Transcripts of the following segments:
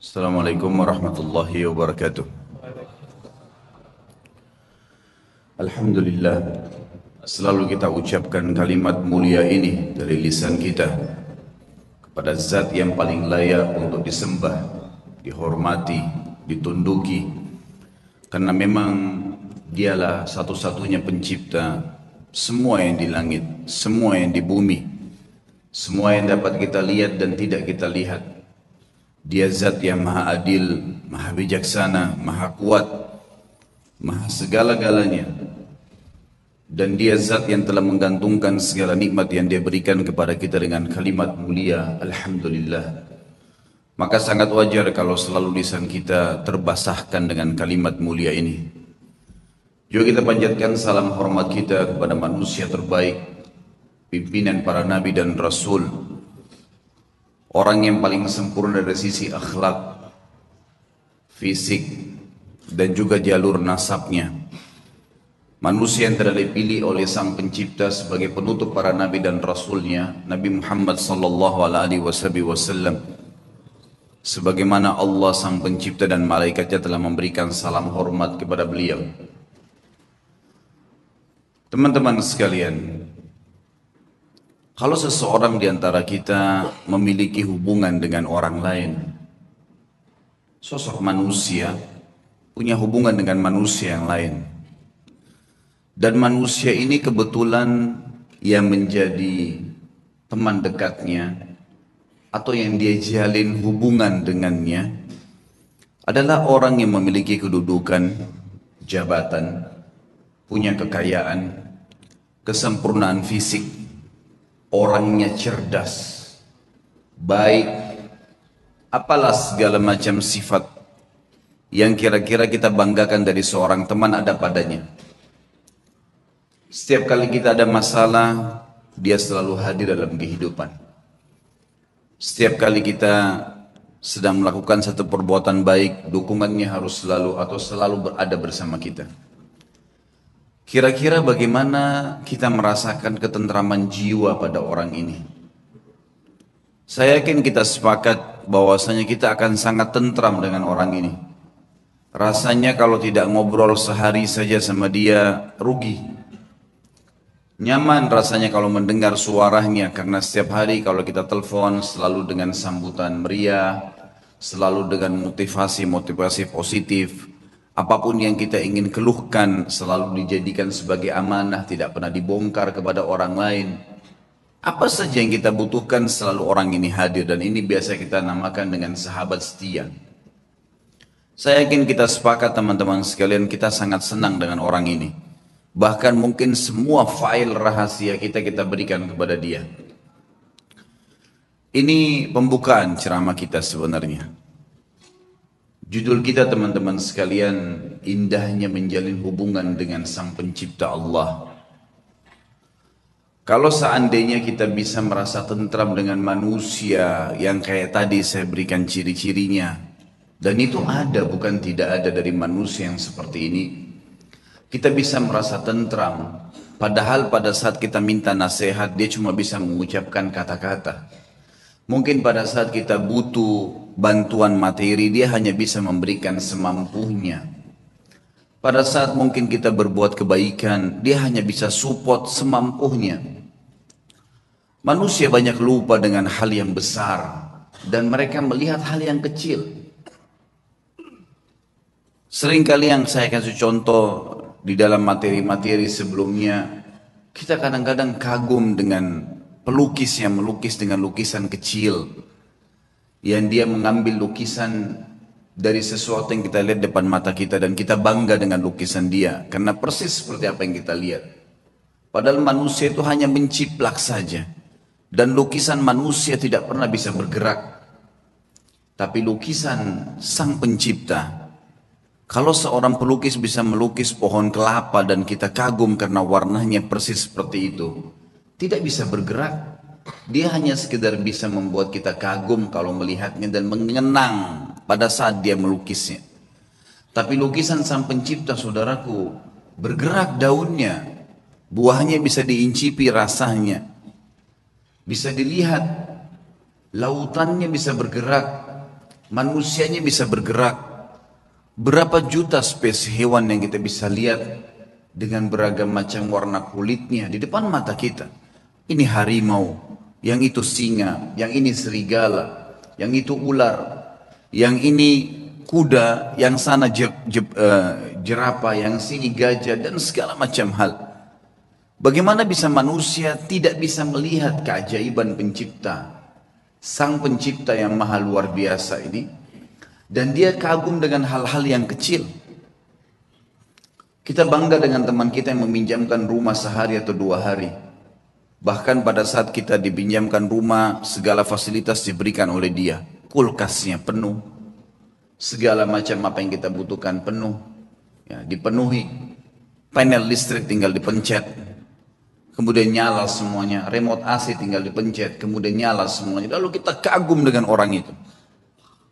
Assalamualaikum warahmatullahi wabarakatuh. Alhamdulillah, selalu kita ucapkan kalimat mulia ini dari lisan kita kepada zat yang paling layak untuk disembah, dihormati, ditunduki, karena memang dialah satu-satunya pencipta semua yang di langit, semua yang di bumi, semua yang dapat kita lihat dan tidak kita lihat. Dia zat yang maha adil, maha bijaksana, maha kuat, maha segala-galanya. Dan dia zat yang telah menggantungkan segala nikmat yang dia berikan kepada kita dengan kalimat mulia, Alhamdulillah. Maka sangat wajar kalau selalu lisan kita terbasahkan dengan kalimat mulia ini. Juga kita panjatkan salam hormat kita kepada manusia terbaik, pimpinan para nabi dan rasul, orang yang paling sempurna dari sisi akhlak, fisik, dan juga jalur nasabnya. Manusia yang telah dipilih oleh Sang Pencipta sebagai penutup para nabi dan rasulnya, Nabi Muhammad sallallahu alaihi wasallam. Sebagaimana Allah Sang Pencipta dan malaikatnya telah memberikan salam hormat kepada beliau. Teman-teman sekalian, kalau seseorang di antara kita memiliki hubungan dengan orang lain, sosok manusia punya hubungan dengan manusia yang lain, dan manusia ini kebetulan yang menjadi teman dekatnya atau yang dia jalin hubungan dengannya adalah orang yang memiliki kedudukan, jabatan, punya kekayaan, kesempurnaan fisik, orangnya cerdas, baik, apalah segala macam sifat yang kira-kira kita banggakan dari seorang teman ada padanya. Setiap kali kita ada masalah, dia selalu hadir dalam kehidupan. Setiap kali kita sedang melakukan satu perbuatan baik, dukungannya harus selalu atau selalu berada bersama kita. Kira-kira bagaimana kita merasakan ketentraman jiwa pada orang ini? Saya yakin kita sepakat bahwasanya kita akan sangat tentram dengan orang ini. Rasanya kalau tidak ngobrol sehari saja sama dia rugi. Nyaman rasanya kalau mendengar suaranya, karena setiap hari kalau kita telepon selalu dengan sambutan meriah, selalu dengan motivasi positif. Apapun yang kita ingin keluhkan selalu dijadikan sebagai amanah, tidak pernah dibongkar kepada orang lain. Apa saja yang kita butuhkan selalu orang ini hadir, dan ini biasa kita namakan dengan sahabat setia. Saya yakin kita sepakat teman-teman sekalian, kita sangat senang dengan orang ini. Bahkan mungkin semua file rahasia kita berikan kepada dia. Ini pembukaan ceramah kita sebenarnya. Judul kita teman-teman sekalian, indahnya menjalin hubungan dengan Sang Pencipta Allah. Kalau seandainya kita bisa merasa tentram dengan manusia yang kayak tadi saya berikan ciri-cirinya, dan itu ada, bukan tidak ada dari manusia yang seperti ini, kita bisa merasa tentram. Padahal pada saat kita minta nasihat, dia cuma bisa mengucapkan kata-kata. Mungkin pada saat kita butuh bantuan materi, dia hanya bisa memberikan semampunya. Pada saat mungkin kita berbuat kebaikan, dia hanya bisa support semampunya. Manusia banyak lupa dengan hal yang besar, dan mereka melihat hal yang kecil. Seringkali yang saya kasih contoh di dalam materi-materi sebelumnya, kita kadang-kadang kagum dengan pelukis yang melukis dengan lukisan kecil, yang dia mengambil lukisan dari sesuatu yang kita lihat depan mata kita, dan kita bangga dengan lukisan dia karena persis seperti apa yang kita lihat. Padahal manusia itu hanya menciplak saja, dan lukisan manusia tidak pernah bisa bergerak. Tapi lukisan Sang Pencipta, kalau seorang pelukis bisa melukis pohon kelapa dan kita kagum karena warnanya persis seperti itu, tidak bisa bergerak. Dia hanya sekedar bisa membuat kita kagum kalau melihatnya dan mengenang pada saat dia melukisnya. Tapi lukisan Sang Pencipta, saudaraku, bergerak daunnya, buahnya bisa diincipi rasanya, bisa dilihat, lautannya bisa bergerak, Manusianya bisa bergerak. Berapa juta spesies hewan yang kita bisa lihat dengan beragam macam warna kulitnya di depan mata kita. Ini harimau, yang itu singa, yang ini serigala, yang itu ular, yang ini kuda, yang sana jerapah, yang sini gajah, dan segala macam hal. Bagaimana bisa manusia tidak bisa melihat keajaiban pencipta, sang pencipta yang maha luar biasa ini, dan dia kagum dengan hal-hal yang kecil. Kita bangga dengan teman kita yang meminjamkan rumah sehari atau 2 hari. Bahkan pada saat kita dipinjamkan rumah, segala fasilitas diberikan oleh dia. Kulkasnya penuh, segala macam apa yang kita butuhkan penuh, ya, dipenuhi. Panel listrik tinggal dipencet, kemudian nyala semuanya. Remote AC tinggal dipencet, kemudian nyala semuanya. Lalu kita kagum dengan orang itu.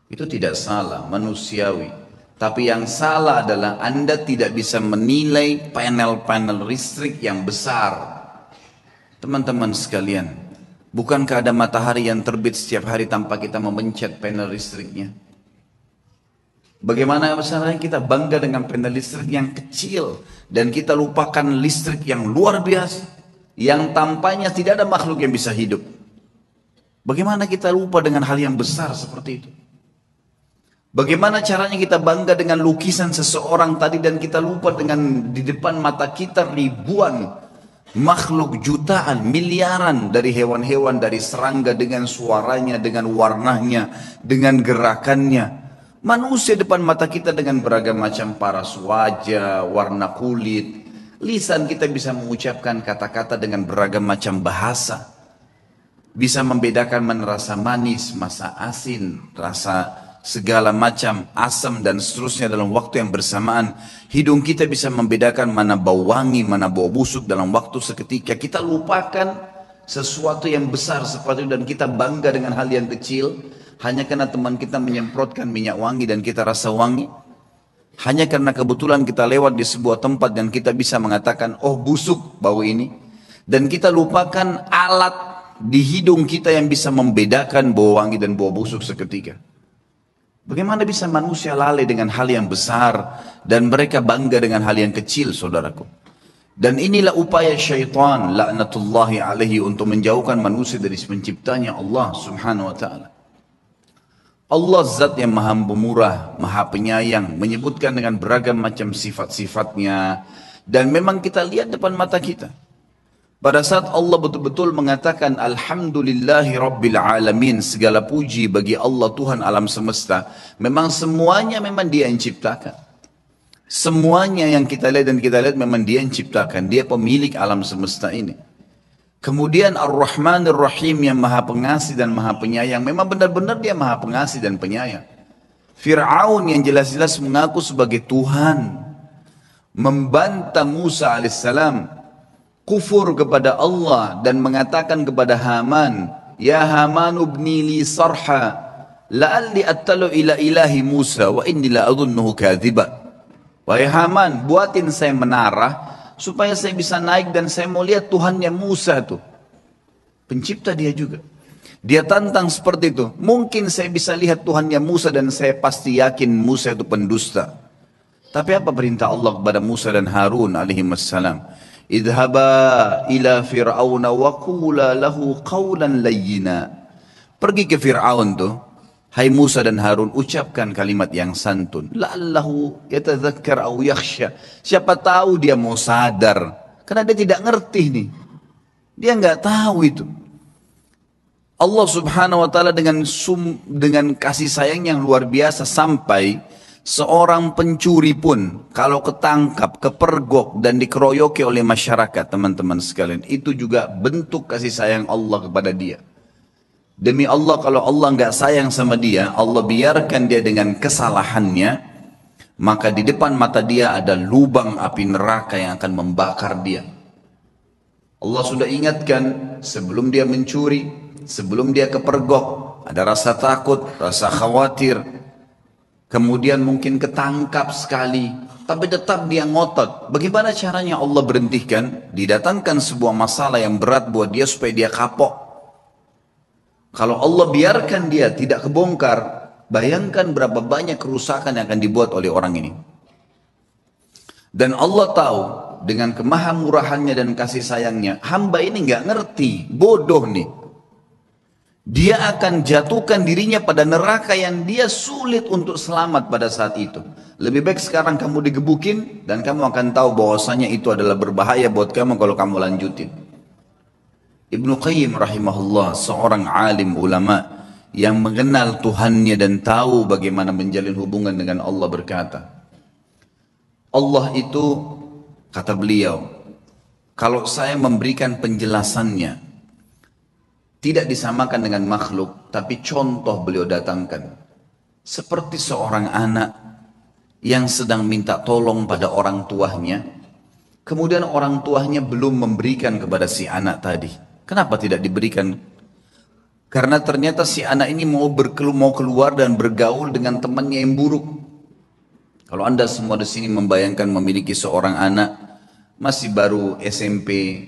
Itu tidak salah, manusiawi. Tapi yang salah adalah Anda tidak bisa menilai panel-panel listrik yang besar. Teman-teman sekalian, bukankah ada matahari yang terbit setiap hari tanpa kita memencet panel listriknya? Bagaimana misalnya kita bangga dengan panel listrik yang kecil dan kita lupakan listrik yang luar biasa, yang tampaknya tidak ada makhluk yang bisa hidup. Bagaimana kita lupa dengan hal yang besar seperti itu? Bagaimana caranya kita bangga dengan lukisan seseorang tadi dan kita lupa dengan di depan mata kita ribuan makhluk, jutaan, miliaran dari hewan-hewan, dari serangga dengan suaranya, dengan warnanya, dengan gerakannya. Manusia depan mata kita dengan beragam macam paras wajah, warna kulit. Lisan kita bisa mengucapkan kata-kata dengan beragam macam bahasa. Bisa membedakan mana rasa manis, rasa asin, rasa segala macam asam dan seterusnya dalam waktu yang bersamaan. Hidung kita bisa membedakan mana bau wangi, mana bau busuk dalam waktu seketika. Kita lupakan sesuatu yang besar seperti itu dan kita bangga dengan hal yang kecil hanya karena teman kita menyemprotkan minyak wangi dan kita rasa wangi. Hanya karena kebetulan kita lewat di sebuah tempat dan kita bisa mengatakan, oh busuk bau ini. Dan kita lupakan alat di hidung kita yang bisa membedakan bau wangi dan bau busuk seketika. Bagaimana bisa manusia lalai dengan hal yang besar dan mereka bangga dengan hal yang kecil, saudaraku? Dan inilah upaya syaitan laknatullahi alaihi untuk menjauhkan manusia dari penciptanya Allah subhanahu wa ta'ala. Allah zat yang maha pemurah, maha penyayang, menyebutkan dengan beragam macam sifat-sifatnya. Dan memang kita lihat depan mata kita. Pada saat Allah betul-betul mengatakan Alhamdulillahi Rabbil Alamin, segala puji bagi Allah Tuhan alam semesta. Memang semuanya memang Dia yang ciptakan. Semuanya yang kita lihat dan kita lihat memang Dia yang ciptakan. Dia pemilik alam semesta ini. Kemudian Ar-Rahman Ar-Rahim yang maha pengasih dan maha penyayang. Memang benar-benar Dia maha pengasih dan penyayang. Fir'aun yang jelas-jelas mengaku sebagai Tuhan, membantah Musa alaihissalam, kufur kepada Allah dan mengatakan kepada Haman, ya Haman ibni li sarha la'alli attalu ila ilahi Musa wa inni la adhunnuhu kadhiba. Wahai Haman, buatin saya menara supaya saya bisa naik dan saya mau lihat Tuhannya Musa tuh. Pencipta dia juga. Dia tantang seperti itu. Mungkin saya bisa lihat Tuhannya Musa dan saya pasti yakin Musa itu pendusta. Tapi apa perintah Allah kepada Musa dan Harun alaihi wassalam? Idhaba ila fir'auna wa qula lahu qawlan layyina. Pergi ke Fir'aun tuh. Hai Musa dan Harun, ucapkan kalimat yang santun. La'allahu yatadzakkar au yakhsha. Siapa tahu dia mau sadar. Karena dia tidak ngerti nih. Dia nggak tahu itu. Allah subhanahu wa ta'ala dengan kasih sayang yang luar biasa sampai seorang pencuri pun kalau ketangkap, kepergok dan dikeroyoki oleh masyarakat, teman-teman sekalian, itu juga bentuk kasih sayang Allah kepada dia. Demi Allah, kalau Allah nggak sayang sama dia, Allah biarkan dia dengan kesalahannya, maka di depan mata dia ada lubang api neraka yang akan membakar dia. Allah sudah ingatkan sebelum dia mencuri, sebelum dia kepergok, ada rasa takut, rasa khawatir. Kemudian mungkin ketangkap sekali, tapi tetap dia ngotot. Bagaimana caranya Allah berhentikan? Didatangkan sebuah masalah yang berat buat dia supaya dia kapok. Kalau Allah biarkan dia tidak kebongkar, Bayangkan berapa banyak kerusakan yang akan dibuat oleh orang ini. Dan Allah tahu dengan kemahamurahannya dan kasih sayangnya, hamba ini nggak ngerti, bodoh nih. Dia akan jatuhkan dirinya pada neraka yang dia sulit untuk selamat pada saat itu. Lebih baik sekarang kamu digebukin dan kamu akan tahu bahwasanya itu adalah berbahaya buat kamu kalau kamu lanjutin. Ibnu Qayyim rahimahullah, seorang alim ulama yang mengenal Tuhannya dan tahu bagaimana menjalin hubungan dengan Allah, berkata, Allah itu, kata beliau, kalau saya memberikan penjelasannya tidak disamakan dengan makhluk, tapi contoh beliau datangkan seperti seorang anak yang sedang minta tolong pada orang tuanya, kemudian orang tuanya belum memberikan kepada si anak tadi. Kenapa tidak diberikan? Karena ternyata si anak ini mau keluar dan bergaul dengan temannya yang buruk. Kalau Anda semua di sini membayangkan memiliki seorang anak masih baru SMP,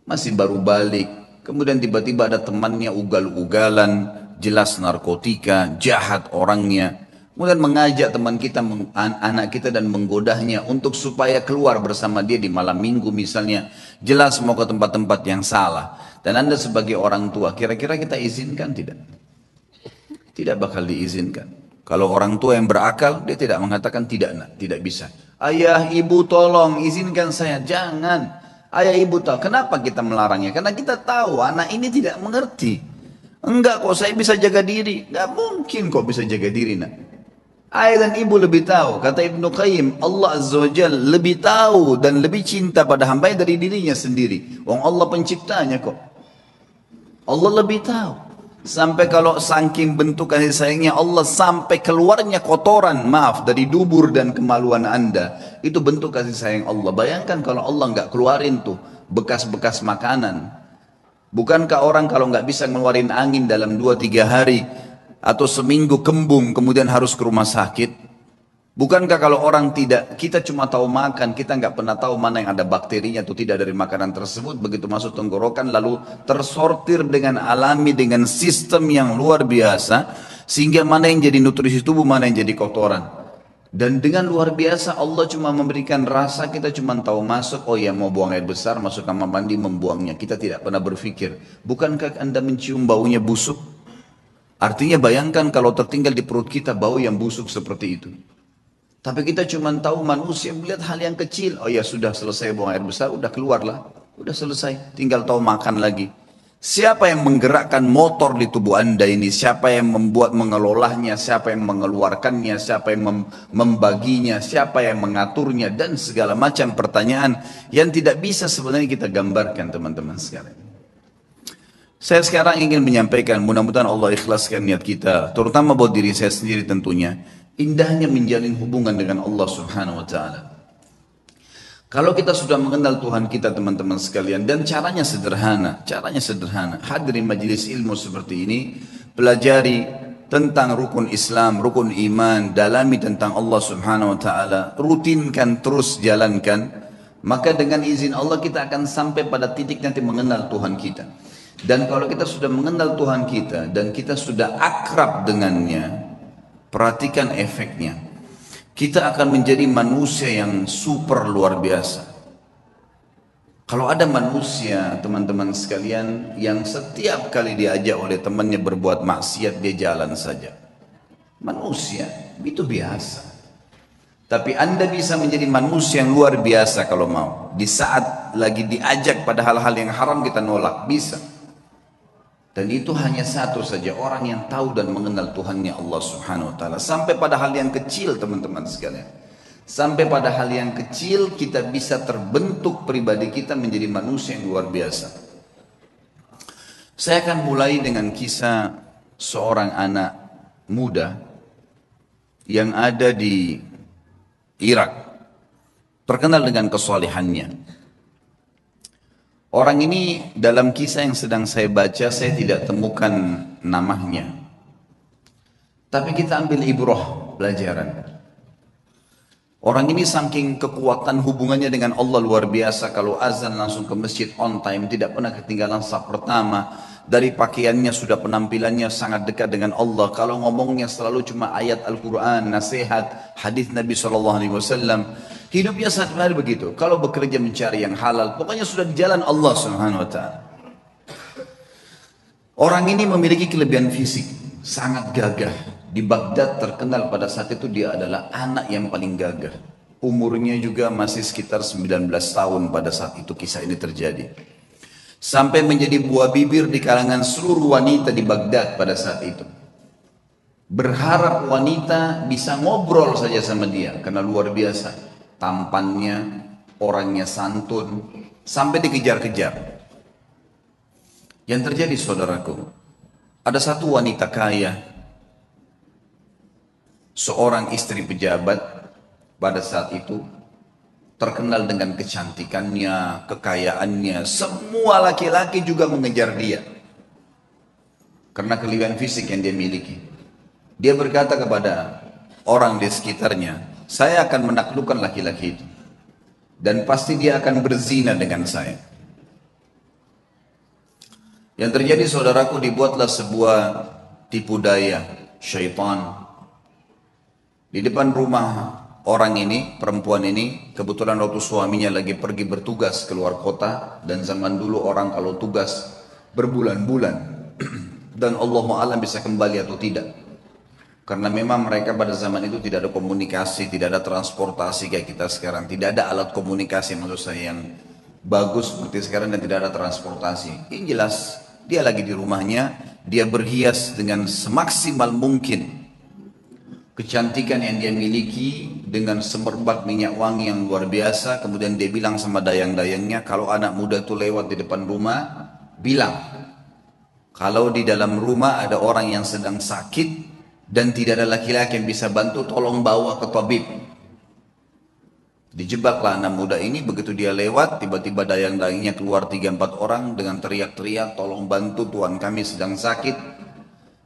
masih baru balik, kemudian tiba-tiba ada temannya ugal-ugalan, jelas narkotika, jahat orangnya, kemudian mengajak teman kita, anak kita dan menggodahnya untuk supaya keluar bersama dia di malam minggu misalnya, jelas mau ke tempat-tempat yang salah. Dan Anda sebagai orang tua, kira-kira kita izinkan tidak? Tidak bakal diizinkan. Kalau orang tua yang berakal, dia tidak mengatakan tidak, nak, tidak bisa. Ayah, ibu tolong izinkan saya. Jangan. Ayah, ibu tahu. Kenapa kita melarangnya? Karena kita tahu anak ini tidak mengerti. Enggak kok, saya bisa jaga diri. Enggak mungkin kok bisa jaga diri, nak. Ayah dan ibu lebih tahu. Kata Ibnu Qayyim, Allah Azza wa Jal lebih tahu dan lebih cinta pada hambanya dari dirinya sendiri. Wong Allah penciptanya kok. Allah lebih tahu. Sampai kalau saking bentuk kasih sayangnya Allah, sampai keluarnya kotoran, maaf, dari dubur dan kemaluan Anda, itu bentuk kasih sayang Allah. Bayangkan kalau Allah nggak keluarin tuh bekas-bekas makanan. Bukankah orang kalau nggak bisa ngeluarin angin dalam 2-3 hari atau seminggu kembung kemudian harus ke rumah sakit? Bukankah kalau orang tidak, kita cuma tahu makan, kita nggak pernah tahu mana yang ada bakterinya atau tidak dari makanan tersebut, begitu masuk tenggorokan lalu tersortir dengan alami, dengan sistem yang luar biasa, sehingga mana yang jadi nutrisi tubuh, mana yang jadi kotoran. Dan dengan luar biasa Allah cuma memberikan rasa, kita cuma tahu masuk, oh ya mau buang air besar, masuk kamar mandi membuangnya, kita tidak pernah berpikir, bukankah Anda mencium baunya busuk? Artinya bayangkan kalau tertinggal di perut kita bau yang busuk seperti itu. Tapi kita cuma tahu manusia melihat hal yang kecil. Oh ya sudah selesai buang air besar, udah keluarlah. Udah selesai, tinggal tahu makan lagi. Siapa yang menggerakkan motor di tubuh Anda ini? Siapa yang membuat mengelolanya? Siapa yang mengeluarkannya? Siapa yang membaginya? Siapa yang mengaturnya? Dan segala macam pertanyaan yang tidak bisa sebenarnya kita gambarkan, teman-teman sekalian. Saya sekarang ingin menyampaikan, mudah-mudahan Allah ikhlaskan niat kita, terutama buat diri saya sendiri tentunya. Indahnya menjalin hubungan dengan Allah Subhanahu wa Ta'ala. Kalau kita sudah mengenal Tuhan kita, teman-teman sekalian, dan caranya sederhana, hadirin majelis ilmu seperti ini, pelajari tentang rukun Islam, rukun iman, dalami tentang Allah Subhanahu wa Ta'ala, rutinkan terus jalankan, maka dengan izin Allah kita akan sampai pada titik nanti mengenal Tuhan kita. Dan kalau kita sudah mengenal Tuhan kita dan kita sudah akrab dengannya, perhatikan efeknya. Kita akan menjadi manusia yang super luar biasa. Kalau ada manusia, teman-teman sekalian, yang setiap kali diajak oleh temannya berbuat maksiat, dia jalan saja. Manusia, itu biasa. Tapi Anda bisa menjadi manusia yang luar biasa kalau mau. Di saat lagi diajak pada hal-hal yang haram, kita nolak, bisa. Dan itu hanya satu saja, orang yang tahu dan mengenal Tuhannya Allah Subhanahu wa Ta'ala. Sampai pada hal yang kecil, teman-teman sekalian. Sampai pada hal yang kecil kita bisa terbentuk pribadi kita menjadi manusia yang luar biasa. Saya akan mulai dengan kisah seorang anak muda yang ada di Irak, terkenal dengan kesalehannya. Orang ini dalam kisah yang sedang saya baca, saya tidak temukan namanya. Tapi kita ambil ibrah, pelajaran. Orang ini saking kekuatan hubungannya dengan Allah luar biasa. Kalau azan langsung ke masjid on time, tidak pernah ketinggalan saf pertama. dari pakaiannya sudah penampilannya sangat dekat dengan Allah. Kalau ngomongnya selalu cuma ayat Al-Quran, nasihat, hadis Nabi SAW. Hidupnya sehari-hari begitu. Kalau bekerja mencari yang halal, pokoknya sudah di jalan Allah Subhanahu Wa Taala. Orang ini memiliki kelebihan fisik, sangat gagah. Di Baghdad terkenal pada saat itu dia adalah anak yang paling gagah. Umurnya juga masih sekitar 19 tahun pada saat itu kisah ini terjadi. Sampai menjadi buah bibir di kalangan seluruh wanita di Baghdad pada saat itu. Berharap wanita bisa ngobrol saja sama dia karena luar biasa tampannya, orangnya santun, sampai dikejar-kejar. Yang terjadi saudaraku, ada satu wanita kaya, seorang istri pejabat pada saat itu, terkenal dengan kecantikannya, kekayaannya. Semua laki-laki juga mengejar dia karena kelebihan fisik yang dia miliki. Dia berkata kepada orang di sekitarnya, saya akan menaklukkan laki-laki itu dan pasti dia akan berzina dengan saya. Yang terjadi saudaraku, dibuatlah sebuah tipu daya syaitan di depan rumah orang ini, perempuan ini. Kebetulan waktu suaminya lagi pergi bertugas keluar kota, dan zaman dulu orang kalau tugas berbulan-bulan dan Allahu a'lam bisa kembali atau tidak, karena memang mereka pada zaman itu tidak ada komunikasi, tidak ada transportasi kayak kita sekarang, tidak ada alat komunikasi maksud saya yang bagus seperti sekarang, dan tidak ada transportasi. Yang jelas dia lagi di rumahnya, dia berhias dengan semaksimal mungkin kecantikan yang dia miliki dengan semerbak minyak wangi yang luar biasa. Kemudian dia bilang sama dayang-dayangnya, kalau anak muda itu lewat di depan rumah, bilang kalau di dalam rumah ada orang yang sedang sakit dan tidak ada laki-laki yang bisa bantu, tolong bawa ke tabib. Dijebaklah anak muda ini. Begitu dia lewat, tiba-tiba dayang-dayangnya keluar 3-4 orang dengan teriak-teriak, tolong bantu, tuan kami sedang sakit.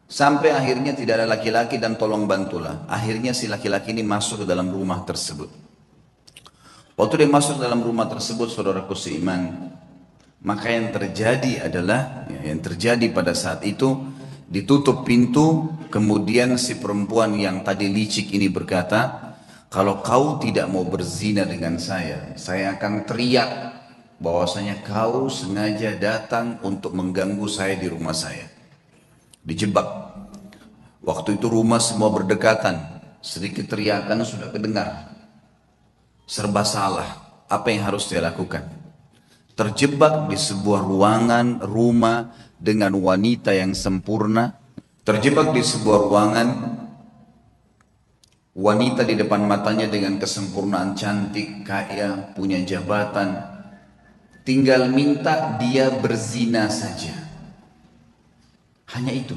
Sampai akhirnya tidak ada laki-laki dan tolong bantulah. Akhirnya si laki-laki ini masuk ke dalam rumah tersebut. Waktu dia masuk ke dalam rumah tersebut, saudaraku seiman, maka yang terjadi adalah, yang terjadi pada saat itu, ditutup pintu. Kemudian si perempuan yang tadi licik ini berkata, kalau kau tidak mau berzina dengan saya akan teriak bahwasanya kau sengaja datang untuk mengganggu saya di rumah saya. Dijebak. Waktu itu rumah semua berdekatan, sedikit teriakan sudah kedengar. Serba salah, apa yang harus dia lakukan? Terjebak di sebuah ruangan rumah dengan wanita yang sempurna, terjebak di sebuah ruangan, wanita di depan matanya dengan kesempurnaan, cantik, kaya, punya jabatan, tinggal minta dia berzina saja. Hanya itu.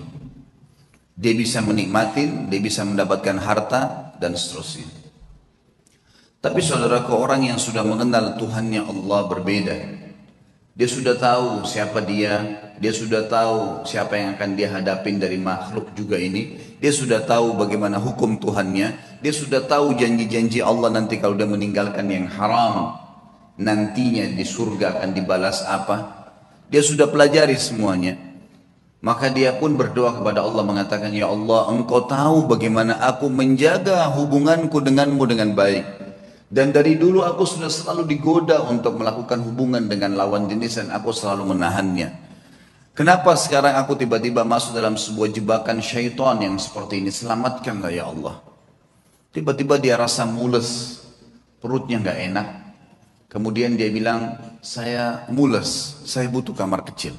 Dia bisa menikmati, dia bisa mendapatkan harta dan seterusnya. Tapi saudaraku, orang yang sudah mengenal Tuhannya Allah berbeda. Dia sudah tahu siapa dia sudah tahu siapa yang akan dia hadapin dari makhluk juga ini. Dia sudah tahu bagaimana hukum Tuhannya. Dia sudah tahu janji-janji Allah nanti kalau dia meninggalkan yang haram, nantinya di surga akan dibalas apa. Dia sudah pelajari semuanya. Maka dia pun berdoa kepada Allah mengatakan, ya Allah, engkau tahu bagaimana aku menjaga hubunganku denganmu dengan baik. Dan dari dulu aku sudah selalu digoda untuk melakukan hubungan dengan lawan jenis dan aku selalu menahannya. Kenapa sekarang aku tiba-tiba masuk dalam sebuah jebakan syaitan yang seperti ini? Selamatkanlah ya Allah. Tiba-tiba dia rasa mules, perutnya nggak enak. Kemudian dia bilang, saya mules, saya butuh kamar kecil.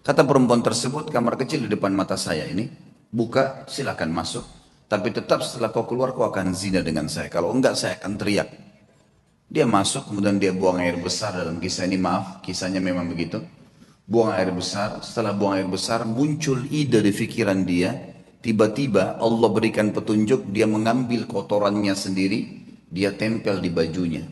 Kata perempuan tersebut, kamar kecil di depan mata saya ini, buka, silakan masuk. Tapi tetap setelah kau keluar, kau akan zina dengan saya. Kalau enggak, saya akan teriak. Dia masuk, kemudian dia buang air besar. Dalam kisah ini, maaf, kisahnya memang begitu. Buang air besar. Setelah buang air besar, muncul ide di pikiran dia. Tiba-tiba Allah berikan petunjuk, dia mengambil kotorannya sendiri, dia tempel di bajunya.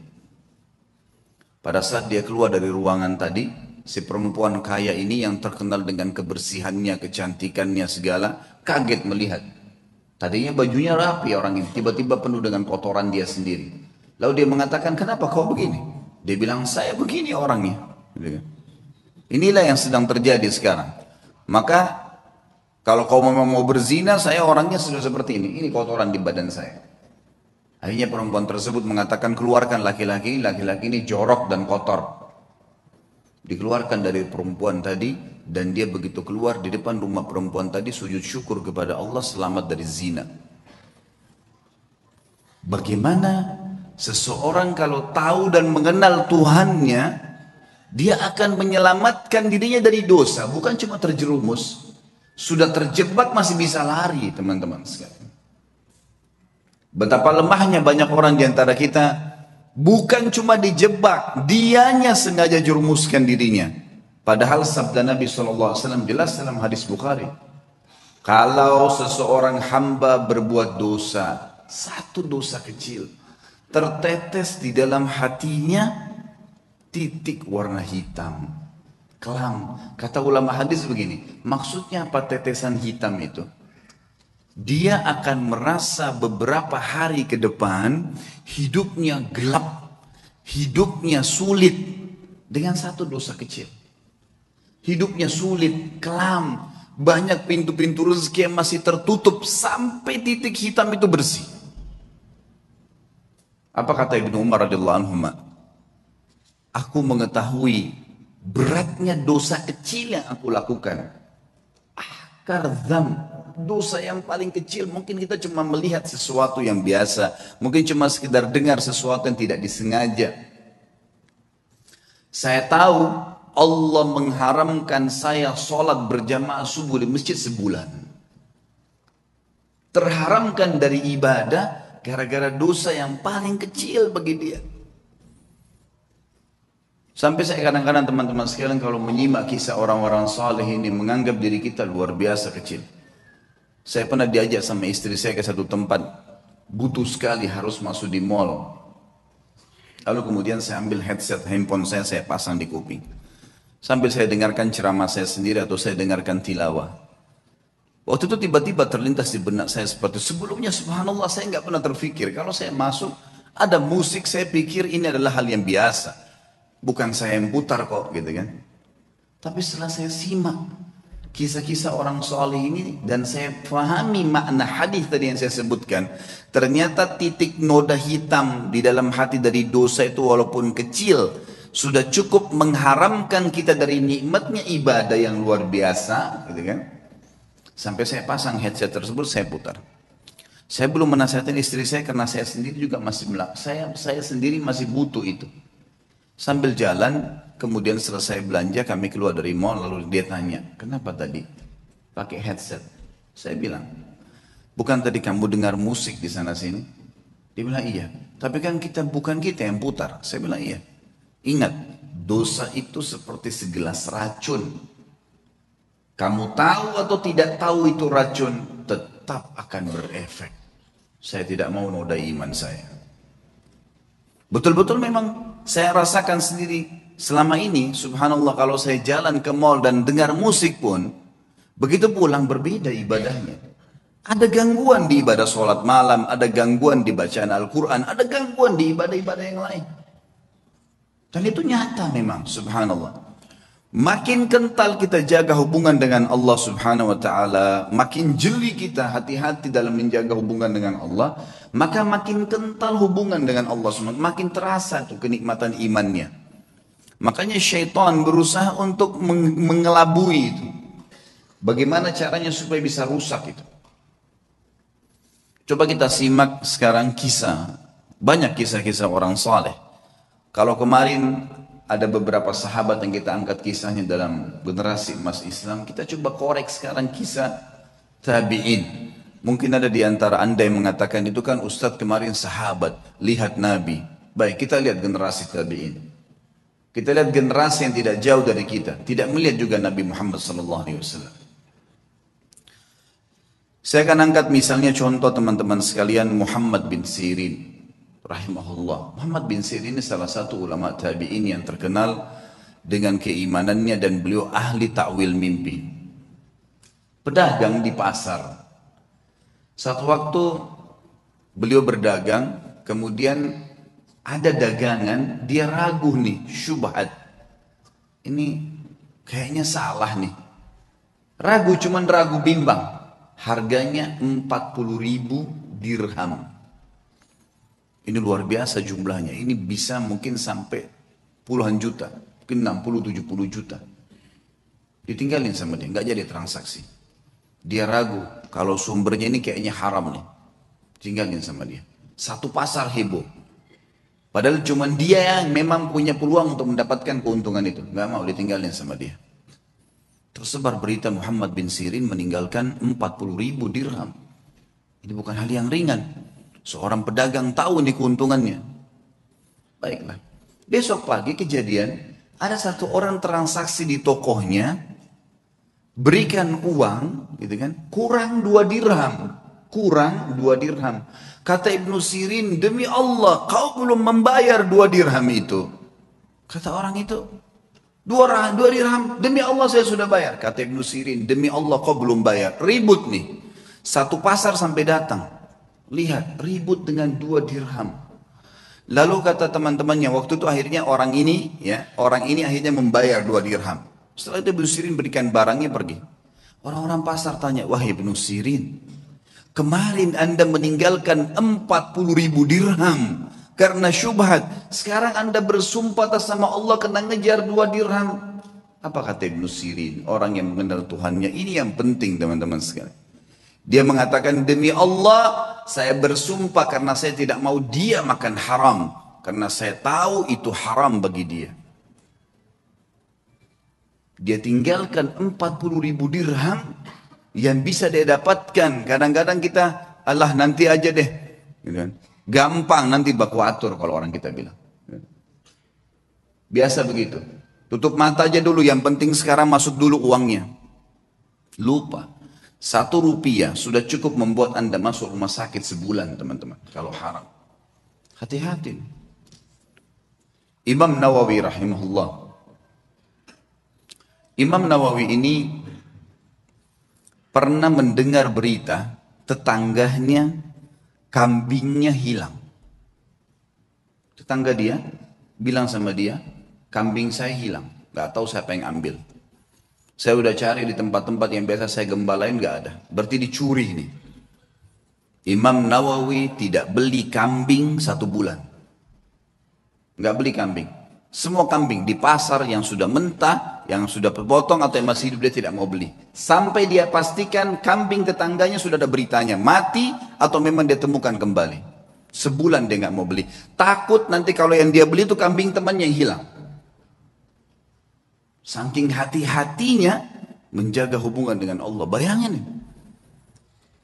Pada saat dia keluar dari ruangan tadi, si perempuan kaya ini yang terkenal dengan kebersihannya, kecantikannya segala, kaget melihat. Tadinya bajunya rapi orang ini, tiba-tiba penuh dengan kotoran dia sendiri. Lalu dia mengatakan, kenapa kau begini? Dia bilang, saya begini orangnya. Inilah yang sedang terjadi sekarang. Maka kalau kau memang mau berzina, saya orangnya sudah seperti ini kotoran di badan saya. Akhirnya perempuan tersebut mengatakan, keluarkan laki-laki ini jorok dan kotor. Dikeluarkan dari perempuan tadi, dan dia begitu keluar di depan rumah perempuan tadi sujud syukur kepada Allah selamat dari zina. Bagaimana seseorang kalau tahu dan mengenal Tuhannya, dia akan menyelamatkan dirinya dari dosa, bukan cuma terjerumus. Sudah terjebak masih bisa lari, teman-teman sekalian. Betapa lemahnya banyak orang di antara kita, bukan cuma dijebak, dianya sengaja jerumuskan dirinya. Padahal sabda Nabi SAW jelas dalam hadis Bukhari. Kalau seseorang hamba berbuat dosa, satu dosa kecil, tertetes di dalam hatinya titik warna hitam, kelam. Kata ulama hadis begini, maksudnya apa tetesan hitam itu? Dia akan merasa beberapa hari ke depan hidupnya gelap, hidupnya sulit dengan satu dosa kecil. Hidupnya sulit, kelam, banyak pintu-pintu rezeki yang masih tertutup sampai titik hitam itu bersih. Apa kata Ibnu Umar radhiyallahu anhu? Aku mengetahui beratnya dosa kecil yang aku lakukan. Ahkar dzam, dosa yang paling kecil. Mungkin kita cuma melihat sesuatu yang biasa, mungkin cuma sekedar dengar sesuatu yang tidak disengaja. Saya tahu Allah mengharamkan saya sholat berjamaah subuh di masjid sebulan. Terharamkan dari ibadah gara-gara dosa yang paling kecil bagi dia. Sampai saya kadang-kadang teman-teman sekalian kalau menyimak kisah orang-orang saleh ini menganggap diri kita luar biasa kecil. Saya pernah diajak sama istri saya ke satu tempat, butuh sekali harus masuk di mall. Lalu kemudian saya ambil headset handphone saya pasang di kuping. Sambil saya dengarkan ceramah saya sendiri atau saya dengarkan tilawah. Waktu itu tiba-tiba terlintas di benak saya seperti sebelumnya, subhanallah saya nggak pernah terfikir. Kalau saya masuk ada musik, saya pikir ini adalah hal yang biasa. Bukan saya yang putar kok gitu kan. Tapi setelah saya simak kisah-kisah orang soleh ini dan saya pahami makna hadis tadi yang saya sebutkan, ternyata titik noda hitam di dalam hati dari dosa itu walaupun kecil sudah cukup mengharamkan kita dari nikmatnya ibadah yang luar biasa gitu kan. Sampai saya pasang headset tersebut, saya putar. Saya belum menasihatkan istri saya karena saya sendiri juga masih saya sendiri masih butuh itu. Sambil jalan, kemudian selesai belanja, kami keluar dari mall, lalu dia tanya, kenapa tadi pakai headset? Saya bilang, bukan tadi kamu dengar musik di sana sini? Dia bilang iya, tapi kan bukan kita yang putar. Saya bilang iya. Ingat, dosa itu seperti segelas racun. Kamu tahu atau tidak tahu itu racun, tetap akan berefek. Saya tidak mau nodai iman saya. Betul-betul memang saya rasakan sendiri selama ini, subhanallah kalau saya jalan ke mall dan dengar musik pun, begitu pulang berbeda ibadahnya. Ada gangguan di ibadah sholat malam, ada gangguan di bacaan Al-Quran, ada gangguan di ibadah-ibadah yang lain. Dan itu nyata memang, subhanallah. Makin kental kita jaga hubungan dengan Allah subhanahu wa ta'ala, makin jeli kita hati-hati dalam menjaga hubungan dengan Allah, maka makin kental hubungan dengan Allah subhanahu wa ta'ala, makin terasa tuh kenikmatan imannya. Makanya syaitan berusaha untuk mengelabui itu. Bagaimana caranya supaya bisa rusak itu? Coba kita simak sekarang kisah, banyak kisah-kisah orang saleh. Kalau kemarin ada beberapa sahabat yang kita angkat kisahnya dalam generasi emas Islam, kita coba korek sekarang kisah tabi'in. Mungkin ada di antara anda yang mengatakan itu kan Ustadz kemarin sahabat, lihat Nabi. Baik, kita lihat generasi tabi'in. Kita lihat generasi yang tidak jauh dari kita, tidak melihat juga Nabi Muhammad SAW. Saya akan angkat misalnya contoh teman-teman sekalian Muhammad bin Sirin rahimahullah. Muhammad bin Sirin ini salah satu ulama tabi'in yang terkenal dengan keimanannya dan beliau ahli ta'wil mimpi. Pedagang di pasar. Satu waktu beliau berdagang, kemudian ada dagangan, dia ragu nih, syubhat. Ini kayaknya salah nih. Ragu, cuman ragu bimbang. Harganya 40.000 dirham. Ini luar biasa jumlahnya. Ini bisa mungkin sampai puluhan juta. Mungkin 60-70 juta. Ditinggalin sama dia, nggak jadi transaksi. Dia ragu, kalau sumbernya ini kayaknya haram nih. Tinggalin sama dia. Satu pasar heboh. Padahal cuma dia yang memang punya peluang untuk mendapatkan keuntungan itu. Nggak mau, ditinggalin sama dia. Tersebar berita Muhammad bin Sirin meninggalkan 40.000 dirham. Ini bukan hal yang ringan. Seorang pedagang tahu nih keuntungannya. Baiklah. Besok pagi kejadian, ada satu orang transaksi di tokohnya, berikan uang, gitu kan, kurang 2 dirham. Kurang 2 dirham. Kata Ibnu Sirin, demi Allah, kau belum membayar 2 dirham itu. Kata orang itu, 2 dirham, demi Allah saya sudah bayar. Kata Ibnu Sirin, demi Allah kau belum bayar. Ribut nih. Satu pasar sampai datang. Lihat, ribut dengan 2 dirham. Lalu kata teman-temannya, waktu itu akhirnya orang ini akhirnya membayar 2 dirham. Setelah itu Ibnu Sirin berikan barangnya pergi. Orang-orang pasar tanya, wahai Ibnu Sirin, kemarin Anda meninggalkan 40.000 dirham karena syubhat. Sekarang Anda bersumpah atas nama Allah kena ngejar 2 dirham. Apa kata Ibnu Sirin? Orang yang mengenal Tuhannya. Ini yang penting teman-teman sekalian. Dia mengatakan, demi Allah saya bersumpah karena saya tidak mau dia makan haram. Karena saya tahu itu haram bagi dia. Dia tinggalkan 40.000 dirham yang bisa dia dapatkan. Kadang-kadang kita, Allah nanti aja deh. Gampang nanti baku atur kalau orang kita bilang. Biasa begitu. Tutup mata aja dulu, yang penting sekarang masuk dulu uangnya. Lupa. 1 rupiah sudah cukup membuat Anda masuk rumah sakit sebulan teman-teman. Kalau haram. Hati-hati. Imam Nawawi rahimahullah. Imam Nawawi ini pernah mendengar berita tetangganya kambingnya hilang. Tetangga dia bilang sama dia, kambing saya hilang. Gak tahu siapa yang ambil. Saya udah cari di tempat-tempat yang biasa saya gembalain, gak ada. Berarti dicuri ini. Imam Nawawi tidak beli kambing 1 bulan. Gak beli kambing. Semua kambing di pasar yang sudah mentah, yang sudah potong atau yang masih hidup dia tidak mau beli. Sampai dia pastikan kambing tetangganya sudah ada beritanya. Mati atau memang dia temukan kembali. Sebulan dia gak mau beli. Takut nanti kalau yang dia beli itu kambing temannya yang hilang. Saking hati-hatinya menjaga hubungan dengan Allah. Bayangin nih.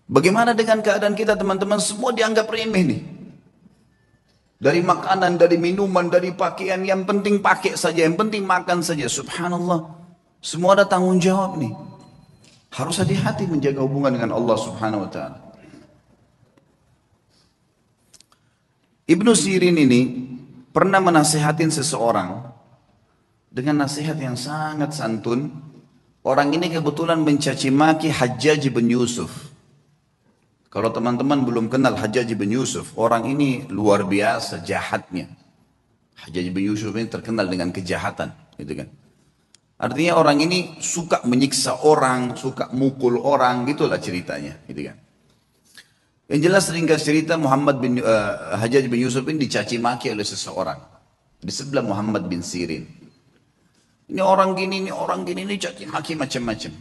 Bagaimana dengan keadaan kita teman-teman? Semua dianggap remeh nih. Dari makanan, dari minuman, dari pakaian. Yang penting pakai saja, yang penting makan saja. Subhanallah. Semua ada tanggung jawab nih. Harus hati-hati menjaga hubungan dengan Allah subhanahu wa ta'ala. Ibnu Sirin ini pernah menasihatin seseorang dengan nasihat yang sangat santun. Orang ini kebetulan mencaci maki Hajjaj bin Yusuf. Kalau teman-teman belum kenal Hajjaj bin Yusuf, orang ini luar biasa jahatnya. Hajjaj bin Yusuf ini terkenal dengan kejahatan, gitu kan. Artinya orang ini suka menyiksa orang, suka mukul orang, gitulah ceritanya, gitu kan. Yang jelas ringkas cerita Hajjaj bin Yusuf ini dicaci maki oleh seseorang di sebelah Muhammad bin Sirin. Ini orang gini, ini caci maki macam-macam.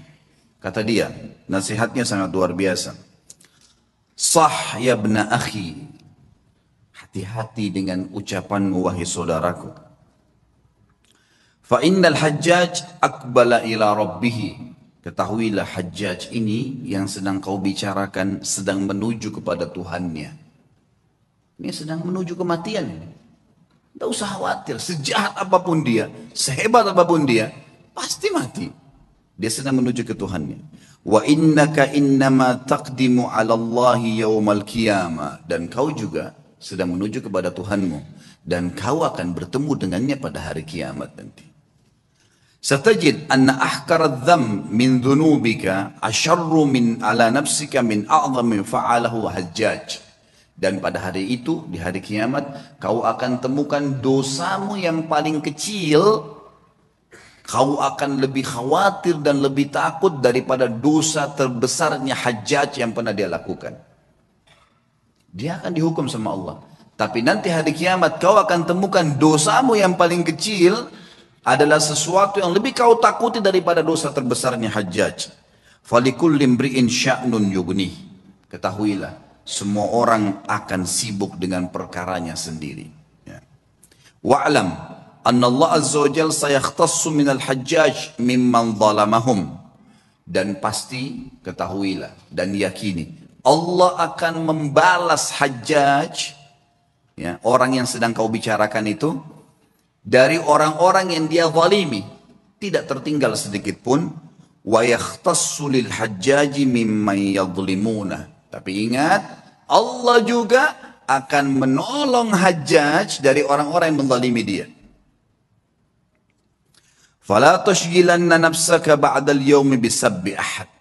Kata dia, nasihatnya sangat luar biasa. Sah ya ibna akhi. Hati-hati dengan ucapanmu wahai saudaraku. Fa innal Hajjaj aqbala ila rabbih. Ketahuilah Hajjaj ini yang sedang kau bicarakan sedang menuju kepada Tuhannya. Ini sedang menuju kematian ini. Tidak usah khawatir, sejahat apapun dia, sehebat apapun dia, pasti mati. Dia sedang menuju ke Tuhannya. Wa innaka innama taqdimu 'ala Allahi yaumal qiyamah, dan kau juga sedang menuju kepada Tuhanmu dan kau akan bertemu dengannya pada hari kiamat nanti. Satajid anna ahkara dham min dhunubika asharru min ala nafsika min a'zami fa'alahu Hajjaj. Dan pada hari itu, di hari kiamat, kau akan temukan dosamu yang paling kecil Kau akan lebih khawatir dan lebih takut daripada dosa terbesarnya Hajjaj yang pernah dia lakukan. Dia akan dihukum sama Allah. Tapi nanti hari kiamat kau akan temukan dosamu yang paling kecil adalah sesuatu yang lebih kau takuti daripada dosa terbesarnya Hajjaj. Falikulli imri'in sya'nun yughnih. Ketahuilah, semua orang akan sibuk dengan perkaranya sendiri. Ya. Wa'lam anna Allah azza wa jalla sayakhtassu minal Hajjaj mimman zalamahum. Dan pasti ketahuilah dan yakini Allah akan membalas Hajjaj, ya, orang yang sedang kau bicarakan itu, dari orang-orang yang dia zalimi, tidak tertinggal sedikit pun. Wa yakhtassu lil Hajjaji mimman yadhlimuna. Tapi ingat, Allah juga akan menolong Hajjaj dari orang-orang yang menzalimi dia. Fala tashghilanna nafsaka ba'dal yawmi bisabbi ahad.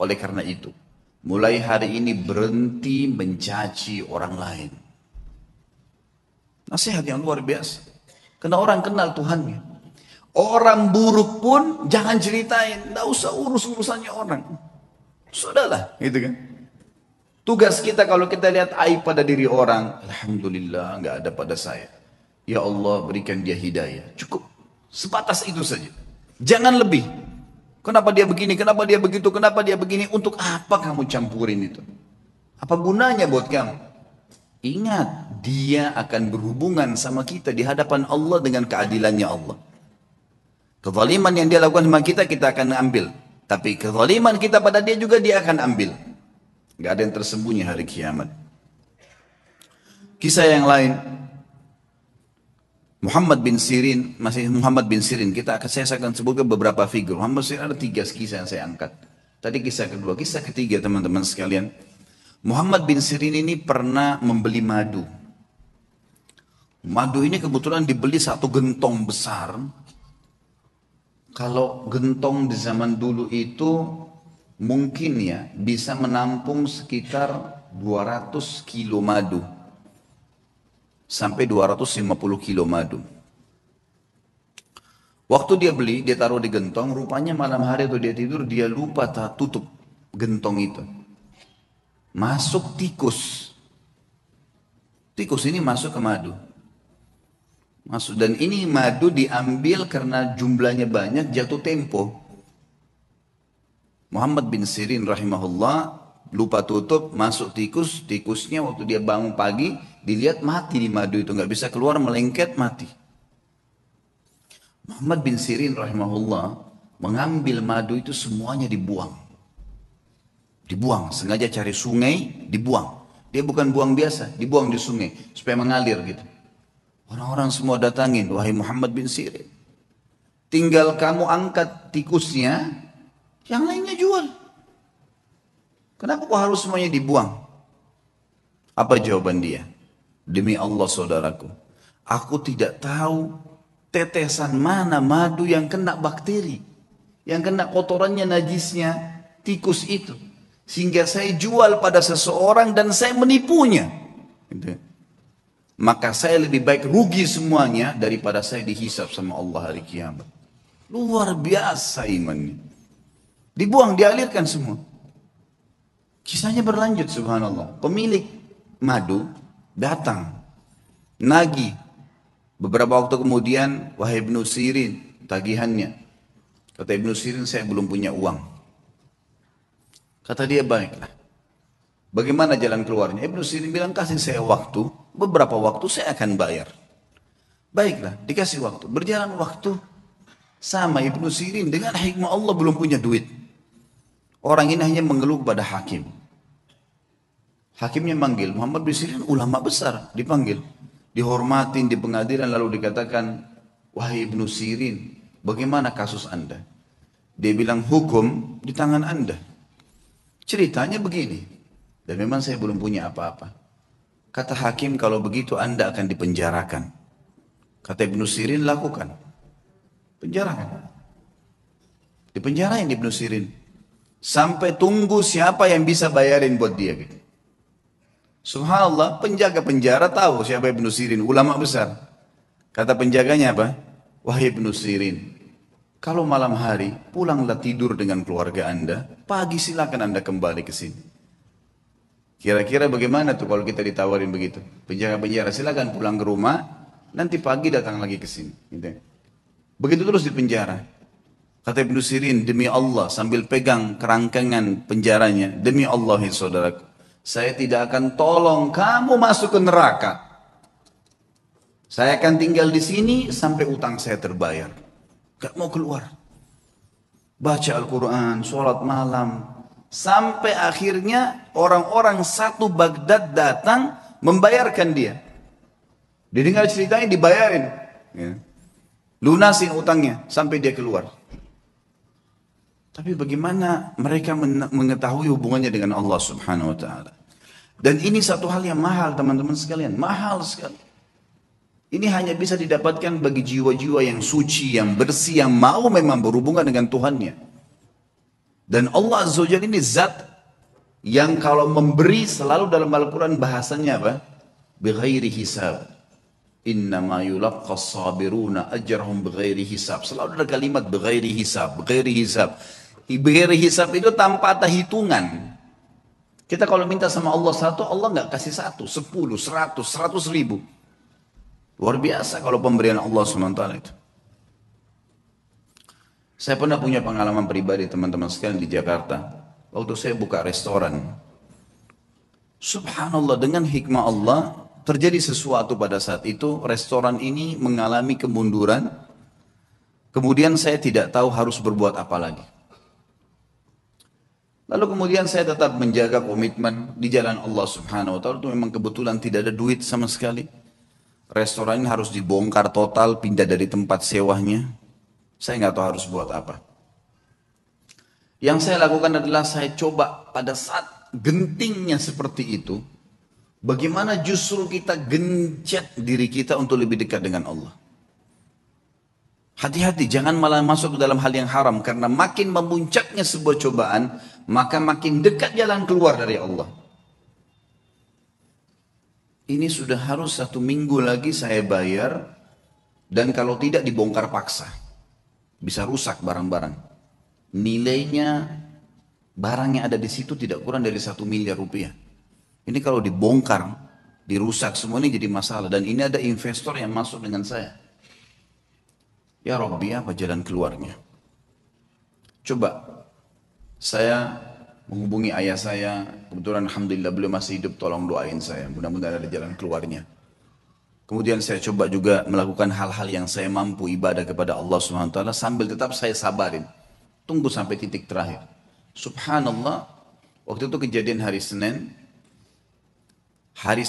Oleh karena itu, mulai hari ini berhenti mencaci orang lain. Nasihat yang luar biasa. Karena orang kenal Tuhannya. Orang buruk pun jangan ceritain. Tidak usah urus-urusannya orang. Sudahlah, gitu kan. Tugas kita kalau kita lihat aib pada diri orang, alhamdulillah nggak ada pada saya. Ya Allah berikan dia hidayah. Cukup. Sebatas itu saja. Jangan lebih. Kenapa dia begini, kenapa dia begitu, kenapa dia begini. Untuk apa kamu campurin itu? Apa gunanya buat kamu? Ingat, dia akan berhubungan sama kita di hadapan Allah dengan keadilannya Allah. Kezaliman yang dia lakukan sama kita, kita akan ambil. Tapi kezaliman kita pada dia juga dia akan ambil. Gak ada yang tersembunyi hari kiamat. Kisah yang lain, Muhammad bin Sirin, masih Muhammad bin Sirin, saya akan sebutkan beberapa figur. Muhammad bin Sirin ada 3 kisah yang saya angkat. Tadi kisah kedua, kisah ketiga teman-teman sekalian. Muhammad bin Sirin ini pernah membeli madu. Madu ini kebetulan dibeli 1 gentong besar. Kalau gentong di zaman dulu itu mungkin ya bisa menampung sekitar 200 kilo madu. Sampai 250 kilo madu. Waktu dia beli, dia taruh di gentong, rupanya malam hari atau dia tidur, dia lupa tutup gentong itu. Masuk tikus. Tikus ini masuk ke madu. Masuk, dan ini madu diambil karena jumlahnya banyak, jatuh tempo. Muhammad bin Sirin rahimahullah lupa tutup, masuk tikus. Tikusnya waktu dia bangun pagi dilihat mati di madu itu, nggak bisa keluar, melengket mati. Muhammad bin Sirin rahimahullah mengambil madu itu semuanya dibuang. Dibuang, sengaja cari sungai, dibuang. Dia bukan buang biasa, dibuang di sungai supaya mengalir gitu. Orang-orang semua datangin, wahai Muhammad bin Sirin, tinggal kamu angkat tikusnya, yang lainnya jual. Kenapa kok harus semuanya dibuang? Apa jawaban dia? Demi Allah saudaraku, aku tidak tahu tetesan mana madu yang kena bakteri, yang kena kotorannya, najisnya tikus itu, sehingga saya jual pada seseorang dan saya menipunya. Gitu. Maka saya lebih baik rugi semuanya daripada saya dihisab sama Allah hari kiamat. Luar biasa imannya. Dibuang, dialirkan semua. Kisahnya berlanjut, subhanallah. Pemilik madu datang, nagih. Beberapa waktu kemudian, wahai Ibnu Sirin, tagihannya. Kata Ibnu Sirin, saya belum punya uang. Kata dia, baiklah. Bagaimana jalan keluarnya? Ibnu Sirin bilang, kasih saya waktu, beberapa waktu saya akan bayar. Baiklah, dikasih waktu. Berjalan waktu, sama Ibnu Sirin dengan hikmah Allah belum punya duit. Orang ini hanya mengeluh kepada hakim. Hakimnya manggil, Muhammad bin Sirin ulama besar, dipanggil. Dihormatin di pengadilan, lalu dikatakan, wahai Ibnu Sirin, bagaimana kasus Anda? Dia bilang, hukum di tangan Anda. Ceritanya begini. Dan memang saya belum punya apa-apa. Kata hakim, kalau begitu Anda akan dipenjarakan. Kata Ibnu Sirin, lakukan. Penjarakan. Dipenjarain Ibnu Sirin. Sampai tunggu siapa yang bisa bayarin buat dia. Gitu. Subhanallah, penjaga penjara tahu siapa Ibnu Sirin, ulama besar. Kata penjaganya apa? Wahai Ibnu Sirin, Kalau malam hari, pulanglah tidur dengan keluarga Anda, pagi silakan Anda kembali ke sini. Kira-kira bagaimana tuh kalau kita ditawarin begitu? Penjara-penjara silakan pulang ke rumah, nanti pagi datang lagi ke sini. Gitu. Begitu terus di penjara. Kata Ibnu Sirin, demi Allah, sambil pegang kerangkangan penjaranya, demi Allah ya saudaraku, saya tidak akan tolong kamu masuk ke neraka. Saya akan tinggal di sini sampai utang saya terbayar. Gak mau keluar. Baca Al-Quran, sholat malam. Sampai akhirnya orang-orang satu Baghdad datang membayarkan dia. Didengar ceritanya dibayarin. Ya. Lunasin utangnya sampai dia keluar. Tapi bagaimana mereka mengetahui hubungannya dengan Allah Subhanahu wa taala? Dan ini satu hal yang mahal teman-teman sekalian, mahal sekali. Ini hanya bisa didapatkan bagi jiwa-jiwa yang suci, yang bersih, yang mau memang berhubungan dengan Tuhannya. Dan Allah Azza wa Jalla ini zat yang kalau memberi selalu dalam Al-Quran bahasanya apa? Bighairi hisab. Innama yulaqqas sabiruna ajrahum bighairi hisab. Selalu ada kalimat bighairi hisab, bighairi hisab. Bighairi hisab itu tanpa ada hitungan. Kita kalau minta sama Allah satu, Allah nggak kasih satu, 10, 100, 100 ribu. Luar biasa kalau pemberian Allah SWT itu. Saya pernah punya pengalaman pribadi teman-teman sekalian di Jakarta. Waktu saya buka restoran. Subhanallah, dengan hikmah Allah terjadi sesuatu pada saat itu. Restoran ini mengalami kemunduran. Kemudian saya tidak tahu harus berbuat apa lagi. Lalu kemudian saya tetap menjaga komitmen di jalan Allah Subhanahu wa taala. Itu memang kebetulan tidak ada duit sama sekali. Restoran ini harus dibongkar total, pindah dari tempat sewanya. Saya nggak tahu harus buat apa. Yang saya lakukan adalah saya coba pada saat gentingnya seperti itu, bagaimana justru kita gencet diri kita untuk lebih dekat dengan Allah. Hati-hati, jangan malah masuk ke dalam hal yang haram, karena makin memuncaknya sebuah cobaan, maka makin dekat jalan keluar dari Allah. Ini sudah harus 1 minggu lagi saya bayar, dan kalau tidak dibongkar paksa. Bisa rusak barang-barang. Nilainya barang yang ada di situ tidak kurang dari 1 miliar rupiah. Ini kalau dibongkar, dirusak, semua ini jadi masalah. Dan ini ada investor yang masuk dengan saya. Ya Rabbi, apa jalan keluarnya? Coba saya menghubungi ayah saya. Kebetulan Alhamdulillah beliau masih hidup, tolong doain saya. Mudah-mudahan ada jalan keluarnya. Kemudian saya coba juga melakukan hal-hal yang saya mampu ibadah kepada Allah SWT sambil tetap saya sabarin. Tunggu sampai titik terakhir. Subhanallah, waktu itu kejadian hari Senin, hari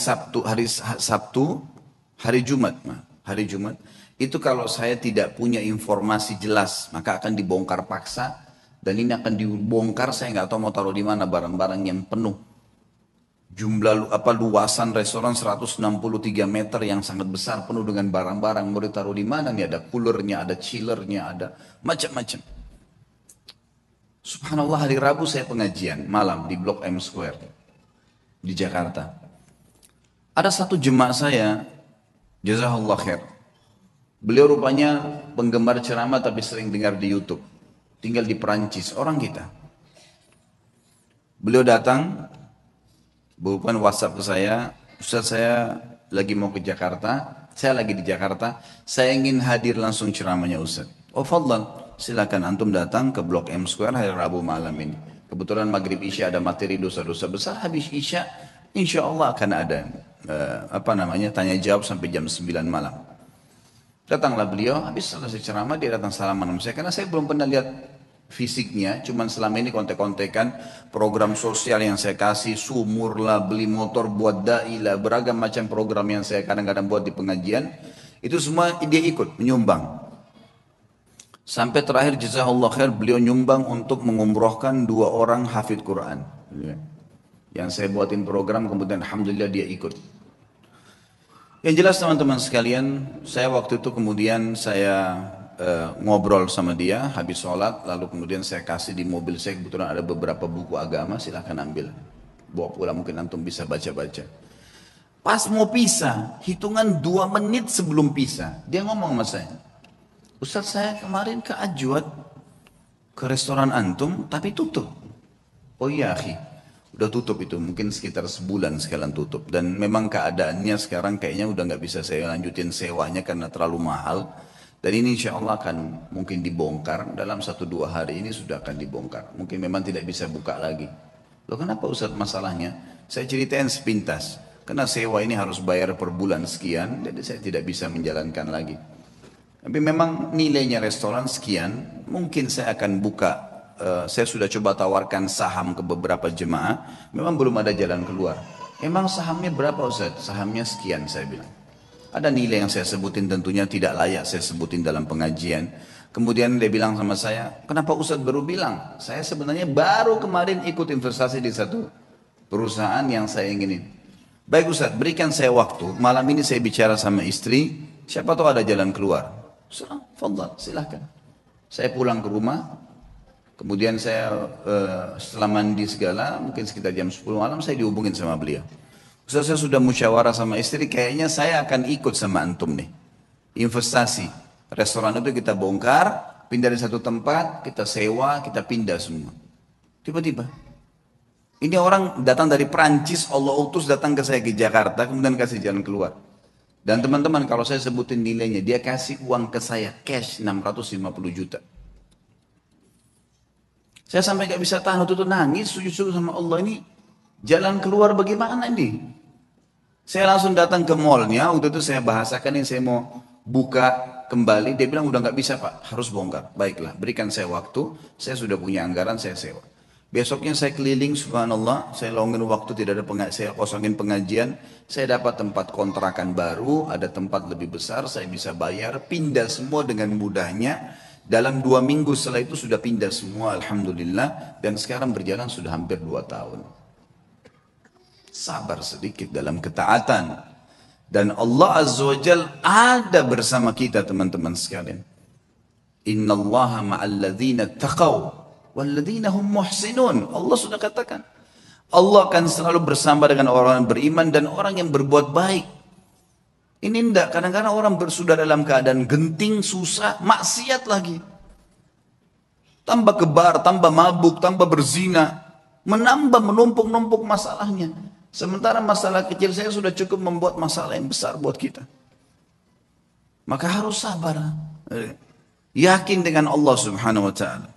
Jumat, itu kalau saya tidak punya informasi jelas, maka akan dibongkar paksa, dan ini akan dibongkar, saya nggak tahu mau taruh di mana barang-barang yang penuh. Jumlah luasan restoran 163 meter yang sangat besar, penuh dengan barang-barang. Mau ditaruh di mana nih? Ada coolernya, ada chillernya, ada macam-macam. Subhanallah, hari Rabu saya pengajian malam di Blok M Square di Jakarta. Ada satu jemaah saya, jazakallah khair. Beliau rupanya penggemar ceramah tapi sering dengar di YouTube. Tinggal di Perancis, orang kita. Beliau datang, bukan WhatsApp ke saya, Ustaz saya lagi mau ke Jakarta, saya lagi di Jakarta, saya ingin hadir langsung ceramahnya Ustaz. Oh fadlan, silakan antum datang ke Blok M Square hari Rabu malam ini. Kebetulan maghrib Isya ada materi dosa-dosa besar, habis Isya insya Allah akan ada tanya jawab sampai jam 9 malam. Datanglah beliau, habis selesai ceramah dia datang salaman sama saya, karena saya belum pernah lihat fisiknya, cuman selama ini kontek-kontekan program sosial yang saya kasih, sumur lah, beli motor buat dai lah, beragam macam program yang saya kadang-kadang buat di pengajian, itu semua dia ikut menyumbang. Sampai terakhir jazakallah khair, beliau nyumbang untuk mengumrohkan 2 orang hafid Quran. Yang saya buatin program, kemudian alhamdulillah dia ikut. Yang jelas teman-teman sekalian, saya waktu itu kemudian saya ngobrol sama dia habis sholat, lalu kemudian saya kasih di mobil saya, kebetulan ada beberapa buku agama, silahkan ambil, bawa pulang, mungkin antum bisa baca-baca. Pas mau pisah, hitungan 2 menit sebelum pisah, dia ngomong sama saya, Ustaz saya kemarin ke Ajwad, ke restoran antum, tapi tutup. Oh iya akhi, udah tutup itu, mungkin sekitar sebulan sekalian tutup. Dan memang keadaannya sekarang kayaknya udah nggak bisa saya lanjutin sewanya karena terlalu mahal. Dan ini insya Allah akan mungkin dibongkar, dalam 1-2 hari ini sudah akan dibongkar. Mungkin memang tidak bisa buka lagi. Loh kenapa Ustaz masalahnya? Saya ceritain sepintas. Karena sewa ini harus bayar per bulan sekian, jadi saya tidak bisa menjalankan lagi. Tapi memang nilainya restoran sekian, mungkin saya akan buka. Saya sudah coba tawarkan saham ke beberapa jemaah, memang belum ada jalan keluar. Emang sahamnya berapa Ustaz? Sahamnya sekian saya bilang. Ada nilai yang saya sebutin tentunya tidak layak saya sebutin dalam pengajian. Kemudian dia bilang sama saya, kenapa Ustaz baru bilang? Saya sebenarnya baru kemarin ikut investasi di satu perusahaan yang saya inginin. Baik Ustaz, berikan saya waktu. Malam ini saya bicara sama istri, siapa tahu ada jalan keluar. Fadhal, silahkan. Saya pulang ke rumah, kemudian saya setelah mandi segala, mungkin sekitar jam 10 malam saya dihubungin sama beliau. Ustaz saya sudah musyawarah sama istri, kayaknya saya akan ikut sama antum nih. Investasi, restoran itu kita bongkar, pindah dari satu tempat, kita sewa, kita pindah semua. Tiba-tiba, ini orang datang dari Perancis, Allah utus datang ke saya ke Jakarta, kemudian kasih jalan keluar. Dan teman-teman kalau saya sebutin nilainya, dia kasih uang ke saya cash 650 juta. Saya sampai gak bisa tahan, waktu itu nangis, sujud-sujud sama Allah, ini jalan keluar bagaimana ini? Saya langsung datang ke mallnya, waktu itu saya bahasakan ini saya mau buka kembali, dia bilang udah gak bisa Pak, harus bongkar. Baiklah, berikan saya waktu, saya sudah punya anggaran, saya sewa. Besoknya saya keliling, subhanallah, saya longin waktu, tidak ada saya kosongin pengajian, saya dapat tempat kontrakan baru, ada tempat lebih besar, saya bisa bayar, pindah semua dengan mudahnya. Dalam 2 minggu setelah itu sudah pindah semua, alhamdulillah, dan sekarang berjalan sudah hampir 2 tahun. Sabar sedikit dalam ketaatan. Dan Allah Azza wa Jal ada bersama kita teman-teman sekalian. Inna allaha ma'alladzina taqaw walladzina hum muhsinun. Allah sudah katakan, Allah akan selalu bersama dengan orang yang beriman dan orang yang berbuat baik. Ini enggak, kadang-kadang orang sudah dalam keadaan genting, susah, maksiat lagi. Tambah kebar, tambah mabuk, tambah berzina, menambah menumpuk-numpuk masalahnya. Sementara masalah kecil saya sudah cukup membuat masalah yang besar buat kita. Maka harus sabar. Yakin dengan Allah Subhanahu wa taala.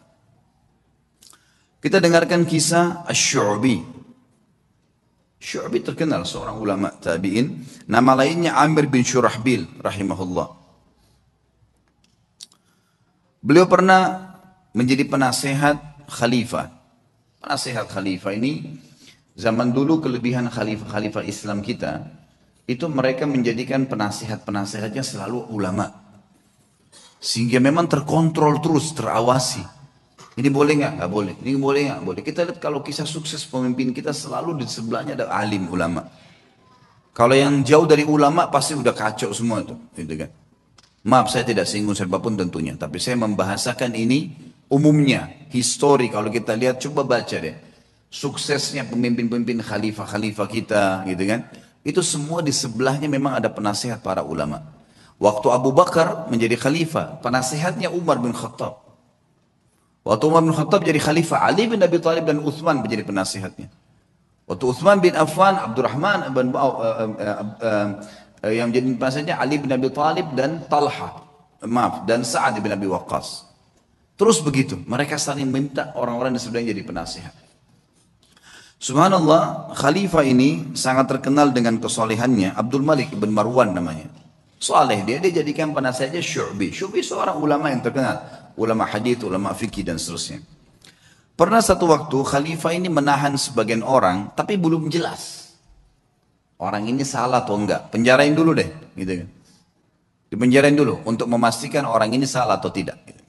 Kita dengarkan kisah Asy-Syu'bi. Syu'bi terkenal seorang ulama tabi'in. Nama lainnya Amir bin Syurahbil rahimahullah. Beliau pernah menjadi penasehat khalifah. Penasehat khalifah ini, zaman dulu kelebihan khalifah-khalifah Islam kita, itu mereka menjadikan penasehat-penasehatnya selalu ulama. Sehingga memang terkontrol terus, terawasi. Ini boleh nggak? Nggak boleh. Ini boleh nggak? Boleh. Kita lihat kalau kisah sukses pemimpin kita selalu di sebelahnya ada alim ulama. Kalau yang jauh dari ulama pasti udah kacau semua itu, gitu kan? Maaf saya tidak singgung siapapun tentunya, tapi saya membahasakan ini umumnya, histori. Kalau kita lihat coba baca deh, suksesnya pemimpin-pemimpin khalifah-khalifah kita, gitu kan? Itu semua di sebelahnya memang ada penasehat para ulama. Waktu Abu Bakar menjadi khalifah, penasehatnya Umar bin Khattab. Waktu Umar bin Khattab jadi khalifah, Ali bin Abi Thalib dan Uthman menjadi penasihatnya. Waktu Uthman bin Affan, Abdurrahman bin yang menjadi penasihatnya Ali bin Abi Thalib dan Talha, dan Sa'ad bin Abi Waqqas. Terus begitu, mereka saling minta orang-orang di sebelahnya jadi penasihat. Subhanallah, khalifah ini sangat terkenal dengan kesolehannya. Abdul Malik bin Marwan namanya. Saleh dia jadikan penasihatnya Syu'bi. Syu'bi seorang ulama yang terkenal. Ulama hadith, ulama fikih dan seterusnya. Pernah satu waktu khalifah ini menahan sebagian orang, tapi belum jelas orang ini salah atau enggak. Penjarain dulu deh, gitu kan. Dipenjarain dulu untuk memastikan orang ini salah atau tidak. Gitu.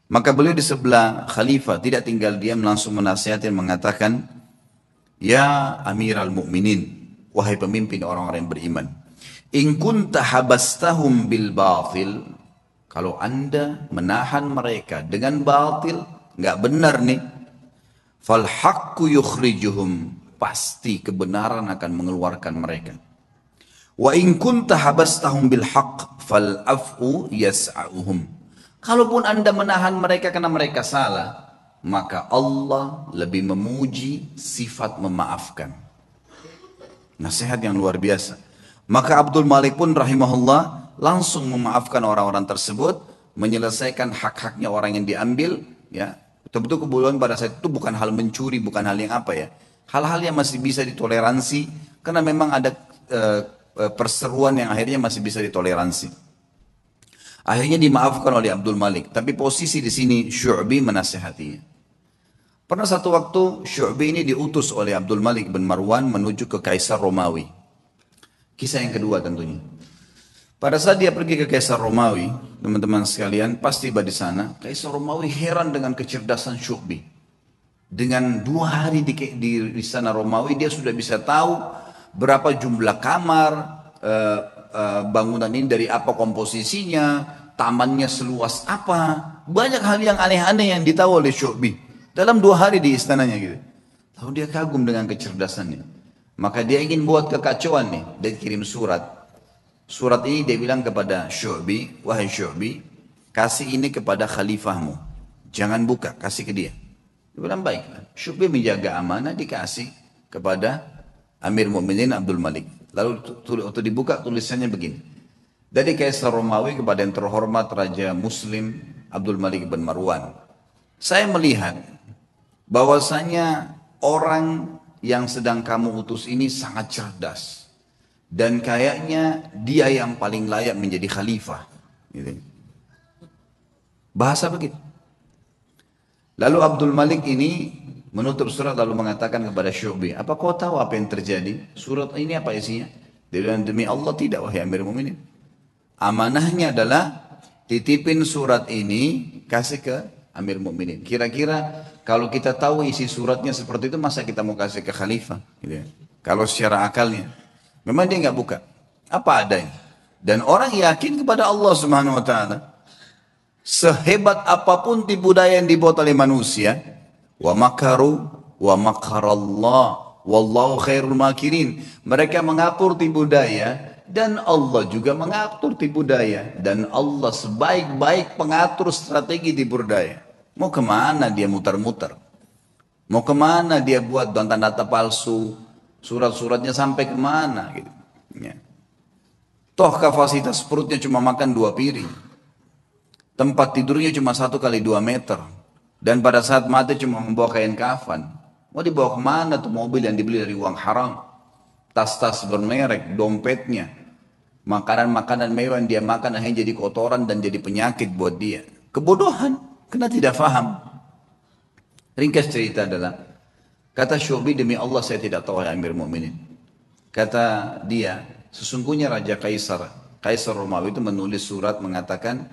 Maka beliau di sebelah khalifah tidak tinggal diam, langsung menasihatin mengatakan, ya Amiral Mukminin, wahai pemimpin orang-orang yang beriman, in kunta habastahum bil batil, kalau anda menahan mereka dengan batil, nggak benar nih, fal haqqu yukhrijuhum, pasti kebenaran akan mengeluarkan mereka. Wa in kunta habastahum bil haqq fal af'u yas'auhum. Kalaupun Anda menahan mereka karena mereka salah, maka Allah lebih memuji sifat memaafkan. Nasihat yang luar biasa. Maka Abdul Malik pun rahimahullah langsung memaafkan orang-orang tersebut, menyelesaikan hak-haknya orang yang diambil, ya. Betul-betul kebutuhan pada saat itu bukan hal mencuri, bukan hal yang apa ya. Hal-hal yang masih bisa ditoleransi karena memang ada perseruan yang akhirnya masih bisa ditoleransi. Akhirnya dimaafkan oleh Abdul Malik, tapi posisi di sini Syu'bi menasihatinya. Pernah satu waktu Syu'bi ini diutus oleh Abdul Malik bin Marwan menuju ke Kaisar Romawi. Kisah yang kedua tentunya. Pada saat dia pergi ke Kaisar Romawi, teman-teman sekalian, pas tiba di sana, Kaisar Romawi heran dengan kecerdasan Syu'bi. Dengan 2 hari di sana Romawi, dia sudah bisa tahu berapa jumlah kamar, bangunan ini dari apa komposisinya, tamannya seluas apa. Banyak hal yang aneh-aneh yang ditahu oleh Syu'bi dalam 2 hari di istananya gitu. Lalu dia kagum dengan kecerdasannya. Maka dia ingin buat kekacauan nih. Dia kirim surat. Surat ini dia bilang kepada Syu'bi, wahai Syu'bi, kasih ini kepada khalifahmu. Jangan buka, kasih ke dia. Dia bilang baiklah. Syu'bi menjaga amanah, dikasih kepada Amir Mu'minin Abdul Malik. Lalu waktu dibuka tulisannya begini. Dari Kaisar Romawi kepada yang terhormat Raja Muslim Abdul Malik bin Marwan. Saya melihat bahwasanya orang yang sedang kamu utus ini sangat cerdas. Dan kayaknya dia yang paling layak menjadi khalifah. Gitu. Bahasa begitu. Lalu Abdul Malik ini menutup surat lalu mengatakan kepada Syu'bi, apa kau tahu apa yang terjadi? Surat ini apa isinya? Dia bilang, demi Allah tidak wahai Amir Mu'minin. Amanahnya adalah titipin surat ini kasih ke Amir Mu'minin. Kira-kira kalau kita tahu isi suratnya seperti itu, masa kita mau kasih ke khalifah? Gitu ya. Kalau secara akalnya. Memang dia nggak buka. Apa adanya. Dan orang yakin kepada Allah Subhanahu wa taala. Sehebat apapun tipu daya yang dibuat oleh manusia, wa makaru wa makarallah wallahu khairul makirin. Mereka mengatur tipu daya dan Allah juga mengatur tipu daya, dan Allah sebaik-baik pengatur strategi tipu daya. Mau kemana dia muter-muter? Mau kemana dia buat data-data palsu? Surat-suratnya sampai kemana gitu. Ya. Toh kapasitas perutnya cuma makan 2 piring. Tempat tidurnya cuma 1 kali 2 meter. Dan pada saat mati cuma membawa kain kafan. Mau dibawa kemana tuh mobil yang dibeli dari uang haram? Tas-tas bermerek, dompetnya. Makanan-makanan mewah yang dia makan akhirnya jadi kotoran dan jadi penyakit buat dia. Kebodohan, karena tidak faham. Ringkas cerita adalah, kata Syu'bi, demi Allah saya tidak tahu ya Amir Mu'minin. Kata dia, sesungguhnya Raja Kaisar Romawi itu menulis surat mengatakan,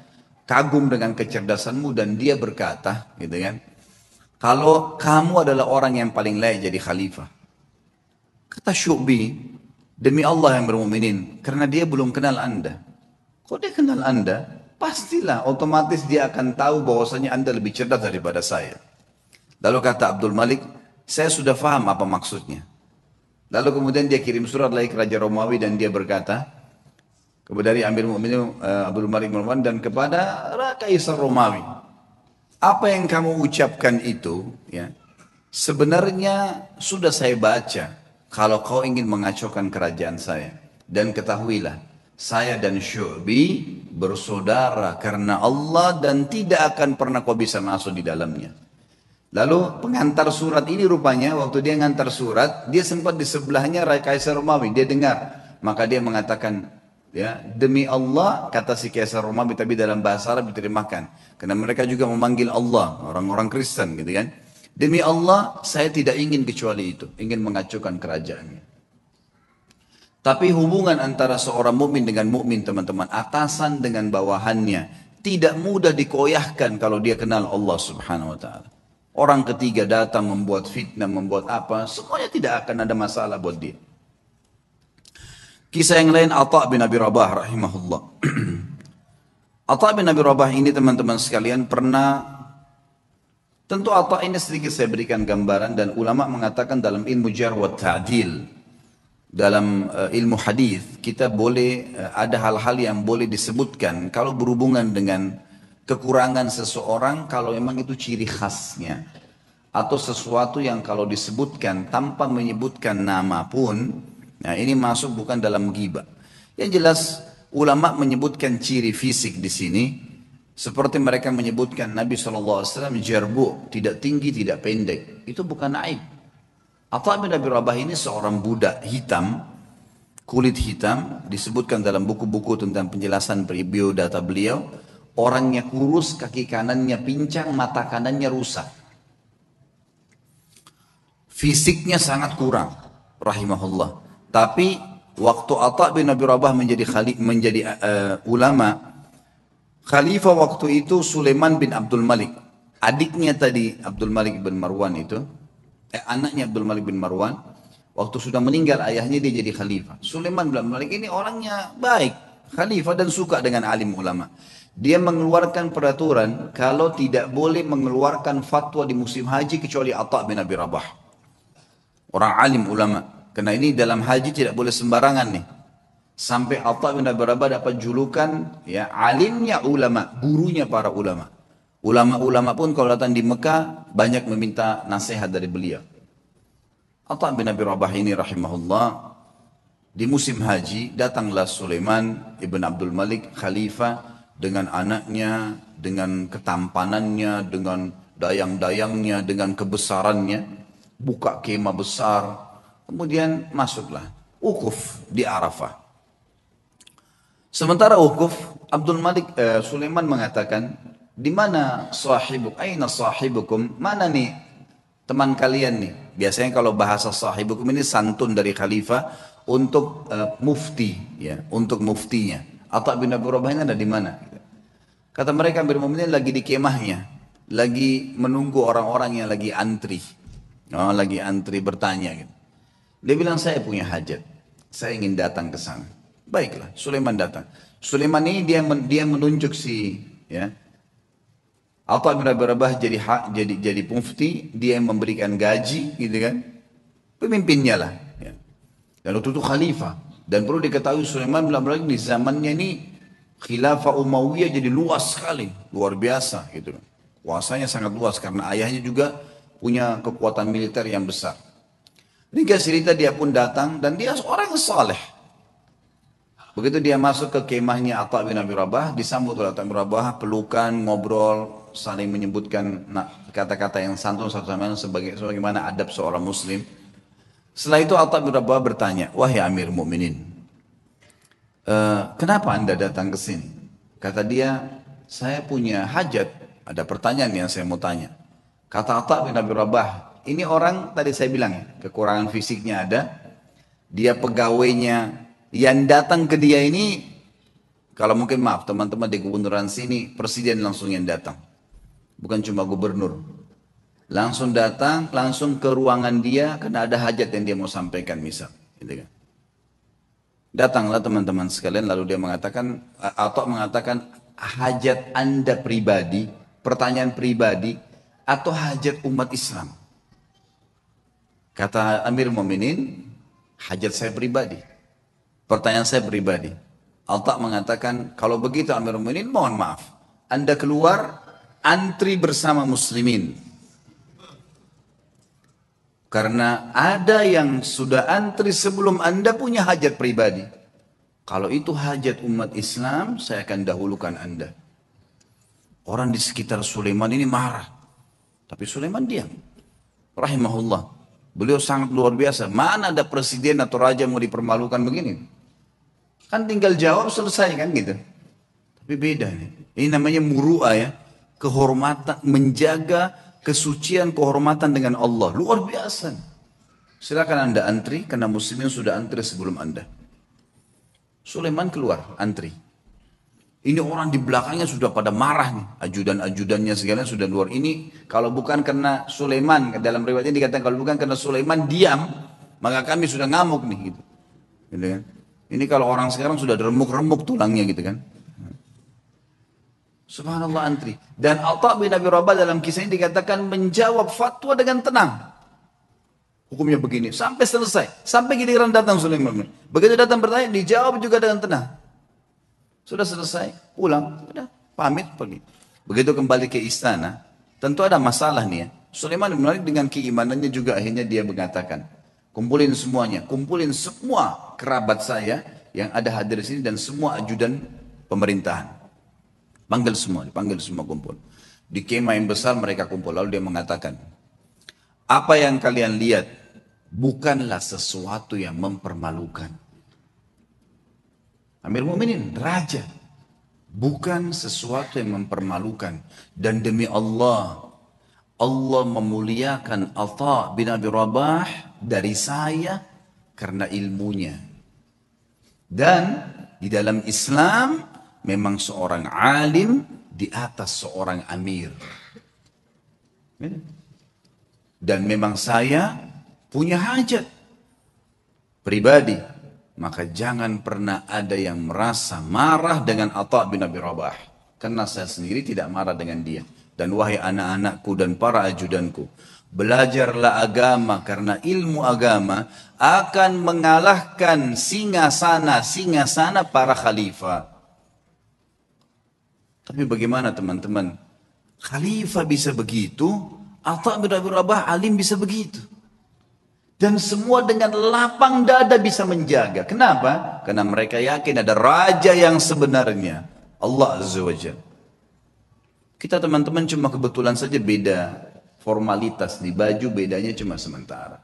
kagum dengan kecerdasanmu, dan dia berkata, gitu kan, kalau kamu adalah orang yang paling layak jadi khalifah. Kata Syu'bi, demi Allah yang bermuminin, karena dia belum kenal Anda. Kok dia kenal Anda? Pastilah otomatis dia akan tahu bahwasanya Anda lebih cerdas daripada saya. Lalu kata Abdul Malik, saya sudah paham apa maksudnya. Lalu kemudian dia kirim surat lagi ke Raja Romawi dan dia berkata, kepada dari Amir Mu'minin Abdul Malik Marwan dan kepada Kaisar Romawi, apa yang kamu ucapkan itu, ya, sebenarnya sudah saya baca. Kalau kau ingin mengacaukan kerajaan saya, dan ketahuilah, saya dan Syu'bi bersaudara karena Allah dan tidak akan pernah kau bisa masuk di dalamnya. Lalu pengantar surat ini rupanya waktu dia ngantar surat, dia sempat di sebelahnya Kaisar Romawi, dia dengar. Maka dia mengatakan, ya, demi Allah, kata si Kaisar Romawi, tapi dalam bahasa Arab diterjemahkan. Karena mereka juga memanggil Allah, orang-orang Kristen gitu kan. Demi Allah, saya tidak ingin kecuali itu, ingin mengacaukan kerajaannya. Tapi hubungan antara seorang mukmin dengan mukmin, teman-teman, atasan dengan bawahannya, tidak mudah dikoyahkan kalau dia kenal Allah Subhanahu wa taala. Orang ketiga datang membuat fitnah, membuat apa, semuanya tidak akan ada masalah buat dia. Kisah yang lain, Atha bin Abi Rabah rahimahullah. Atha bin Abi Rabah ini teman-teman sekalian pernah, tentu Atha ini sedikit saya berikan gambaran, dan ulama mengatakan dalam ilmu jarh wa ta'dil, dalam ilmu hadis kita boleh ada hal-hal yang boleh disebutkan kalau berhubungan dengan kekurangan seseorang kalau memang itu ciri khasnya, atau sesuatu yang kalau disebutkan tanpa menyebutkan nama pun, nah ini masuk bukan dalam ghibah. Yang jelas ulama menyebutkan ciri fisik di sini seperti mereka menyebutkan Nabi SAW jarbu, tidak tinggi tidak pendek, itu bukan aib. Atha bin Abi Rabah ini seorang budak hitam, kulit hitam, disebutkan dalam buku-buku tentang penjelasan biodata beliau, orangnya kurus, kaki kanannya pincang, mata kanannya rusak. Fisiknya sangat kurang, rahimahullah. Tapi waktu Atha bin Abi Rabah menjadi ulama, khalifah waktu itu Sulaiman bin Abdul Malik, adiknya tadi Abdul Malik bin Marwan itu, anaknya Abdul Malik bin Marwan, waktu sudah meninggal ayahnya dia jadi khalifah. Sulaiman bin Abdul Malik ini orangnya baik, khalifah dan suka dengan alim ulama. Dia mengeluarkan peraturan kalau tidak boleh mengeluarkan fatwa di musim haji kecuali Atha bin Abi Rabah. Orang alim ulama. Karena ini dalam haji tidak boleh sembarangan nih. Sampai Atha bin Abi Rabah dapat julukan ya alimnya ulama, gurunya para ulama. Ulama-ulama pun kalau datang di Mekah banyak meminta nasihat dari beliau. Atha bin Abi Rabah ini rahimahullah, di musim haji datanglah Sulaiman ibn Abdul Malik khalifah dengan anaknya, dengan ketampanannya, dengan dayang-dayangnya, dengan kebesarannya, buka kemah besar, kemudian masuklah wukuf di Arafah. Sementara wukuf, Sulaiman mengatakan, di mana sahibuk? Aina sahibukum? Mana nih teman kalian nih? Biasanya kalau bahasa sahibukum ini santun dari khalifah untuk mufti, ya, untuk muftinya. Atha bin Abi Rabah ini ada di mana? Kata mereka Amir Mu'minin lagi di kemahnya, lagi menunggu orang-orang yang lagi antri, lagi antri bertanya. Gitu. Dia bilang saya punya hajat, saya ingin datang ke sana. Baiklah, Sulaiman datang. Sulaiman ini dia menunjuk si, ya. Atha bin Abi Rabah jadi mufti, dia yang memberikan gaji, gitu kan? Pemimpinnya lah. Ya. Dan waktu itu khalifah. Dan perlu diketahui Sulaiman belum di zamannya ini khilafah Umayyah jadi luas sekali, luar biasa, gitu. Kuasanya sangat luas karena ayahnya juga punya kekuatan militer yang besar. Ringkas cerita dia pun datang dan dia seorang yang saleh. Begitu dia masuk ke kemahnya Atha bin Abi Rabah, disambut oleh Atha bin Abi Rabah, pelukan, ngobrol, saling menyebutkan kata-kata yang santun satu sama lain sebagaimana adab seorang muslim. Setelah itu Atha bin Rabah bertanya, wahai Amir Mu'minin, kenapa anda datang ke sini? Kata dia, saya punya hajat, ada pertanyaan yang saya mau tanya. Kata Atha bin Abi Rabah, ini orang tadi saya bilang ya, kekurangan fisiknya ada, dia pegawainya, yang datang ke dia ini, kalau mungkin maaf teman-teman di gubernuran sini, presiden langsung yang datang. Bukan cuma gubernur. Langsung datang, langsung ke ruangan dia, karena ada hajat yang dia mau sampaikan misal. Gitu kan. Datanglah teman-teman sekalian, lalu dia mengatakan, atau mengatakan, hajat anda pribadi, pertanyaan pribadi, atau hajat umat Islam. Kata Amir Mu'minin, hajat saya pribadi. Pertanyaan saya pribadi. Atha mengatakan, kalau begitu Amir Mu'minin, mohon maaf. Anda keluar, antri bersama muslimin. Karena ada yang sudah antri sebelum Anda punya hajat pribadi. Kalau itu hajat umat Islam, saya akan dahulukan Anda. Orang di sekitar Sulaiman ini marah. Tapi Sulaiman diam. Rahimahullah. Beliau sangat luar biasa. Mana ada presiden atau raja mau dipermalukan begini? Kan tinggal jawab selesai kan gitu. Tapi beda nih. Ini namanya muru'ah ya. Kehormatan, menjaga kesucian kehormatan dengan Allah. Luar biasa. Silakan anda antri karena muslimin sudah antri sebelum anda. Sulaiman keluar antri. Ini orang di belakangnya sudah pada marah nih. Ajudan-ajudannya segala sudah luar. Ini kalau bukan karena Sulaiman, dalam riwayatnya dikatakan kalau bukan karena Sulaiman diam, maka kami sudah ngamuk nih gitu. Gitu kan? Ini kalau orang sekarang sudah remuk-remuk tulangnya gitu kan. Subhanallah antri. Dan Atha bin Abi Rabah dalam kisah ini dikatakan menjawab fatwa dengan tenang. hukumnya begini. Sampai selesai. Sampai giliran datang Sulaiman. Begitu datang bertanya, dijawab juga dengan tenang. Sudah selesai, pulang, sudah pamit pergi. Begitu kembali ke istana, tentu ada masalah nih ya. Sulaiman bin Malik dengan keimanannya juga akhirnya dia mengatakan, kumpulin semuanya, kumpulin semua kerabat saya yang ada hadir di sini dan semua ajudan pemerintahan. Dipanggil semua kumpul. Di kemah yang besar mereka kumpul, lalu dia mengatakan, apa yang kalian lihat bukanlah sesuatu yang mempermalukan. Amir Mu'minin, raja, bukan sesuatu yang mempermalukan. Dan demi Allah, Allah memuliakan Atha bin Abi Rabah dari saya karena ilmunya. Dan di dalam Islam memang seorang alim di atas seorang amir. Dan memang saya punya hajat pribadi. Maka jangan pernah ada yang merasa marah dengan Atha bin Abi Rabah. Karena saya sendiri tidak marah dengan dia. Dan wahai anak-anakku dan para ajudanku, belajarlah agama karena ilmu agama akan mengalahkan singasana para khalifah. Tapi bagaimana teman-teman? Khalifah bisa begitu, Atha bin Abi Rabah alim bisa begitu. Dan semua dengan lapang dada bisa menjaga. Kenapa? Karena mereka yakin ada raja yang sebenarnya. Allah Azza wa Jalla. Kita teman-teman cuma kebetulan saja beda formalitas. Di baju bedanya cuma sementara.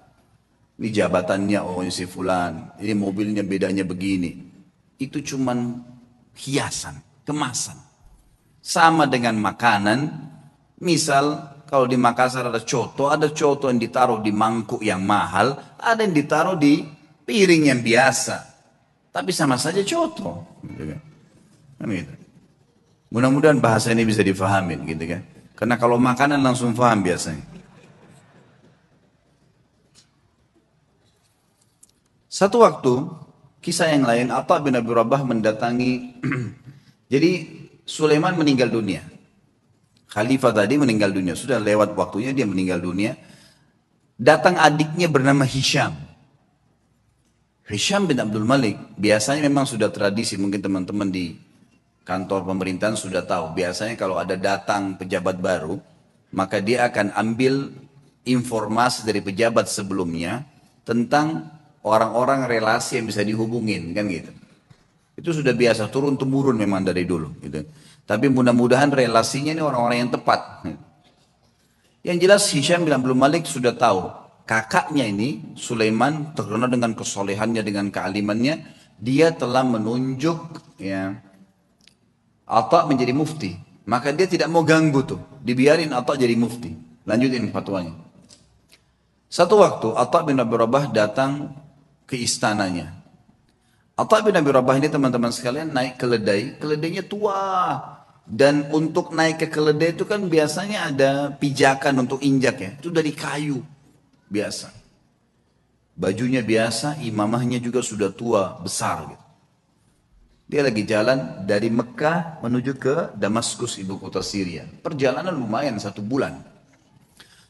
Ini jabatannya, oh ini si fulan. Ini mobilnya bedanya begini. Itu cuma hiasan, kemasan. Sama dengan makanan. Misal kalau di Makassar ada coto yang ditaruh di mangkuk yang mahal, ada yang ditaruh di piring yang biasa. Tapi sama saja coto. Gitu kan? Gitu. Mudah-mudahan bahasa ini bisa difahami, gitu kan? Karena kalau makanan langsung paham biasanya. Satu waktu, kisah yang lain, Atha bin Abi Rabah mendatangi, jadi Sulaiman meninggal dunia. Khalifah tadi meninggal dunia, sudah lewat waktunya dia meninggal dunia. Datang adiknya bernama Hisham. Hisham bin Abdul Malik, biasanya memang sudah tradisi, mungkin teman-teman di kantor pemerintahan sudah tahu. Biasanya kalau ada datang pejabat baru, maka dia akan ambil informasi dari pejabat sebelumnya tentang orang-orang relasi yang bisa dihubungin, kan gitu. Itu sudah biasa, turun-temurun memang dari dulu. Gitu. Tapi mudah-mudahan relasinya ini orang-orang yang tepat. Yang jelas Hisham bin Abdul Malik sudah tahu. Kakaknya ini, Sulaiman, terkenal dengan kesolehannya, dengan kealimannya. Dia telah menunjuk ya, Atha menjadi mufti. Maka dia tidak mau ganggu tuh. Dibiarin Atha jadi mufti. Lanjutin fatwanya. Satu waktu Atha bin Abi Rabah datang ke istananya. Atha bin Abi Rabah ini teman-teman sekalian naik keledai. Keledainya tua. Dan untuk naik ke keledai itu kan biasanya ada pijakan untuk injak ya. Itu dari kayu. Biasa. Bajunya biasa, imamahnya juga sudah tua, besar gitu. Dia lagi jalan dari Mekah menuju ke Damaskus, ibu kota Syria. Perjalanan lumayan 1 bulan.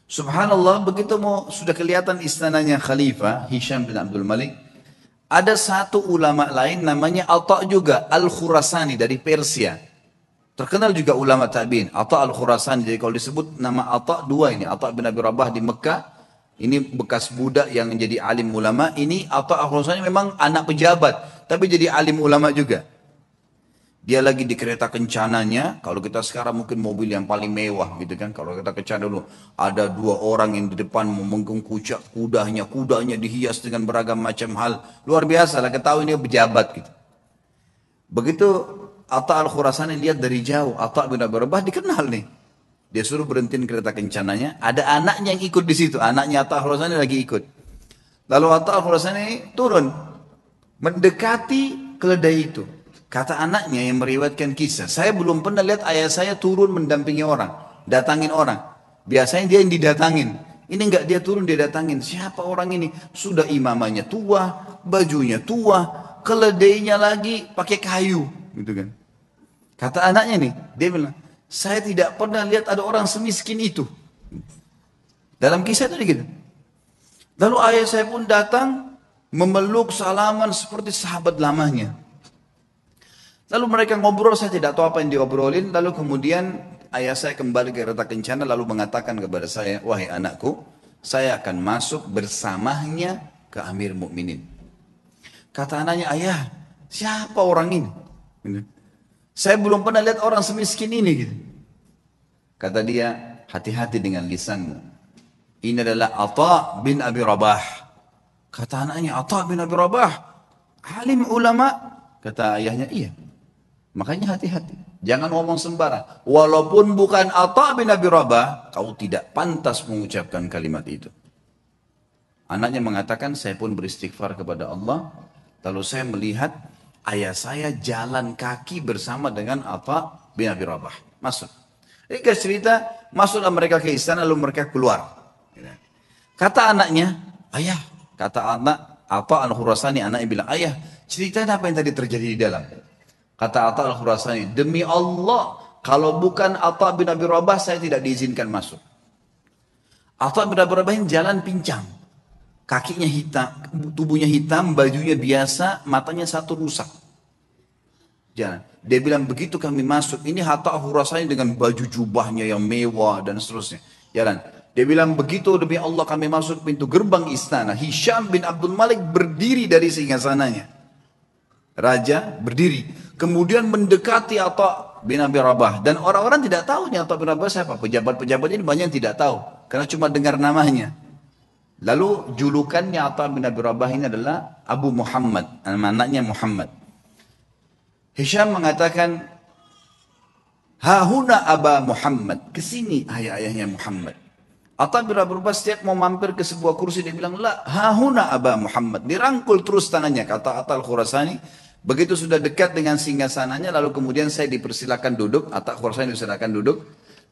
Subhanallah, begitu sudah kelihatan istananya Khalifah Hisham bin Abdul Malik. Ada satu ulama lain namanya Atha juga, Al-Khurasani dari Persia. Terkenal juga ulama tabi'in, Atha Al-Khurasani. Jadi kalau disebut nama Atha dua ini, Atha bin Abi Rabah di Mekah, ini bekas budak yang menjadi alim ulama. Ini Atha Al-Khurasani memang anak pejabat, tapi jadi alim ulama juga. Dia lagi di kereta kencananya, kalau kita sekarang mungkin mobil yang paling mewah gitu kan. Kalau kita kencana dulu, ada 2 orang yang di depan memegang kudanya dihias dengan beragam macam hal. Luar biasa lah, ketahui ini pejabat gitu. Begitu Atha Al-Khurasani lihat dari jauh, Atha bin Abi Rabah dikenal nih. Dia suruh berhentiin kereta kencananya, ada anaknya yang ikut di situ, anaknya Atha Al-Khurasani lagi ikut. Lalu Atha Al-Khurasani turun, mendekati keledai itu. Kata anaknya yang meriwayatkan kisah, saya belum pernah lihat ayah saya turun mendampingi orang, datangin orang. Biasanya dia yang didatangin. Ini enggak, dia turun, dia datangin. Siapa orang ini? Sudah imamahnya tua, bajunya tua, keledainya lagi pakai kayu, gitu kan. Kata anaknya nih, dia bilang, saya tidak pernah lihat ada orang semiskin itu. Dalam kisah itu gitu. Lalu ayah saya pun datang memeluk salaman seperti sahabat lamanya. Lalu mereka ngobrol, saya tidak tahu apa yang diobrolin. Lalu kemudian ayah saya kembali ke kereta kencana lalu mengatakan kepada saya, wahai anakku, saya akan masuk bersamanya ke Amir Mukminin. Kata anaknya, ayah, siapa orang ini? Saya belum pernah lihat orang semiskin ini. Gitu. Kata dia, hati-hati dengan lisanmu. Ini adalah Atha bin Abi Rabah. Kata anaknya, Atha bin Abi Rabah, alim ulama. Kata ayahnya, iya. Makanya hati-hati. Jangan ngomong sembarang. Walaupun bukan Atha bin Abi Rabah, kau tidak pantas mengucapkan kalimat itu. Anaknya mengatakan, saya pun beristighfar kepada Allah. Lalu saya melihat ayah saya jalan kaki bersama dengan Atha bin Abi Rabah. Masuk. Ringkas cerita, masuklah mereka ke istana lalu mereka keluar. Kata anaknya, ayah. Kata anak, Atha al-Khurasani, anaknya bilang, ayah, cerita apa yang tadi terjadi di dalam? Kata Atha al-Khurasani, demi Allah, kalau bukan Atha bin Abi Rabah, saya tidak diizinkan masuk. Atha bin Abi Rabah jalan pincang. Kakinya hitam, tubuhnya hitam, bajunya biasa, matanya satu rusak. Jalan. Dia bilang, begitu kami masuk, ini Atha al-Khurasani dengan baju jubahnya yang mewah dan seterusnya. Jalan. Dia bilang, begitu demi Allah kami masuk pintu gerbang istana. Hisham bin Abdul Malik berdiri dari singgasananya. Raja berdiri. Kemudian mendekati Atha bin Abi Rabah. Dan orang-orang tidak tahu nih Atha bin Abi Rabah siapa. Pejabat-pejabat ini banyak yang tidak tahu. Karena cuma dengar namanya. Lalu julukannya Atha bin Abi Rabah ini adalah Abu Muhammad. Anaknya Muhammad. Hisham mengatakan, Hahuna Aba Muhammad. Kesini ayah-ayahnya Muhammad. Atha bin Abi Rabah setiap mau mampir ke sebuah kursi dia bilang, la hahuna Aba Muhammad. Dirangkul terus tangannya. Kata Atha al-Khurasani. Begitu sudah dekat dengan singgasananya, lalu kemudian saya dipersilakan duduk. Atha al-Khurasani dipersilakan duduk.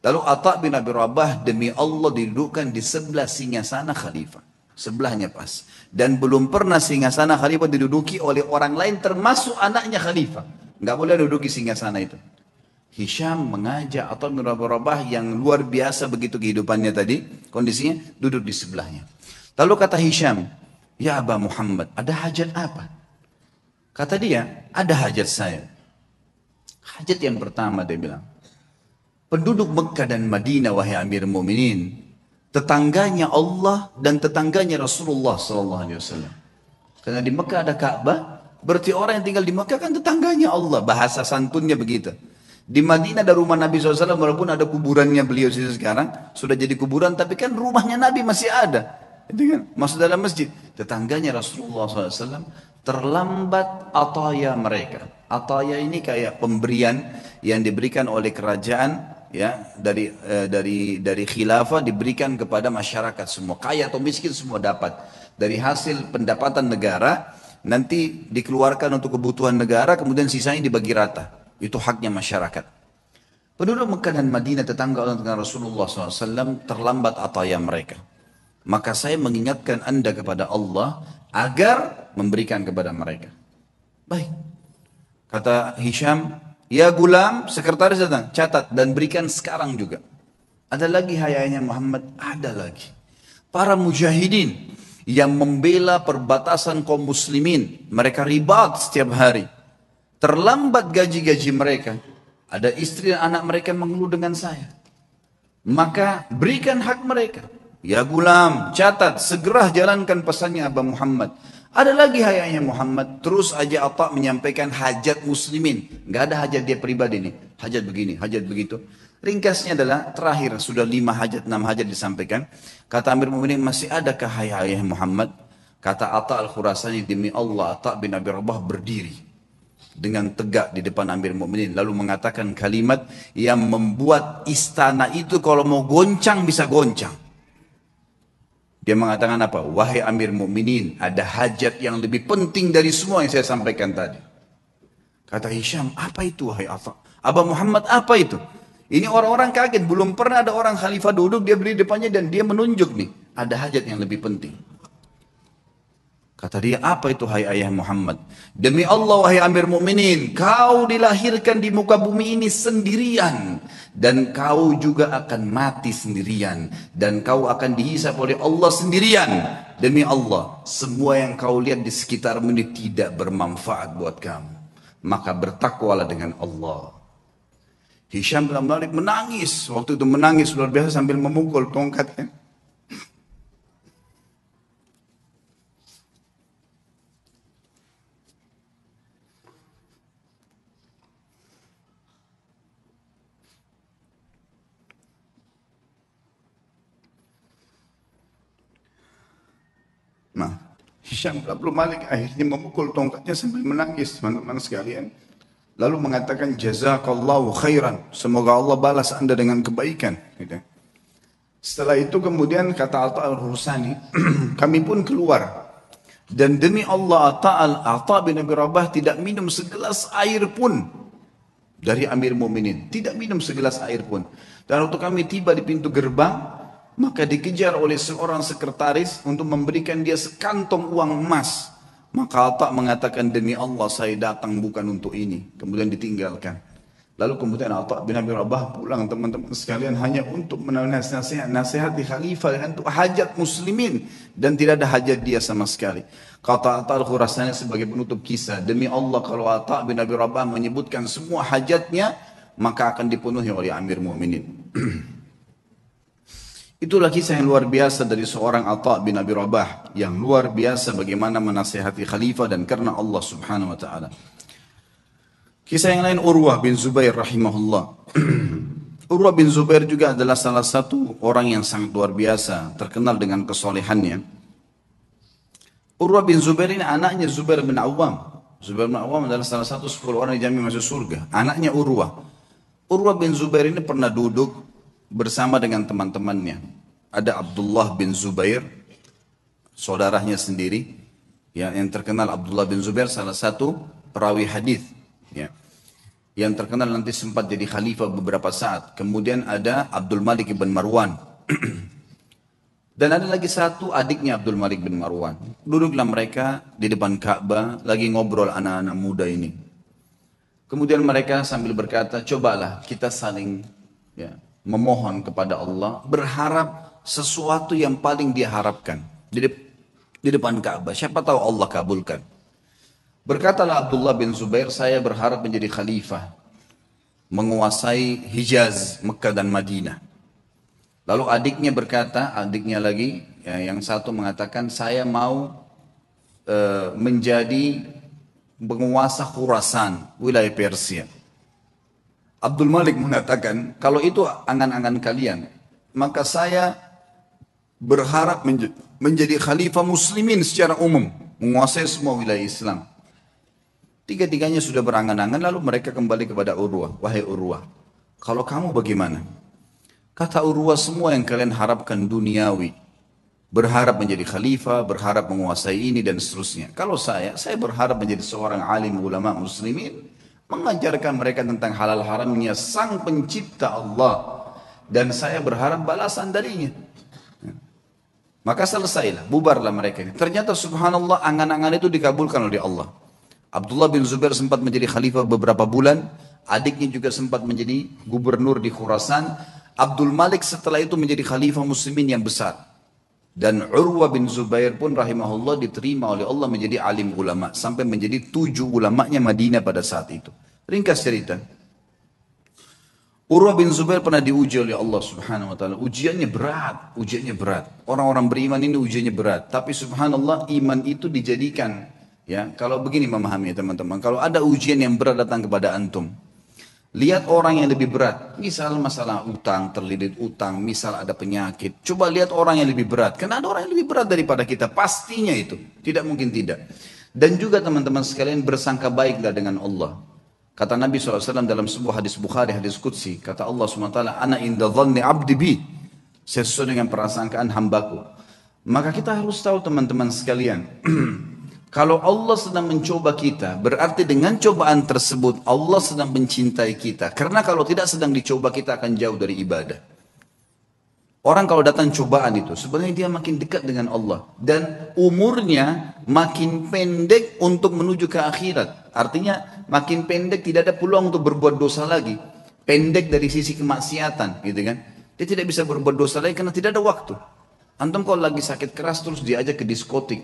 Lalu Atha bin Abi Rabah demi Allah didudukkan di sebelah singgasana khalifah. Sebelahnya pas. Dan belum pernah singgasana khalifah diduduki oleh orang lain termasuk anaknya khalifah. Nggak boleh duduki singgasana itu. Hisham mengajak Atha bin Abi Rabah yang luar biasa begitu kehidupannya tadi. Kondisinya duduk di sebelahnya. Lalu kata Hisham, ya Aba Muhammad, ada hajat apa? Kata dia, ada hajat saya. Hajat yang pertama dia bilang, penduduk Mekah dan Madinah wahai Amir Mu'minin, tetangganya Allah dan tetangganya Rasulullah SAW. Karena di Mekah ada Ka'bah, berarti orang yang tinggal di Mekah kan tetangganya Allah. Bahasa santunnya begitu. Di Madinah ada rumah Nabi SAW, walaupun ada kuburannya beliau sekarang, sudah jadi kuburan, tapi kan rumahnya Nabi masih ada. Itu kan, masuk dalam masjid. Tetangganya Rasulullah SAW, terlambat ataya mereka. Ataya ini kayak pemberian yang diberikan oleh kerajaan, ya, dari khilafah diberikan kepada masyarakat semua, kaya atau miskin semua dapat dari hasil pendapatan negara, nanti dikeluarkan untuk kebutuhan negara, kemudian sisanya dibagi rata. Itu haknya masyarakat. Penduduk Mekah dan Madinah tetangga dengan Rasulullah SAW terlambat ataya mereka. Maka saya mengingatkan anda kepada Allah agar memberikan kepada mereka. Baik. Kata Hisham, ya gulam, sekretaris datang, catat dan berikan sekarang juga. Ada lagi hayanya Muhammad, ada lagi. Para mujahidin yang membela perbatasan kaum muslimin, mereka ribat setiap hari. Terlambat gaji-gaji mereka. Ada istri dan anak mereka mengeluh dengan saya. Maka berikan hak mereka. Ya gulam, catat, segera jalankan pesannya Aba Muhammad. Ada lagi hayanya Muhammad, terus aja Atha menyampaikan hajat muslimin. Gak ada hajat dia pribadi nih. Hajat begini, hajat begitu. Ringkasnya adalah terakhir, sudah 5 hajat, 6 hajat disampaikan. Kata Amir Mu'minin, masih adakah hayanya Muhammad? Kata Atha al-Khurasani, demi Allah, Atha bin Abi Rabah berdiri dengan tegak di depan Amir Mu'minin. Lalu mengatakan kalimat yang membuat istana itu kalau mau goncang bisa goncang. Dia mengatakan apa? Wahai Amir Mu'minin, ada hajat yang lebih penting dari semua yang saya sampaikan tadi. Kata Hisham, apa itu wahai Atha? Aba Muhammad, apa itu? Ini orang-orang kaget, belum pernah ada orang khalifah duduk, dia berdiri depannya dan dia menunjuk nih. Ada hajat yang lebih penting. Kata dia, apa itu hai ayah Muhammad? Demi Allah wahai Amir Mu'minin, kau dilahirkan di muka bumi ini sendirian. Dan kau juga akan mati sendirian. Dan kau akan dihisap oleh Allah sendirian. demi Allah, semua yang kau lihat di sekitarmu ini tidak bermanfaat buat kamu. Maka bertakwalah dengan Allah. Hisham bin Malik menangis. Waktu itu menangis luar biasa sambil memukul tongkatnya. Nah, Hisham bin Malik akhirnya memukul tongkatnya sambil menangis, teman-teman sekalian. Lalu mengatakan, jazakallahu khairan. Semoga Allah balas anda dengan kebaikan. Gitu. Setelah itu kemudian kata Atta al-Hursani, kami pun keluar. Dan demi Allah, Atta bin Abi Rabah tidak minum segelas air pun dari Amir Mu'minin. Tidak minum segelas air pun. Dan waktu kami tiba di pintu gerbang, maka dikejar oleh seorang sekretaris untuk memberikan dia sekantong uang emas. Maka Atta mengatakan, demi Allah saya datang bukan untuk ini. Kemudian ditinggalkan. Lalu kemudian Atta bin Abi Rabah pulang, teman-teman sekalian, hanya untuk nasihat di khalifah untuk hajat muslimin. Dan tidak ada hajat dia sama sekali. Kata Atta al-Khurasani sebagai penutup kisah, demi Allah kalau Atta bin Abi Rabah menyebutkan semua hajatnya, maka akan dipenuhi oleh Amir Mu'minin. Itulah kisah yang luar biasa dari seorang Atta bin Abi Rabah, yang luar biasa bagaimana menasihati khalifah dan karena Allah subhanahu wa ta'ala. Kisah yang lain, Urwah bin Zubair rahimahullah. Urwah bin Zubair juga adalah salah satu orang yang sangat luar biasa, terkenal dengan kesolehannya. Urwah bin Zubair ini anaknya Zubair bin Awam. Zubair bin Awam adalah salah satu 10 orang yang dijamin masuk surga. Anaknya Urwah. Urwah bin Zubair ini pernah duduk bersama dengan teman-temannya. Ada Abdullah bin Zubair, saudaranya sendiri, ya, yang terkenal. Abdullah bin Zubair salah satu perawi hadis, ya, yang terkenal nanti sempat jadi khalifah beberapa saat. Kemudian ada Abdul Malik bin Marwan. Dan ada lagi satu adiknya Abdul Malik bin Marwan. Duduklah mereka di depan Ka'bah lagi ngobrol anak-anak muda ini. Kemudian mereka sambil berkata, cobalah kita saling, ya, memohon kepada Allah, berharap sesuatu yang paling dia harapkan di depan Ka'bah. Siapa tahu Allah kabulkan. Berkatalah Abdullah bin Zubair, saya berharap menjadi khalifah, menguasai Hijaz, Mekah dan Madinah. Lalu adiknya berkata, adiknya lagi, ya, yang satu mengatakan, saya mau menjadi penguasa Khurasan, wilayah Persia. Abdul Malik mengatakan, kalau itu angan-angan kalian, maka saya berharap menjadi khalifah muslimin secara umum, menguasai semua wilayah Islam. Tiga-tiganya sudah berangan-angan, lalu mereka kembali kepada Urwah. Wahai Urwah, kalau kamu bagaimana? Kata Urwah, semua yang kalian harapkan duniawi, berharap menjadi khalifah, berharap menguasai ini dan seterusnya. Kalau saya berharap menjadi seorang alim ulama muslimin, mengajarkan mereka tentang halal haramnya sang pencipta Allah, dan saya berharap balasan darinya. Maka selesailah, bubarlah mereka ini. Ternyata subhanallah, angan-angan itu dikabulkan oleh Allah. Abdullah bin Zubair sempat menjadi khalifah beberapa bulan, adiknya juga sempat menjadi gubernur di Khurasan. Abdul Malik setelah itu menjadi khalifah muslimin yang besar. Dan Urwah bin Zubair pun rahimahullah diterima oleh Allah menjadi alim ulama. Sampai menjadi 7 ulamanya Madinah pada saat itu. Ringkas cerita. Urwah bin Zubair pernah diuji oleh Allah subhanahu wa ta'ala. Ujiannya berat. Orang-orang beriman ini ujiannya berat. Tapi subhanallah, iman itu dijadikan. Ya, kalau begini memahami teman-teman. Kalau ada ujian yang berat datang kepada antum, lihat orang yang lebih berat. Misal masalah utang, terlilit utang. Misal ada penyakit. Coba lihat orang yang lebih berat. Karena ada orang yang lebih berat daripada kita. Pastinya itu. Tidak mungkin tidak. Dan juga teman-teman sekalian, bersangka baiklah dengan Allah. Kata Nabi SAW dalam sebuah hadis Bukhari, hadis Qudsi. Kata Allah SWT, Ana inda dhanni abdi bi. Sesuai dengan perasangkaan hambaku. Maka kita harus tahu teman-teman sekalian. Kalau Allah sedang mencoba kita, berarti dengan cobaan tersebut Allah sedang mencintai kita. Karena kalau tidak sedang dicoba, kita akan jauh dari ibadah. Orang kalau datang cobaan itu, sebenarnya dia makin dekat dengan Allah. Dan umurnya makin pendek untuk menuju ke akhirat. Artinya makin pendek, tidak ada peluang untuk berbuat dosa lagi. Pendek dari sisi kemaksiatan, gitu kan. Dia tidak bisa berbuat dosa lagi karena tidak ada waktu. Antum kalau lagi sakit keras terus diajak ke diskotik,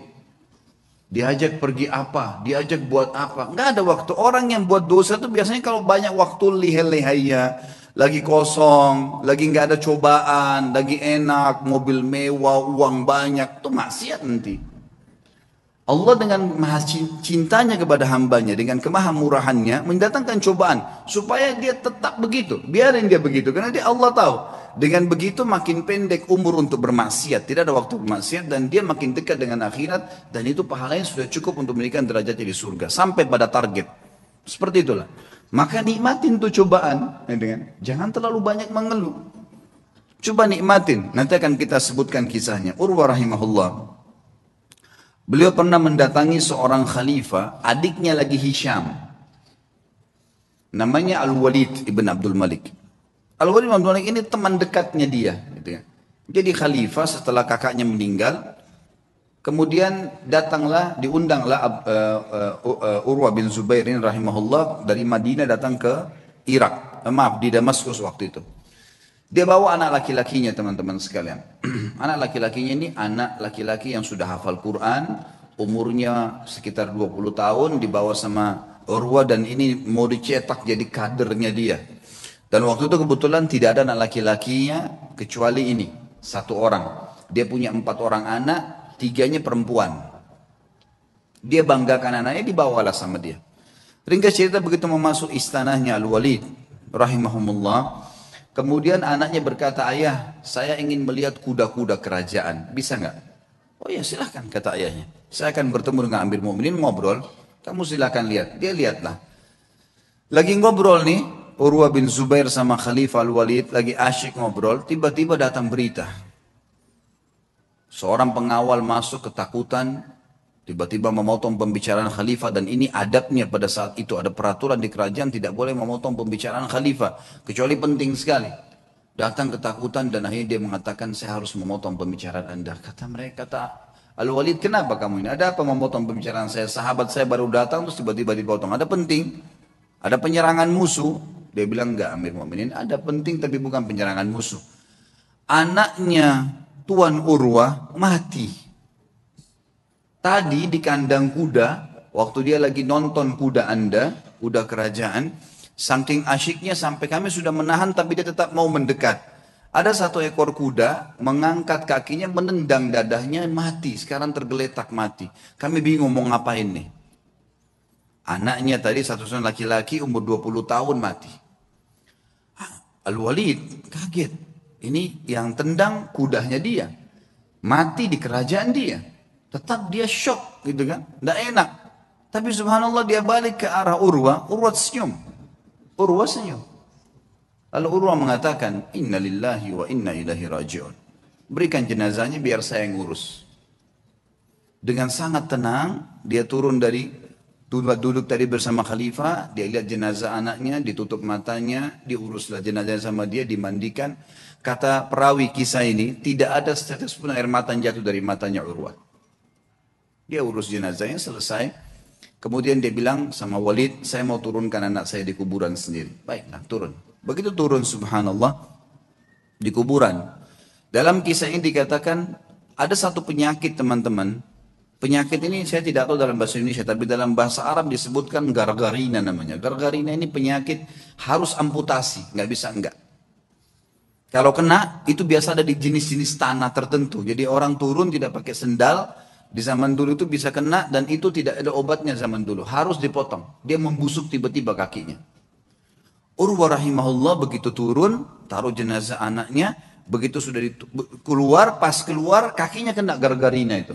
diajak pergi apa, diajak buat apa. Nggak ada waktu. Orang yang buat dosa itu biasanya kalau banyak waktu lihai-lihainya, lagi kosong, lagi nggak ada cobaan, lagi enak, mobil mewah, uang banyak, itu maksiat nanti. Allah dengan maha cintanya kepada hambanya, dengan kemahamurahannya mendatangkan cobaan supaya dia tetap begitu. Biarin dia begitu karena dia Allah tahu. Dengan begitu makin pendek umur untuk bermaksiat, tidak ada waktu bermaksiat dan dia makin dekat dengan akhirat dan itu pahalanya sudah cukup untuk memberikan derajatnya di surga sampai pada target. Seperti itulah. Maka nikmatin tuh cobaan, jangan terlalu banyak mengeluh. Coba nikmatin. Nanti akan kita sebutkan kisahnya. Urwah rahimahullah. Beliau pernah mendatangi seorang khalifah, adiknya lagi Hisham. Namanya Al-Walid ibn Abdul Malik. Al-Walid ibn Abdul Malik ini teman dekatnya dia. Gitu ya. Jadi khalifah setelah kakaknya meninggal, kemudian diundanglah Urwah bin Zubair rahimahullah dari Madinah datang ke Irak. Di Damaskus waktu itu. Dia bawa anak laki-lakinya teman-teman sekalian. Anak laki-lakinya ini anak laki-laki yang sudah hafal Quran, umurnya sekitar 20 tahun, dibawa sama Urwah dan ini mau dicetak jadi kadernya dia. Dan waktu itu kebetulan tidak ada anak laki-lakinya kecuali ini, satu orang. Dia punya 4 orang anak, 3-nya perempuan. Dia banggakan anaknya, dibawalah sama dia. Ringkas cerita begitu memasuk istanahnya Al-Walid rahimahumullah. Kemudian anaknya berkata, ayah, saya ingin melihat kuda-kuda kerajaan. Bisa nggak? Oh ya silahkan, kata ayahnya. Saya akan bertemu dengan Amir Mu'minin, ngobrol. Kamu silahkan lihat. Dia lihatlah. Lagi ngobrol nih, Urwah bin Zubair sama Khalifah Al-Walid, lagi asyik ngobrol, tiba-tiba datang berita. Seorang pengawal masuk ketakutan, tiba-tiba memotong pembicaraan khalifah dan ini adabnya pada saat itu ada peraturan di kerajaan tidak boleh memotong pembicaraan khalifah kecuali penting sekali. Datang ketakutan dan akhirnya dia mengatakan saya harus memotong pembicaraan Anda. Kata mereka, kata Al-Walid, kenapa kamu ini? Ada apa memotong pembicaraan saya? Sahabat saya baru datang terus tiba-tiba dipotong. Ada penting? Ada penyerangan musuh? Dia bilang enggak Amir Mu'minin, ada penting tapi bukan penyerangan musuh. Anaknya Tuan Urwah mati. Tadi di kandang kuda, waktu dia lagi nonton kuda Anda, kuda kerajaan, saking asyiknya sampai kami sudah menahan tapi dia tetap mau mendekat. Ada satu ekor kuda mengangkat kakinya, menendang dadahnya, mati. Sekarang tergeletak mati. Kami bingung mau ngapain nih. Anaknya tadi satu orang laki-laki umur 20 tahun mati. Al-Walid kaget. Ini yang tendang kudanya dia. Mati di kerajaan dia. Tetap dia shock gitu kan, tidak enak. Tapi subhanallah dia balik ke arah Urwah, Urwah senyum. Urwah senyum. Lalu Urwah mengatakan, Inna lillahi wa inna ilahi raji'un. Berikan jenazahnya biar saya ngurus. Dengan sangat tenang, dia turun dari duduk tadi bersama khalifah, dia lihat jenazah anaknya, ditutup matanya, diuruslah jenazah sama dia, dimandikan. Kata perawi kisah ini, tidak ada setetes pun air mata jatuh dari matanya Urwah. Dia urus jenazahnya selesai. Kemudian dia bilang sama Walid, saya mau turunkan anak saya di kuburan sendiri. Baiklah, turun. Begitu turun subhanallah di kuburan. Dalam kisah ini dikatakan ada satu penyakit teman-teman. Penyakit ini saya tidak tahu dalam bahasa Indonesia, tapi dalam bahasa Arab disebutkan gargarina namanya. Gargarina ini penyakit harus amputasi, nggak bisa enggak. Kalau kena itu biasa ada di jenis-jenis tanah tertentu. Jadi orang turun tidak pakai sendal. Di zaman dulu itu bisa kena dan itu tidak ada obatnya zaman dulu. Harus dipotong. Dia membusuk tiba-tiba kakinya. Urwah rahimahullah begitu turun, taruh jenazah anaknya. Begitu sudah keluar, pas keluar kakinya kena gargarina itu.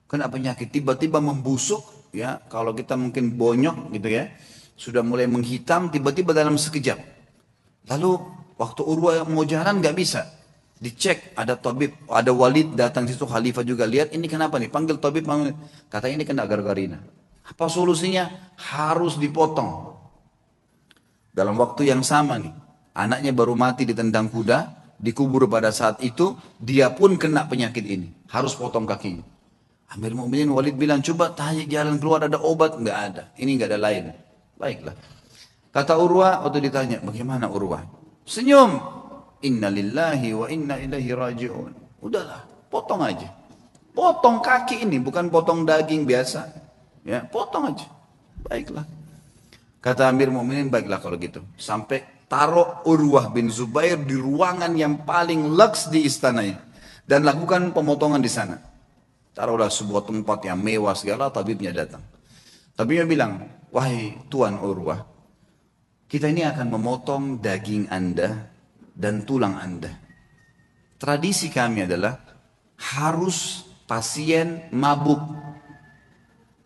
Kena penyakit, tiba-tiba membusuk. Ya, kalau kita mungkin bonyok gitu ya. Sudah mulai menghitam, tiba-tiba dalam sekejap. Lalu waktu Urwah mau jalan nggak bisa. Dicek, ada tabib, ada Walid datang situ, khalifah juga lihat, ini kenapa nih? Panggil tabib, kata ini kena gargarina. Apa solusinya? Harus dipotong. Dalam waktu yang sama nih, anaknya baru mati ditendang kuda, dikubur pada saat itu, dia pun kena penyakit ini. Harus potong kakinya. Amir Mu'minin Walid bilang, coba tanya jalan keluar ada obat? Nggak ada, ini nggak ada lain. Baiklah. Kata Urwah, waktu ditanya, bagaimana Urwah? Senyum. Inna lillahi wa inna ilaihi raji'un. Udahlah. potong aja. Potong kaki ini, bukan potong daging biasa. Ya, potong aja. Baiklah. Kata Amir Mu'minin, baiklah kalau gitu. Sampai taruh Urwah bin Zubair di ruangan yang paling lux di istananya. Dan lakukan pemotongan di sana. Taruhlah sebuah tempat yang mewah segala, tabibnya datang. Tabibnya bilang, wahai Tuan Urwah, kita ini akan memotong daging Anda dan tulang Anda. Tradisi kami adalah harus pasien mabuk,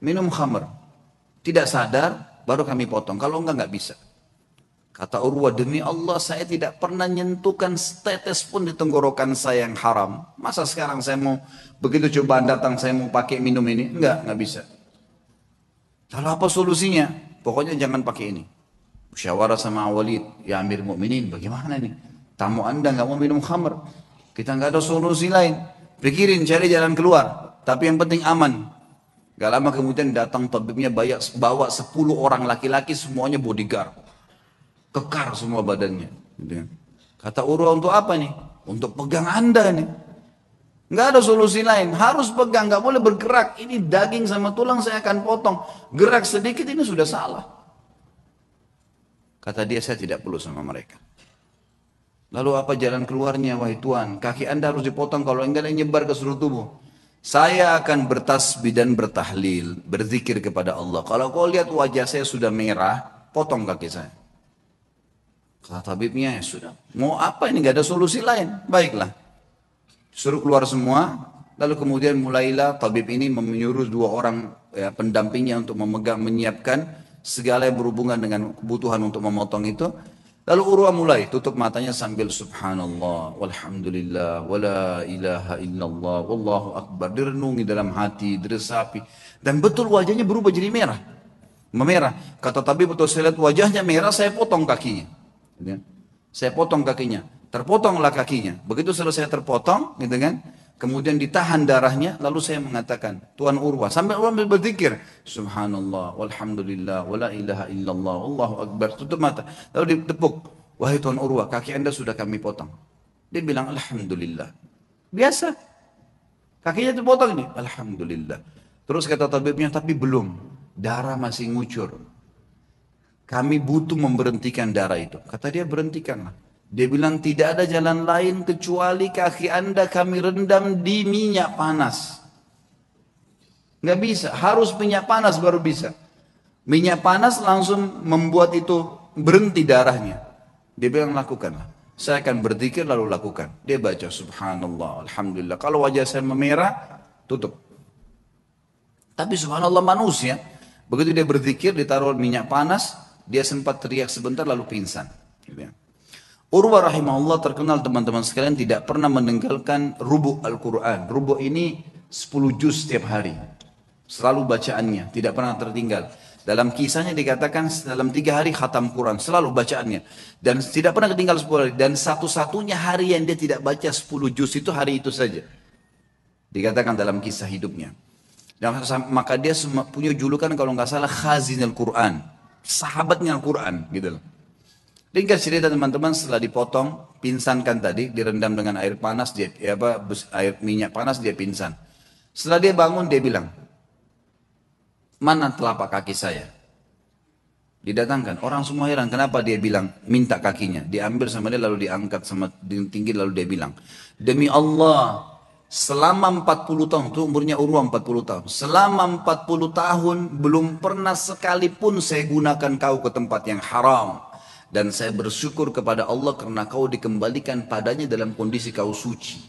minum khamr, tidak sadar, baru kami potong. Kalau enggak bisa. Kata Urwah, demi Allah saya tidak pernah nyentuhkan setetes pun di tenggorokan saya yang haram. Masa sekarang saya mau, begitu cobaan datang saya mau pakai minum ini? Enggak bisa. Lalu apa solusinya? Pokoknya jangan pakai ini. Musyawarah sama Walid, ya Amir Mu'minin, bagaimana nih? Tamu Anda nggak mau minum khamr. Kita nggak ada solusi lain. Pikirin, cari jalan keluar. Tapi yang penting aman. Gak lama kemudian datang tabibnya bawa 10 orang laki-laki semuanya bodyguard. Kekar semua badannya. Kata Urwah, untuk apa nih? Untuk pegang Anda nih. Nggak ada solusi lain. Harus pegang, nggak boleh bergerak. Ini daging sama tulang saya akan potong. Gerak sedikit ini sudah salah. Kata dia, saya tidak perlu sama mereka. Lalu apa jalan keluarnya, wahai Tuhan? Kaki Anda harus dipotong, kalau enggak nyebar ke seluruh tubuh. Saya akan bertasbih dan bertahlil, berzikir kepada Allah. Kalau kau lihat wajah saya sudah merah, potong kaki saya. Kata tabibnya, ya sudah. Mau apa ini? Gak ada solusi lain. Baiklah. Suruh keluar semua. Lalu kemudian mulailah tabib ini menyuruh 2 orang pendampingnya untuk menyiapkan segala yang berhubungan dengan kebutuhan untuk memotong itu. Lalu Urwah mulai tutup matanya sambil subhanallah, walhamdulillah, wala ilaha illallah, wallahu akbar. Direnungi dalam hati, diresapi. Dan betul wajahnya berubah jadi merah. Memerah. Kata tabib, betul saya lihat wajahnya merah, saya potong kakinya. Saya potong kakinya. Terpotonglah kakinya. Begitu selesai terpotong, gitu kan? Kemudian ditahan darahnya, lalu saya mengatakan, Tuan Urwah, sampai Urwah berzikir, subhanallah, walhamdulillah, wala ilaha illallah, Allahu akbar, tutup mata. Lalu ditepuk, wahai Tuan Urwah, kaki Anda sudah kami potong. Dia bilang, alhamdulillah. Biasa. Kakinya terpotong ini, alhamdulillah. Terus kata tabibnya, tapi belum. Darah masih ngucur. Kami butuh memberhentikan darah itu. Kata dia, berhentikanlah. Dia bilang tidak ada jalan lain kecuali kaki Anda kami rendam di minyak panas. Nggak bisa, harus minyak panas baru bisa. Minyak panas langsung membuat itu berhenti darahnya. Dia bilang lakukanlah. Saya akan berzikir lalu lakukan. Dia baca subhanallah, alhamdulillah. Kalau wajah saya memerah, tutup. Tapi subhanallah manusia. Begitu dia berzikir, ditaruh minyak panas, dia sempat teriak sebentar lalu pingsan. Urwah rahimahullah terkenal teman-teman sekalian tidak pernah meninggalkan rubu' Al-Quran. Rubu' ini 10 juz setiap hari. Selalu bacaannya, tidak pernah tertinggal. Dalam kisahnya dikatakan dalam 3 hari khatam Quran, selalu bacaannya. Dan tidak pernah ketinggal 10 hari. Dan satu-satunya hari yang dia tidak baca 10 juz itu hari itu saja. Dikatakan dalam kisah hidupnya. Dan maka dia punya julukan kalau nggak salah Khazin Al-Quran. Sahabatnya Al-Quran gitu loh. Ringkas cerita teman-teman, setelah dipotong, pingsankan tadi, direndam dengan air panas, air minyak panas, dia pingsan. Setelah dia bangun, dia bilang, mana telapak kaki saya? Didatangkan, orang semua heran, kenapa dia bilang, minta kakinya. Diambil sama dia, lalu diangkat sama tinggi, lalu dia bilang, demi Allah, selama 40 tahun, itu umurnya Urwah 40 tahun. Selama 40 tahun, belum pernah sekalipun saya gunakan kau ke tempat yang haram. Dan saya bersyukur kepada Allah karena kau dikembalikan padanya dalam kondisi kau suci.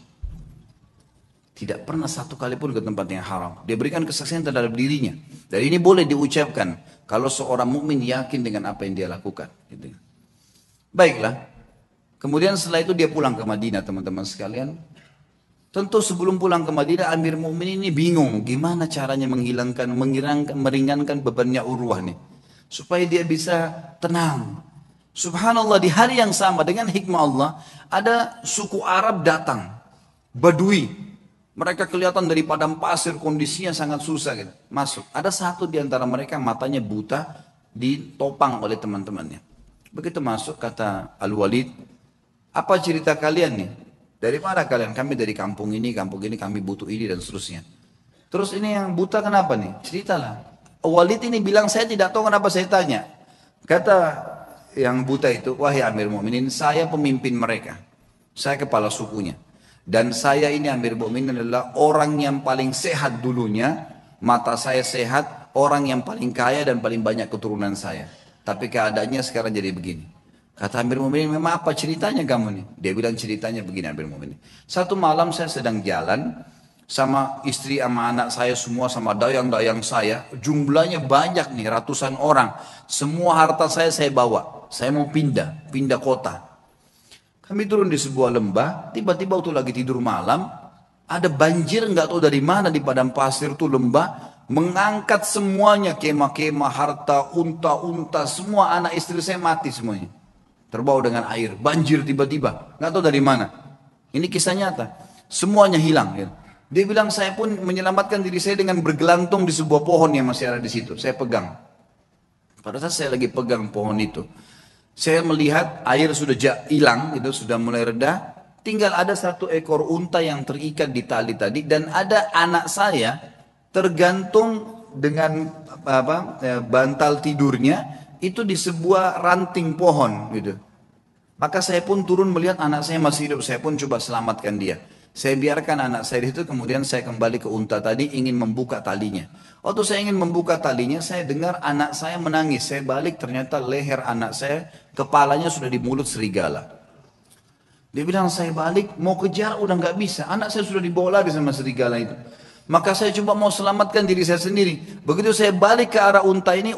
Tidak pernah satu kali pun ke tempat yang haram. Dia berikan kesaksian terhadap dirinya. Dan ini boleh diucapkan kalau seorang mukmin yakin dengan apa yang dia lakukan. Baiklah. Kemudian setelah itu dia pulang ke Madinah teman-teman sekalian. Tentu sebelum pulang ke Madinah Amir Mu'minin ini bingung. Gimana caranya meringankan bebannya Urwah nih. Supaya dia bisa tenang. Subhanallah, di hari yang sama dengan hikmah Allah, ada suku Arab datang, Badui. Mereka kelihatan dari padang pasir, kondisinya sangat susah gitu. Masuk, ada satu di antara mereka matanya buta, ditopang oleh teman-temannya. Begitu masuk, kata Al-Walid, apa cerita kalian nih? Dari mana kalian? Kami dari kampung ini kami butuh ini dan seterusnya. Terus ini yang buta kenapa nih? Ceritalah. Walid ini bilang saya tidak tahu kenapa saya tanya. Kata yang buta itu, wahai Amir Mu'minin, saya pemimpin mereka. Saya kepala sukunya. Dan saya ini Amir Mu'minin adalah orang yang paling sehat dulunya. Mata saya sehat, orang yang paling kaya dan paling banyak keturunan saya. Tapi keadaannya sekarang jadi begini. Kata Amir Mu'minin, memang apa ceritanya kamu nih? Dia bilang ceritanya begini Amir Mu'minin. Satu malam saya sedang jalan sama istri sama anak saya semua sama dayang-dayang saya. Jumlahnya banyak nih, ratusan orang. Semua harta saya bawa. Saya mau pindah kota. Kami turun di sebuah lembah, tiba-tiba waktu lagi tidur malam, ada banjir nggak tahu dari mana di padang pasir tuh lembah, mengangkat semuanya, kemah-kemah, harta, unta-unta, semua anak istri saya mati semuanya. Terbawa dengan air, banjir tiba-tiba, nggak tahu dari mana. Ini kisah nyata, semuanya hilang. Ya. Dia bilang saya pun menyelamatkan diri saya dengan bergelantung di sebuah pohon yang masih ada di situ. Saya pegang. Pada saat saya lagi pegang pohon itu, saya melihat air sudah hilang, itu sudah mulai reda. Tinggal ada satu ekor unta yang terikat di tali tadi dan ada anak saya tergantung dengan bantal tidurnya itu di sebuah ranting pohon gitu. Maka saya pun turun melihat anak saya masih hidup, saya pun coba selamatkan dia. Saya biarkan anak saya itu, kemudian saya kembali ke unta tadi ingin membuka talinya. Waktu saya ingin membuka talinya, saya dengar anak saya menangis. Saya balik, ternyata leher anak saya, kepalanya sudah di mulut serigala. Dia bilang saya balik, mau kejar udah nggak bisa. Anak saya sudah dibawa lagi sama serigala itu. Maka saya coba mau selamatkan diri saya sendiri. Begitu saya balik ke arah unta ini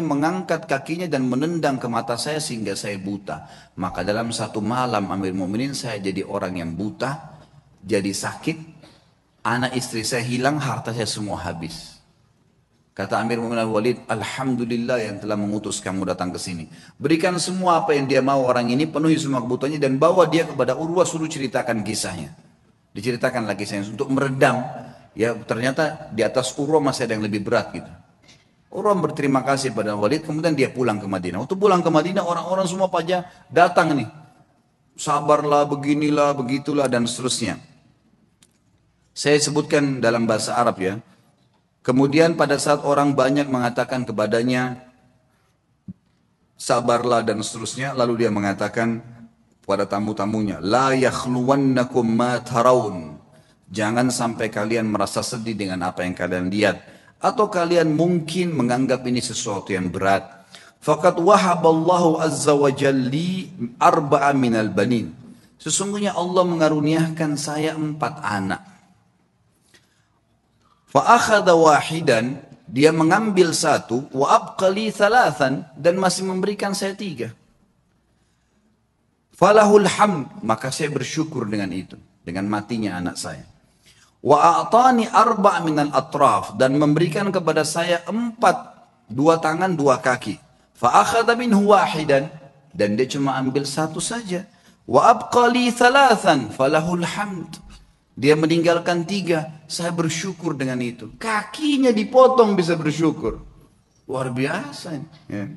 mengangkat kakinya dan menendang ke mata saya sehingga saya buta. Maka dalam satu malam Amir Mu'minin saya jadi orang yang buta, jadi sakit, anak istri saya hilang, harta saya semua habis. Kata Amir Mu'minin Walid, Alhamdulillah yang telah mengutus kamu datang ke sini. Berikan semua apa yang dia mau orang ini, penuhi semua kebutuhannya dan bawa dia kepada Urwah, suruh ceritakan kisahnya. Diceritakan lagi kisahnya untuk meredam. Ya ternyata di atas Urwah masih ada yang lebih berat gitu. Urwah berterima kasih pada Walid, kemudian dia pulang ke Madinah. Waktu pulang ke Madinah orang-orang semua pada datang nih. Sabarlah, beginilah, begitulah dan seterusnya. Saya sebutkan dalam bahasa Arab ya. Kemudian pada saat orang banyak mengatakan kepadanya, sabarlah dan seterusnya. Lalu dia mengatakan kepada tamu-tamunya, La yakhluwannakum ma taraun. Jangan sampai kalian merasa sedih dengan apa yang kalian lihat. Atau kalian mungkin menganggap ini sesuatu yang berat. Faqad wahaballahu azza wa jalli arba'a minal banin. Sesungguhnya Allah mengaruniakan saya 4 anak. Fa akhadha wahidan, dia mengambil 1, wa abqali 3, dan masih memberikan saya 3. Falahul hamd, maka saya bersyukur dengan itu, dengan matinya anak saya. Wa a'tani 4 minal atraf, dan memberikan kepada saya 4, 2 tangan 2 kaki. Fa akhadha minhu wahidan, dan dia cuma ambil 1 saja. Wa abqali 3, falahul hamd. Dia meninggalkan 3, saya bersyukur dengan itu. Kakinya dipotong bisa bersyukur. Luar biasa. Ya.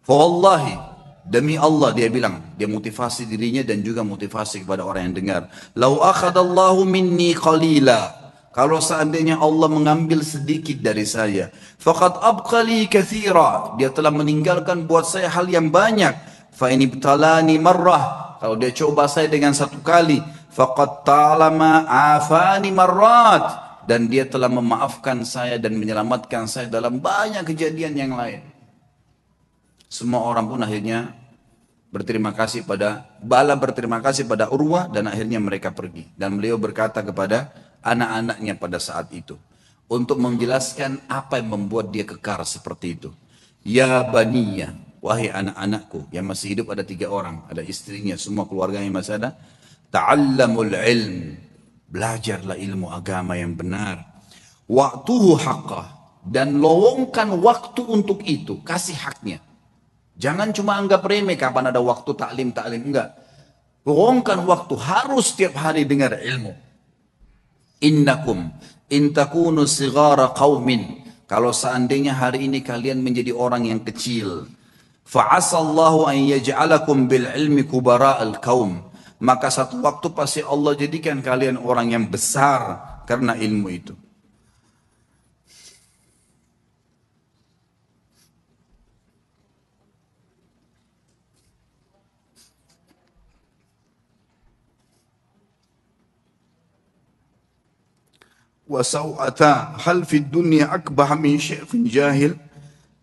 Fa wallahi, demi Allah dia bilang, dia motivasi dirinya dan juga motivasi kepada orang yang dengar. Lau akhadallahu minni qalila, kalau seandainya Allah mengambil sedikit dari saya, faqad abqali katsira, dia telah meninggalkan buat saya hal yang banyak. Fa in ibtalani marrah, kalau dia coba saya dengan 1 kali, faqad talama afani marrat, dan dia telah memaafkan saya dan menyelamatkan saya dalam banyak kejadian yang lain. Semua orang pun akhirnya berterima kasih pada Urwah dan akhirnya mereka pergi. Dan beliau berkata kepada anak-anaknya pada saat itu untuk menjelaskan apa yang membuat dia kekar seperti itu. Ya baniya, wahai anak-anakku, yang masih hidup ada 3 orang, ada istrinya, semua keluarganya masih ada. Ta'allamul ilm, belajarlah ilmu agama yang benar. Waktuhu haqqah, dan lowongkan waktu untuk itu, kasih haknya. Jangan cuma anggap remeh kapan ada waktu taklim, enggak. Lowongkan waktu, harus setiap hari dengar ilmu. Innakum in takunu sighara qaumin, kalau seandainya hari ini kalian menjadi orang yang kecil, fa'asallahu an yaj'alakum bil ilmi kubara'al qaum, maka satu waktu pasti Allah jadikan kalian orang yang besar karena ilmu itu. Wasau'ata hal fid dunya akbah min syaikhin jahil,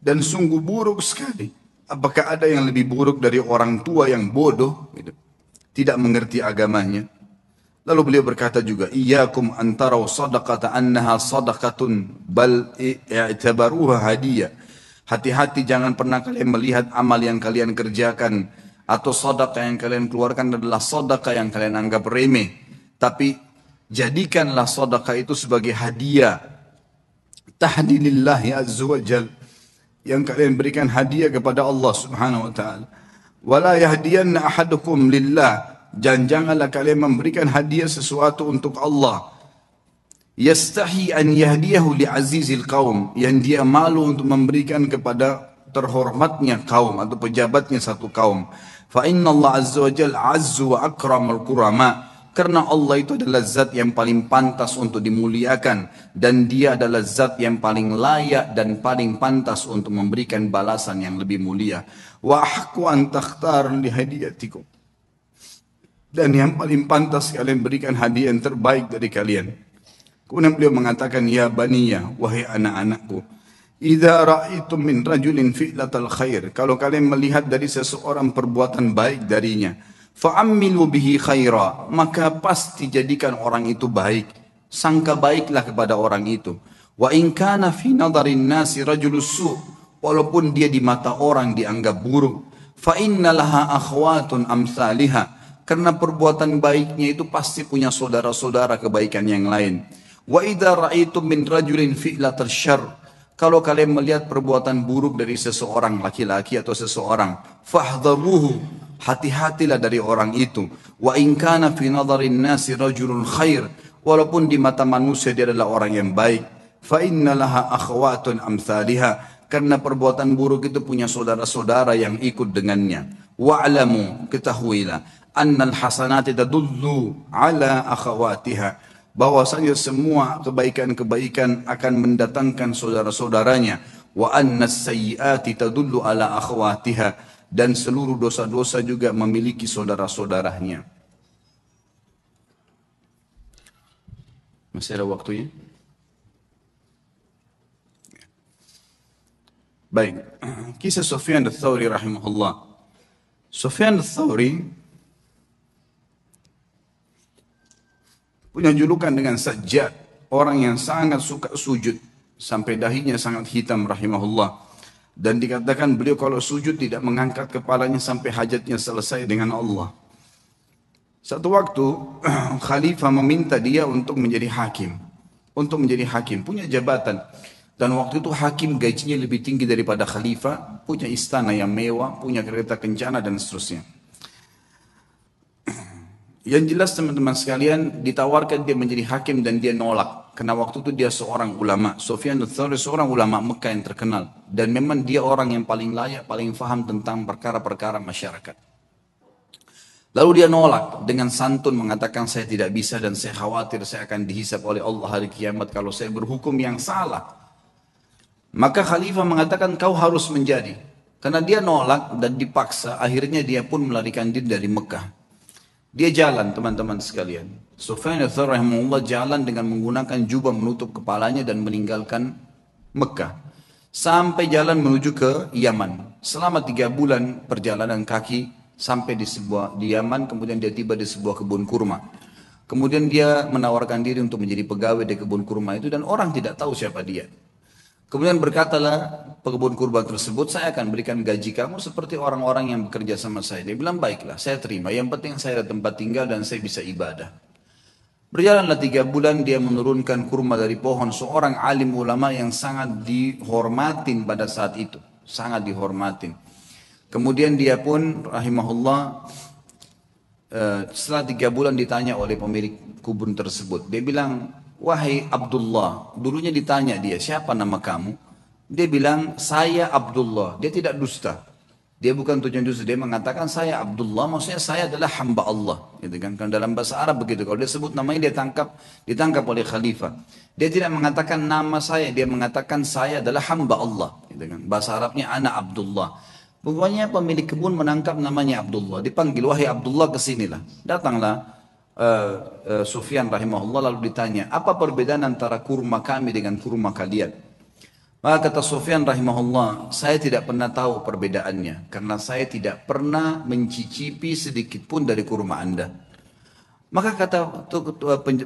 dan sungguh buruk sekali. Apakah ada yang lebih buruk dari orang tua yang bodoh, gitu, tidak mengerti agamanya? Lalu beliau berkata juga, iyyakum antarau sadaqata annaha sadaqatun bal i'tabaruha hadiyah. Hati-hati, jangan pernah kalian melihat amal yang kalian kerjakan atau sedekah yang kalian keluarkan adalah sedekah yang kalian anggap remeh, tapi jadikanlah sedekah itu sebagai hadiah tahdilillahi azza wajal, yang kalian berikan hadiah kepada Allah Subhanahu wa taala. Wala yahdiyanna ahadukum lillah, dan janganlah kalian memberikan hadiah sesuatu untuk Allah. Yastahi an yahdiyahu li azizil qaum, yang dia malu untuk memberikan kepada terhormatnya kaum atau pejabatnya satu kaum. Fa inna Allah azza wajal azzu wa akramul kurama, karena Allah itu adalah zat yang paling pantas untuk dimuliakan, dan dia adalah zat yang paling layak dan paling pantas untuk memberikan balasan yang lebih mulia. Wa ahqqu an takhtar li hadiyatikum, dan yang paling pantas kalian berikan hadiah yang terbaik dari kalian. Kemudian beliau mengatakan, ya baniya, wahai anak-anakku, idza ra'aitum min rajulin fi'latal khair, kalau kalian melihat dari seseorang perbuatan baik darinya, fa'ammilu bihi khaira, maka pasti jadikan orang itu baik, sangka baiklah kepada orang itu. Wa in kana fi nadarin nasi rajulus su', walaupun dia di mata orang dianggap buruk, fa innalaha akhwatun amsalihah, karena perbuatan baiknya itu pasti punya saudara-saudara kebaikan yang lain. Wa idza ra'aitum min rajulin fi'latal syarr, kalau kalian melihat perbuatan buruk dari seseorang laki-laki atau seseorang, fahdharuhu, hati-hatilah dari orang itu. Wa in kana fi nadharin nasi rajulun khair, walaupun di mata manusia dia adalah orang yang baik, fa innalaha akhwatun amsalihah, karena perbuatan buruk itu punya saudara-saudara yang ikut dengannya. Wa'lamu, ketahuilah, annal hasanati tadullu ala akhawatiha, bahwasanya semua kebaikan-kebaikan akan mendatangkan saudara-saudaranya. Wa annas sayyiati tadullu ala akhawatiha, dan seluruh dosa-dosa juga memiliki saudara-saudaranya. Masih ada waktunya? Baik, kisah Sufyan ats-Tsauri rahimahullah. Sufyan ats-Tsauri punya julukan dengan Sajjad, orang yang sangat suka sujud sampai dahinya sangat hitam rahimahullah, dan dikatakan beliau kalau sujud tidak mengangkat kepalanya sampai hajatnya selesai dengan Allah. Satu waktu khalifah meminta dia untuk menjadi hakim, punya jabatan, dan waktu itu hakim gajinya lebih tinggi daripada khalifah, punya istana yang mewah, punya kereta kencana dan seterusnya. Yang jelas teman-teman sekalian, ditawarkan dia menjadi hakim dan dia nolak. Karena waktu itu dia seorang ulama. Sufyan ats-Tsauri seorang ulama Mekah yang terkenal. Dan memang dia orang yang paling layak, paling faham tentang perkara-perkara masyarakat. Lalu dia nolak dengan santun mengatakan, saya tidak bisa dan saya khawatir saya akan dihisab oleh Allah hari kiamat kalau saya berhukum yang salah. Maka khalifah mengatakan, kau harus menjadi. Karena dia nolak dan dipaksa, akhirnya dia pun melarikan diri dari Mekah. Dia jalan teman-teman sekalian. Sufyan ats-Tsauri rahimahullah jalan dengan menggunakan jubah menutup kepalanya dan meninggalkan Mekah. Sampai jalan menuju ke Yaman. Selama 3 bulan perjalanan kaki sampai di Yaman, kemudian dia tiba di sebuah kebun kurma. Kemudian dia menawarkan diri untuk menjadi pegawai di kebun kurma itu dan orang tidak tahu siapa dia. Kemudian berkatalah pekebun kurma tersebut, saya akan berikan gaji kamu seperti orang-orang yang bekerja sama saya. Dia bilang, baiklah, saya terima. Yang penting saya ada tempat tinggal dan saya bisa ibadah. Berjalanlah 3 bulan, dia menurunkan kurma dari pohon. Seorang alim ulama yang sangat dihormatin pada saat itu. Sangat dihormatin. Kemudian dia pun, rahimahullah, setelah 3 bulan ditanya oleh pemilik kebun tersebut. Dia bilang, wahai Abdullah, dulunya ditanya dia, siapa nama kamu? Dia bilang, saya Abdullah. Dia tidak dusta. Dia bukan tujuan justru, dia mengatakan saya Abdullah, maksudnya saya adalah hamba Allah, gitu kan? Karena dalam bahasa Arab begitu, kalau dia sebut namanya dia ditangkap oleh khalifah. Dia tidak mengatakan nama saya, dia mengatakan saya adalah hamba Allah, gitu kan? Bahasa Arabnya ana Abdullah. Pokoknya pemilik kebun menangkap namanya Abdullah, dipanggil, wahai Abdullah kesinilah. Datanglah Sufyan rahimahullah, lalu ditanya, apa perbedaan antara kurma kami dengan kurma kalian? Maka kata Sufyan rahimahullah, saya tidak pernah tahu perbedaannya karena saya tidak pernah mencicipi sedikit pun dari kurma Anda. Maka kata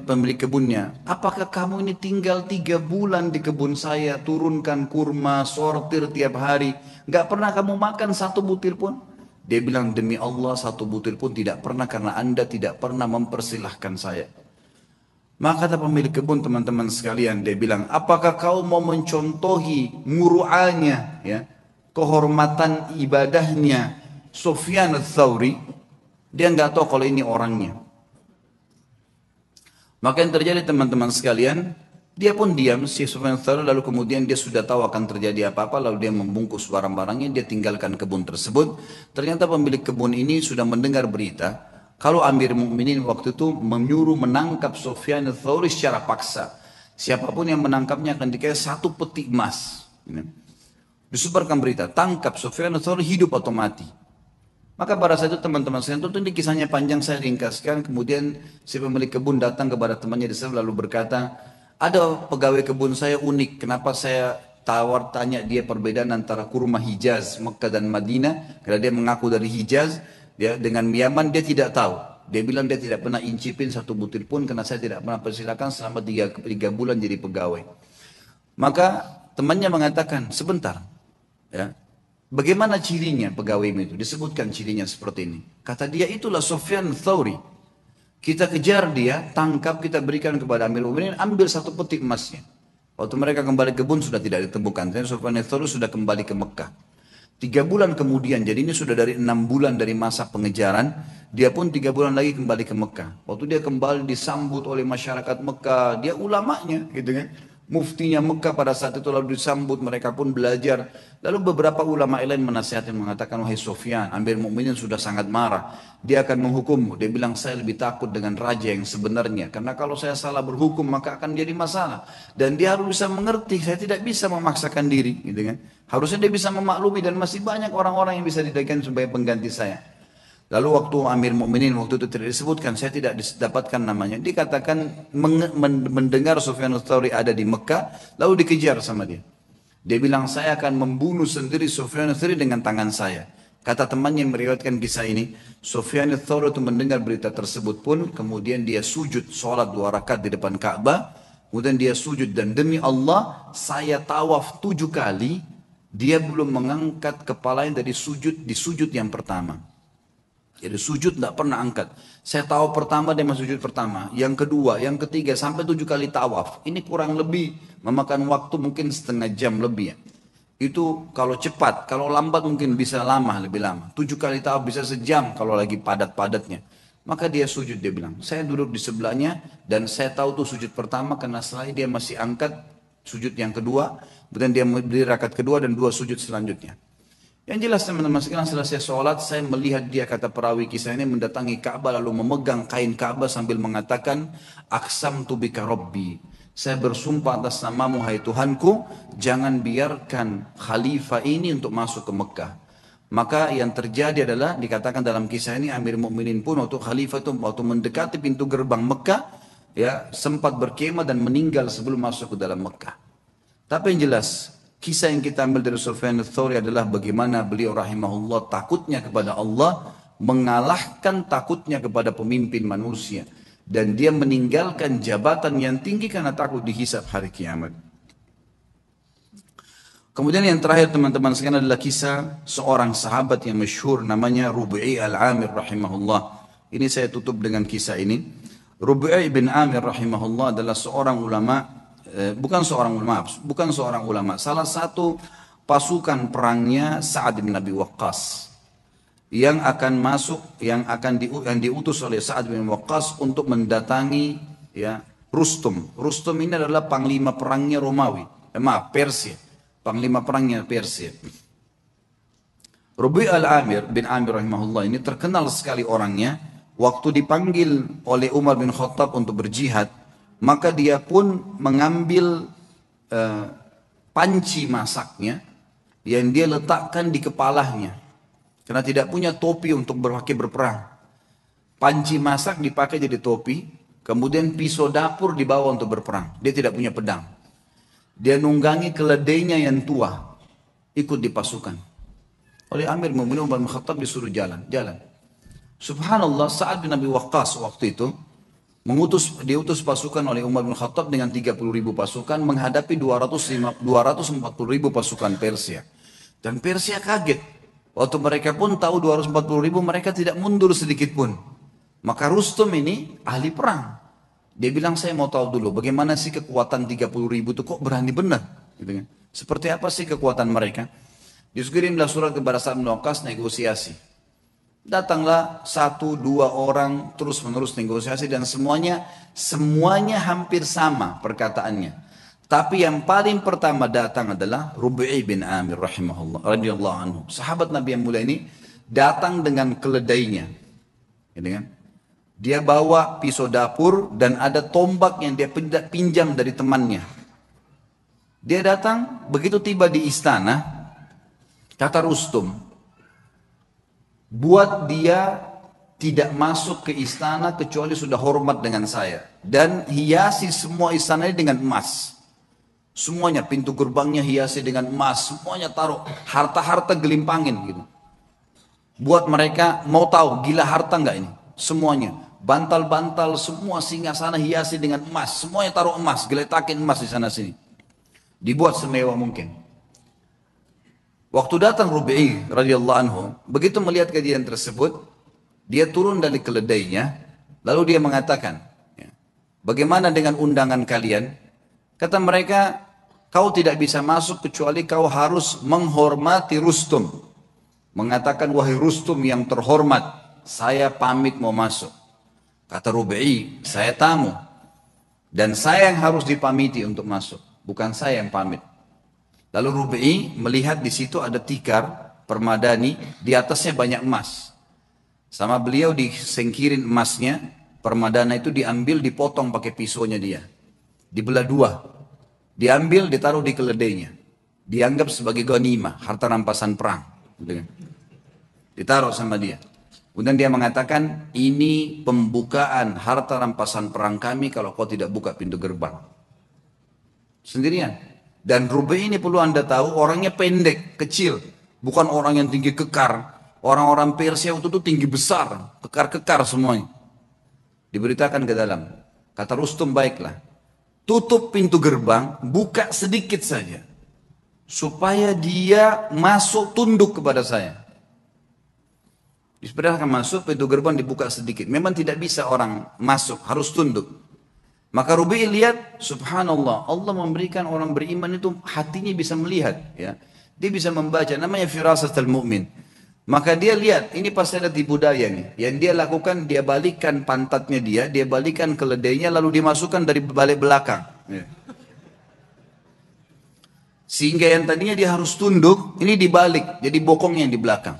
pemilik kebunnya, apakah kamu ini tinggal 3 bulan di kebun saya, turunkan kurma, sortir tiap hari, nggak pernah kamu makan satu butir pun? Dia bilang, demi Allah 1 butir pun tidak pernah karena Anda tidak pernah mempersilahkan saya. Maka kata pemilik kebun, teman-teman sekalian, dia bilang, apakah kau mau mencontohi muru'anya, ya, kehormatan ibadahnya Sufyan ats-Tsauri? Dia nggak tahu kalau ini orangnya. Maka yang terjadi teman-teman sekalian, dia pun diam si Sufyan ats-Tsauri, lalu kemudian dia sudah tahu akan terjadi apa-apa, lalu dia membungkus barang-barangnya, dia tinggalkan kebun tersebut. Ternyata pemilik kebun ini sudah mendengar berita kalau Amir Mukminin waktu itu menyuruh menangkap Sufyan ats-Tsauri secara paksa. Siapapun yang menangkapnya akan dikasih 1 peti emas. Disebarkan berita, tangkap Sufyan ats-Tsauri, hidup atau mati. Maka pada saat itu teman-teman saya, tentu ini kisahnya panjang, saya ringkaskan. Kemudian si pemilik kebun datang kepada temannya di sana lalu berkata, ada pegawai kebun saya unik, kenapa saya tanya dia perbedaan antara kurma Hijaz, Mekah dan Madinah, karena dia mengaku dari Hijaz. Dia dengan Yaman dia tidak tahu. Dia bilang dia tidak pernah incipin 1 butir pun karena saya tidak pernah persilakan selama 3 bulan jadi pegawai. Maka temannya mengatakan, sebentar, ya, bagaimana cirinya pegawai itu? Disebutkan cirinya seperti ini. Kata dia, itulah Sufyan ats-Tsauri. Kita kejar dia, tangkap, kita berikan kepada Amir Mu'minin, ambil 1 peti emasnya. Waktu mereka kembali ke kebun sudah tidak ditemukan. Sufyan ats-Tsauri sudah kembali ke Mekah. 3 bulan kemudian, jadi ini sudah dari 6 bulan dari masa pengejaran, dia pun 3 bulan lagi kembali ke Mekah. Waktu dia kembali disambut oleh masyarakat Mekah, dia ulamanya gitu kan. Muftinya Mekah pada saat itu lalu disambut, mereka pun belajar. Lalu beberapa ulama lain menasihati mengatakan, wahai Sufyan, Amir Mukminin sudah sangat marah. Dia akan menghukummu. Dia bilang, saya lebih takut dengan raja yang sebenarnya. Karena kalau saya salah berhukum maka akan jadi masalah. Dan dia harus bisa mengerti, saya tidak bisa memaksakan diri. Gitu kan. Harusnya dia bisa memaklumi dan masih banyak orang-orang yang bisa dijadikan sebagai pengganti saya. Lalu waktu Amir Mukminin waktu itu tidak disebutkan, saya tidak dapatkan namanya. Dikatakan mendengar Sufyan ats-Tsauri ada di Mekah, lalu dikejar sama dia. Dia bilang, saya akan membunuh sendiri Sufyan ats-Tsauri dengan tangan saya. Kata temannya yang meriwayatkan kisah ini, Sufyan ats-Tsauri itu mendengar berita tersebut pun, kemudian dia sujud, sholat 2 rakaat di depan Ka'bah, kemudian dia sujud, dan demi Allah, saya tawaf 7 kali, dia belum mengangkat kepalanya dari sujud di sujud yang pertama. Jadi sujud tidak pernah angkat. Saya tahu pertama dia masuk sujud pertama, yang kedua, yang ketiga, sampai 7 kali tawaf. Ini kurang lebih memakan waktu mungkin setengah jam lebih ya. Itu kalau cepat, kalau lambat mungkin bisa lama, lebih lama. 7 kali tawaf bisa sejam kalau lagi padat-padatnya. Maka dia sujud, dia bilang, saya duduk di sebelahnya dan saya tahu tuh sujud pertama karena setelah dia masih angkat sujud yang kedua, kemudian dia berdiri rakaat kedua dan 2 sujud selanjutnya. Yang jelas teman-teman sekalian, selesai sholat saya melihat dia, kata perawi kisah ini, mendatangi Ka'bah lalu memegang kain Ka'bah sambil mengatakan, aqsamtu bika rabbi, saya bersumpah atas namamu hai Tuhanku, jangan biarkan khalifah ini untuk masuk ke Mekah. Maka yang terjadi adalah dikatakan dalam kisah ini, Amir Mukminin pun waktu khalifah itu waktu mendekati pintu gerbang Mekah, ya sempat berkemah dan meninggal sebelum masuk ke dalam Mekah. Tapi yang jelas, kisah yang kita ambil dari Sufyan ats-Tsauri adalah bagaimana beliau rahimahullah takutnya kepada Allah mengalahkan takutnya kepada pemimpin manusia. Dan dia meninggalkan jabatan yang tinggi karena takut dihisab hari kiamat. Kemudian yang terakhir teman-teman sekalian adalah kisah seorang sahabat yang masyhur namanya Rub'i al-Amir rahimahullah. Ini saya tutup dengan kisah ini. Rub'i bin Amir rahimahullah adalah seorang ulama, bukan seorang ulama, salah satu pasukan perangnya Sa'ad bin Abi Waqqas yang akan masuk, yang diutus oleh Sa'ad bin Waqqas untuk mendatangi ya Rustum. Rustum ini adalah panglima perangnya Romawi, Persia, panglima perangnya Persia. Rubi' al-Amir bin Amir rahimahullah ini terkenal sekali orangnya. Waktu dipanggil oleh Umar bin Khattab untuk berjihad, maka dia pun mengambil panci masaknya yang dia letakkan di kepalanya. Karena tidak punya topi untuk berperang. Panci masak dipakai jadi topi, kemudian pisau dapur dibawa untuk berperang. Dia tidak punya pedang. Dia nunggangi keledainya yang tua, ikut di pasukan. Oleh Amir Mu'minin Umar bin Khattab disuruh jalan. Subhanallah, Sa'ad bin Abi Waqqas waktu itu diutus pasukan oleh Umar bin Khattab dengan 30.000 pasukan menghadapi 240.000 pasukan Persia. Dan Persia kaget. Waktu mereka pun tahu 240.000, mereka tidak mundur sedikit pun. Maka Rustum ini ahli perang. Dia bilang, saya mau tahu dulu bagaimana sih kekuatan 30.000 itu kok berani benar. Gitu kan? Seperti apa sih kekuatan mereka? Dikirimlah surat kepada Sa'ad bin Waqqas negosiasi. Datanglah 1-2 orang terus menerus negosiasi dan semuanya hampir sama perkataannya. Tapi yang paling pertama datang adalah Rubi' bin Amir rahimahullah radhiyallahu anhu. Sahabat Nabi yang mulia ini datang dengan keledainya. Gitu kan? Dia bawa pisau dapur dan ada tombak yang dia pinjam dari temannya. Dia datang, begitu tiba di istana, kata Rustum, buat dia tidak masuk ke istana kecuali sudah hormat dengan saya. Dan hiasi semua istana ini dengan emas. Semuanya, pintu gerbangnya hiasi dengan emas. Semuanya taruh harta-harta gelimpangin gitu. Buat mereka mau tahu gila harta enggak ini. Semuanya. Bantal-bantal semua singgasana hiasi dengan emas. Semuanya taruh emas, geletakin emas di sana sini. Dibuat semewah mungkin. Waktu datang Rubi'i radhiyallahu anhu, begitu melihat kejadian tersebut, dia turun dari keledainya, lalu dia mengatakan, bagaimana dengan undangan kalian? Kata mereka, kau tidak bisa masuk kecuali kau harus menghormati Rustum. Mengatakan, wahai Rustum yang terhormat, saya pamit mau masuk. Kata Rubi'i, saya tamu, dan saya yang harus dipamiti untuk masuk, bukan saya yang pamit. Lalu Rubi'i melihat di situ ada tikar permadani, di atasnya banyak emas. Sama beliau disingkirin emasnya, permadana itu diambil, dipotong pakai pisaunya dia. Dibelah dua. Diambil, ditaruh di keledainya. Dianggap sebagai ghanimah, harta rampasan perang. Ditaruh sama dia. Kemudian dia mengatakan, ini pembukaan harta rampasan perang kami kalau kau tidak buka pintu gerbang. Sendirian. Dan Rubi' ini perlu anda tahu orangnya pendek, kecil. Bukan orang yang tinggi kekar. Orang-orang Persia waktu itu tinggi besar. Kekar-kekar semuanya. Diberitakan ke dalam. Kata Rustum, baiklah. Tutup pintu gerbang, buka sedikit saja. Supaya dia masuk tunduk kepada saya. Diperintahkan masuk, pintu gerbang dibuka sedikit. Memang tidak bisa orang masuk, harus tunduk. Maka Rubi' lihat, subhanallah, Allah memberikan orang beriman itu hatinya bisa melihat, ya. Dia bisa membaca, namanya firasatul mu'min. Maka dia lihat, ini pasti ada tipu daya nih. Yang dia lakukan, dia balikkan pantatnya dia balikkan keledainya, lalu dimasukkan dari balik belakang. Ya. Sehingga yang tadinya dia harus tunduk, ini dibalik, jadi bokongnya yang di belakang.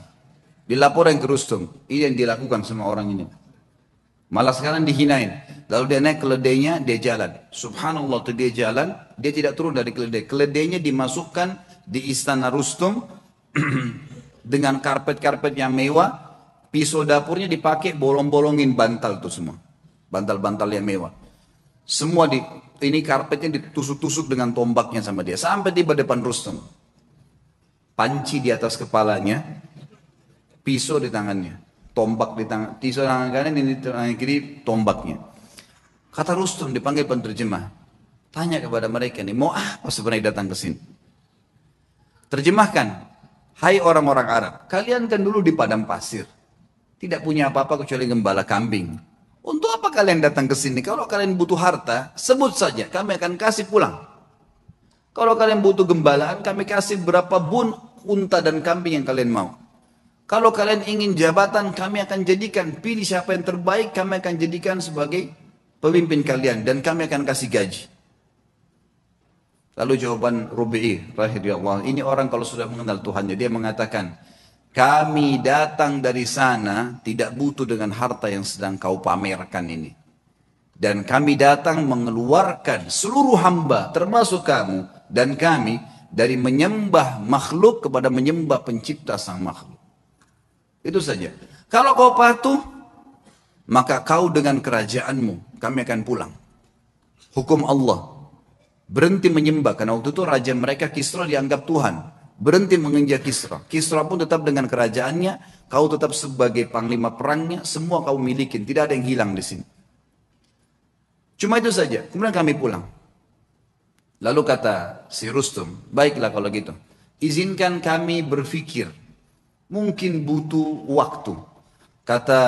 Dilaporkan ke Rustum, ini yang dilakukan sama orang ini. Malah sekarang dihinain. Lalu dia naik keledainya, dia jalan. Subhanallah, tuh dia jalan, dia tidak turun dari keledai. Keledainya dimasukkan di istana Rustum dengan karpet-karpet yang mewah. Pisau dapurnya dipakai, bolong-bolongin bantal tuh semua. Bantal-bantal yang mewah. Semua ini karpetnya ditusuk-tusuk dengan tombaknya sama dia. Sampai tiba depan Rustum. Panci di atas kepalanya, pisau di tangannya. Tombak di tangan, pisau tangan kanan, ini tangan kiri, tombaknya. Kata Rustum, dipanggil penterjemah. Tanya kepada mereka nih, mau apa sebenarnya datang ke sini? Terjemahkan, hai orang-orang Arab, kalian kan dulu di padang pasir. Tidak punya apa-apa kecuali gembala kambing. Untuk apa kalian datang ke sini? Kalau kalian butuh harta, sebut saja, kami akan kasih pulang. Kalau kalian butuh gembalaan, kami kasih berapa bun unta dan kambing yang kalian mau. Kalau kalian ingin jabatan, kami akan jadikan, pilih siapa yang terbaik, kami akan jadikan sebagai pemimpin kalian, dan kami akan kasih gaji. Lalu jawaban Rubi'i, rahimahullah, ini orang kalau sudah mengenal Tuhannya, dia mengatakan, Kami datang dari sana tidak butuh dengan harta yang sedang kau pamerkan ini. Dan kami datang mengeluarkan seluruh hamba termasuk kamu dan kami dari menyembah makhluk kepada menyembah pencipta sang makhluk. Itu saja. Kalau kau patuh, maka kau dengan kerajaanmu kami akan pulang. Hukum Allah. Berhenti menyembah, karena waktu itu raja mereka Kisra dianggap Tuhan. Berhenti menginjak Kisra. Kisra pun tetap dengan kerajaannya, kau tetap sebagai panglima perangnya, semua kau milikin, tidak ada yang hilang di sini. Cuma itu saja, kemudian kami pulang. Lalu kata si Rustum, baiklah kalau gitu, izinkan kami berpikir, mungkin butuh waktu. Kata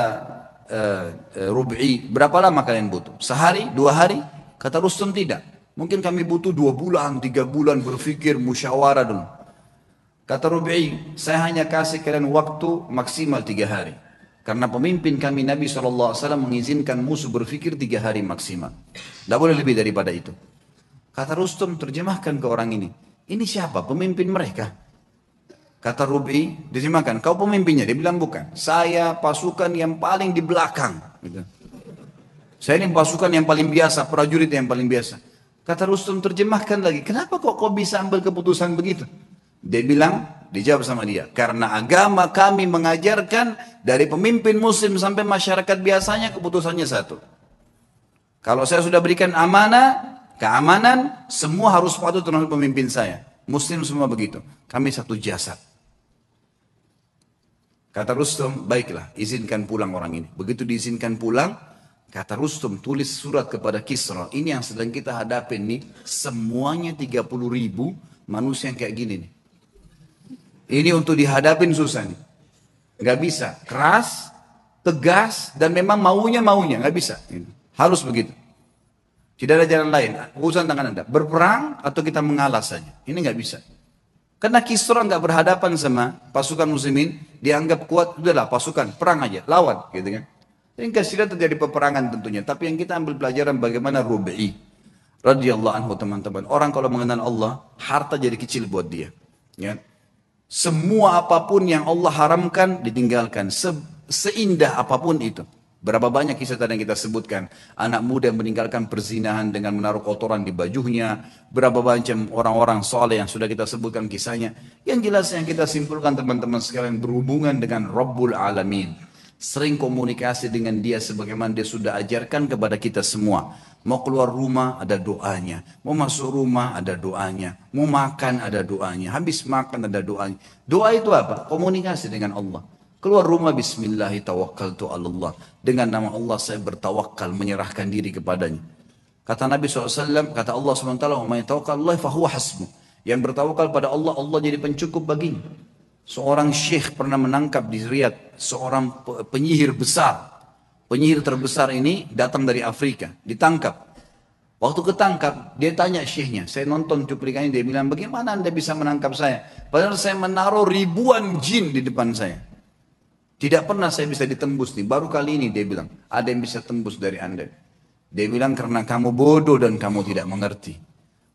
Rub'i, berapa lama kalian butuh? Sehari, 2 hari? Kata Rustum tidak. Mungkin kami butuh 2 bulan, 3 bulan berpikir, musyawarah dulu. Kata Rub'i, saya hanya kasih kalian waktu maksimal 3 hari. Karena pemimpin kami Nabi SAW mengizinkan musuh berpikir 3 hari maksimal. Tidak boleh lebih daripada itu. Kata Rustum, terjemahkan ke orang ini. Ini siapa? Pemimpin mereka. Kata Rub'i, terjemahkan, kau pemimpinnya? Dia bilang bukan. Saya pasukan yang paling di belakang. Gitu. Saya ini pasukan yang paling biasa, prajurit yang paling biasa. Kata Rustum, terjemahkan lagi, kenapa kok kau bisa ambil keputusan begitu? Dia bilang, dijawab sama dia, karena agama kami mengajarkan dari pemimpin muslim sampai masyarakat biasanya keputusannya satu. Kalau saya sudah berikan amanah, keamanan, semua harus patuh terhadap pemimpin saya. Muslim semua begitu. Kami satu jasad. Kata Rustum, baiklah, izinkan pulang orang ini. Begitu diizinkan pulang, kata Rustum, tulis surat kepada Kisra. Ini yang sedang kita hadapin nih, semuanya 30.000 manusia yang kayak gini nih. Ini untuk dihadapin susah nih. Gak bisa, keras, tegas, dan memang maunya, gak bisa. Harus begitu. Tidak ada jalan lain, urusan tangan Anda. Berperang atau kita mengalah saja. Ini gak bisa. Karena Kisra gak berhadapan sama pasukan muslimin, dianggap kuat, udahlah pasukan, perang aja, lawan. Gitu kan. Sehingga tidak terjadi peperangan tentunya. Tapi yang kita ambil pelajaran bagaimana Rub'i radhiyallahu anhu teman-teman. Orang kalau mengenal Allah, harta jadi kecil buat dia. Ya. Semua apapun yang Allah haramkan ditinggalkan. Seindah apapun itu. Berapa banyak kisah tadi yang kita sebutkan. Anak muda yang meninggalkan perzinahan dengan menaruh kotoran di bajunya. Berapa banyak orang-orang soleh yang sudah kita sebutkan kisahnya. Yang jelas yang kita simpulkan teman-teman sekalian berhubungan dengan Rabbul Alamin. Sering komunikasi dengan dia sebagaimana dia sudah ajarkan kepada kita semua. Mau keluar rumah ada doanya. Mau masuk rumah ada doanya. Mau makan ada doanya. Habis makan ada doanya. Doa itu apa? Komunikasi dengan Allah. Keluar rumah bismillahi tawakkaltu ala Allah. Dengan nama Allah saya bertawakal menyerahkan diri kepadanya. Kata Nabi SAW, kata Allah SWT, "Wa may tawakkalullahi fahuwa hasbuh." Yang bertawakal pada Allah, Allah jadi pencukup baginya. Seorang syekh pernah menangkap di Riyadh seorang penyihir besar. Penyihir terbesar ini datang dari Afrika, ditangkap. Waktu ketangkap, dia tanya syekhnya, saya nonton cuplikannya, dia bilang, bagaimana Anda bisa menangkap saya? Padahal saya menaruh ribuan jin di depan saya. Tidak pernah saya bisa ditembus nih, baru kali ini dia bilang, ada yang bisa tembus dari Anda. Dia bilang, karena kamu bodoh dan kamu tidak mengerti.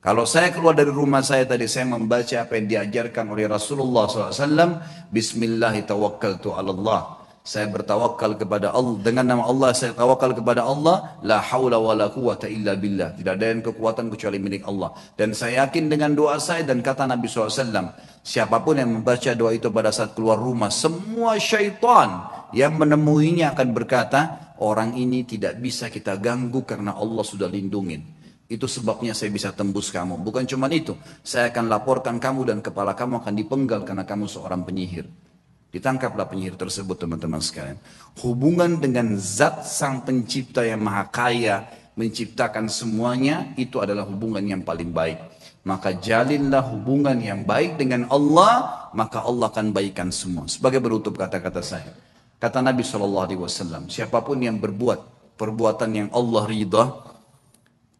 Kalau saya keluar dari rumah saya tadi, saya membaca apa yang diajarkan oleh Rasulullah SAW. Bismillahirrahmanirrahim. Saya bertawakal kepada Allah. Dengan nama Allah saya tawakal kepada Allah. La hawla wa la quwata illa billah. Tidak ada yang kekuatan kecuali milik Allah. Dan saya yakin dengan doa saya dan kata Nabi SAW. Siapapun yang membaca doa itu pada saat keluar rumah. Semua syaitan yang menemuinya akan berkata, orang ini tidak bisa kita ganggu karena Allah sudah lindungin. Itu sebabnya saya bisa tembus kamu. Bukan cuma itu. Saya akan laporkan kamu dan kepala kamu akan dipenggal karena kamu seorang penyihir. Ditangkaplah penyihir tersebut teman-teman sekalian. Hubungan dengan zat sang pencipta yang maha kaya. Menciptakan semuanya. Itu adalah hubungan yang paling baik. Maka jalinlah hubungan yang baik dengan Allah. Maka Allah akan baikkan semua. Sebagai berutup kata-kata saya. Kata Nabi SAW. Siapapun yang berbuat perbuatan yang Allah ridha.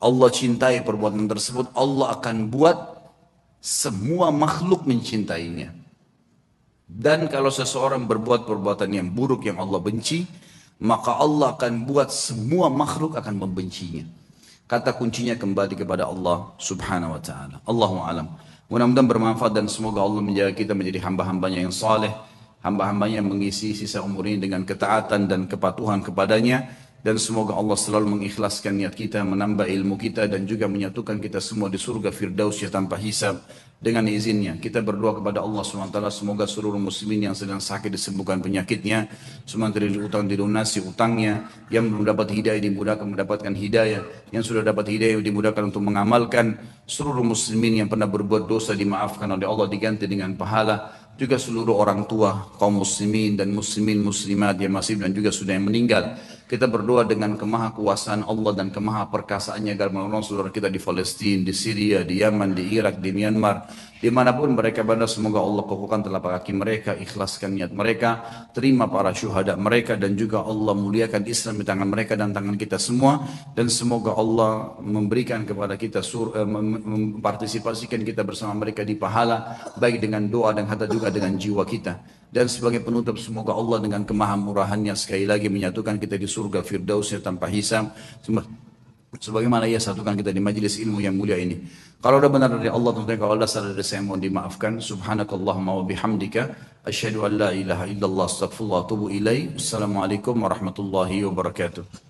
Allah cintai perbuatan tersebut, Allah akan buat semua makhluk mencintainya. Dan kalau seseorang berbuat perbuatan yang buruk yang Allah benci, maka Allah akan buat semua makhluk akan membencinya. Kata kuncinya kembali kepada Allah Subhanahu wa taala. Allahu a'lam. Mudah-mudahan bermanfaat dan semoga Allah menjaga kita menjadi hamba-hambanya yang saleh, hamba-hambanya mengisi sisa umur ini dengan ketaatan dan kepatuhan kepadanya, dan semoga Allah selalu mengikhlaskan niat kita, menambah ilmu kita, dan juga menyatukan kita semua di surga Firdaus tanpa hisab dengan izinnya. Kita berdoa kepada Allah SWT, semoga seluruh muslimin yang sedang sakit disembuhkan penyakitnya, semua yang utang dilunasi utangnya, yang belum dapat hidayah dimudahkan mendapatkan hidayah, yang sudah dapat hidayah dimudahkan untuk mengamalkan, seluruh muslimin yang pernah berbuat dosa dimaafkan oleh Allah, diganti dengan pahala, juga seluruh orang tua, kaum muslimin dan muslimin muslimat yang masih dan juga sudah yang meninggal. Kita berdoa dengan kemahakuasaan Allah dan kemahaperkasaannya agar menolong saudara kita di Palestina, di Syria, di Yaman, di Irak, di Myanmar, dimanapun mereka berada. Semoga Allah kokohkan telapak kaki mereka, ikhlaskan niat mereka, terima para syuhada mereka, dan juga Allah muliakan Islam di tangan mereka dan tangan kita semua. Dan semoga Allah memberikan kepada kita mempartisipasikan kita bersama mereka di pahala, baik dengan doa dan harta juga dengan jiwa kita. Dan sebagai penutup, semoga Allah dengan kemahamurahannya sekali lagi menyatukan kita di surga Firdausnya tanpa hisab, sebagaimana ia satukan kita di majelis ilmu yang mulia ini. Kalau ada benar dari Allah, tentunya kalau ada salah dari saya mohon dimaafkan. Subhanakallahumma wa bihamdika asyhadu an la ilaha illallah astaghfirullah wa atubu ilaih. Assalamualaikum warahmatullahi wabarakatuh.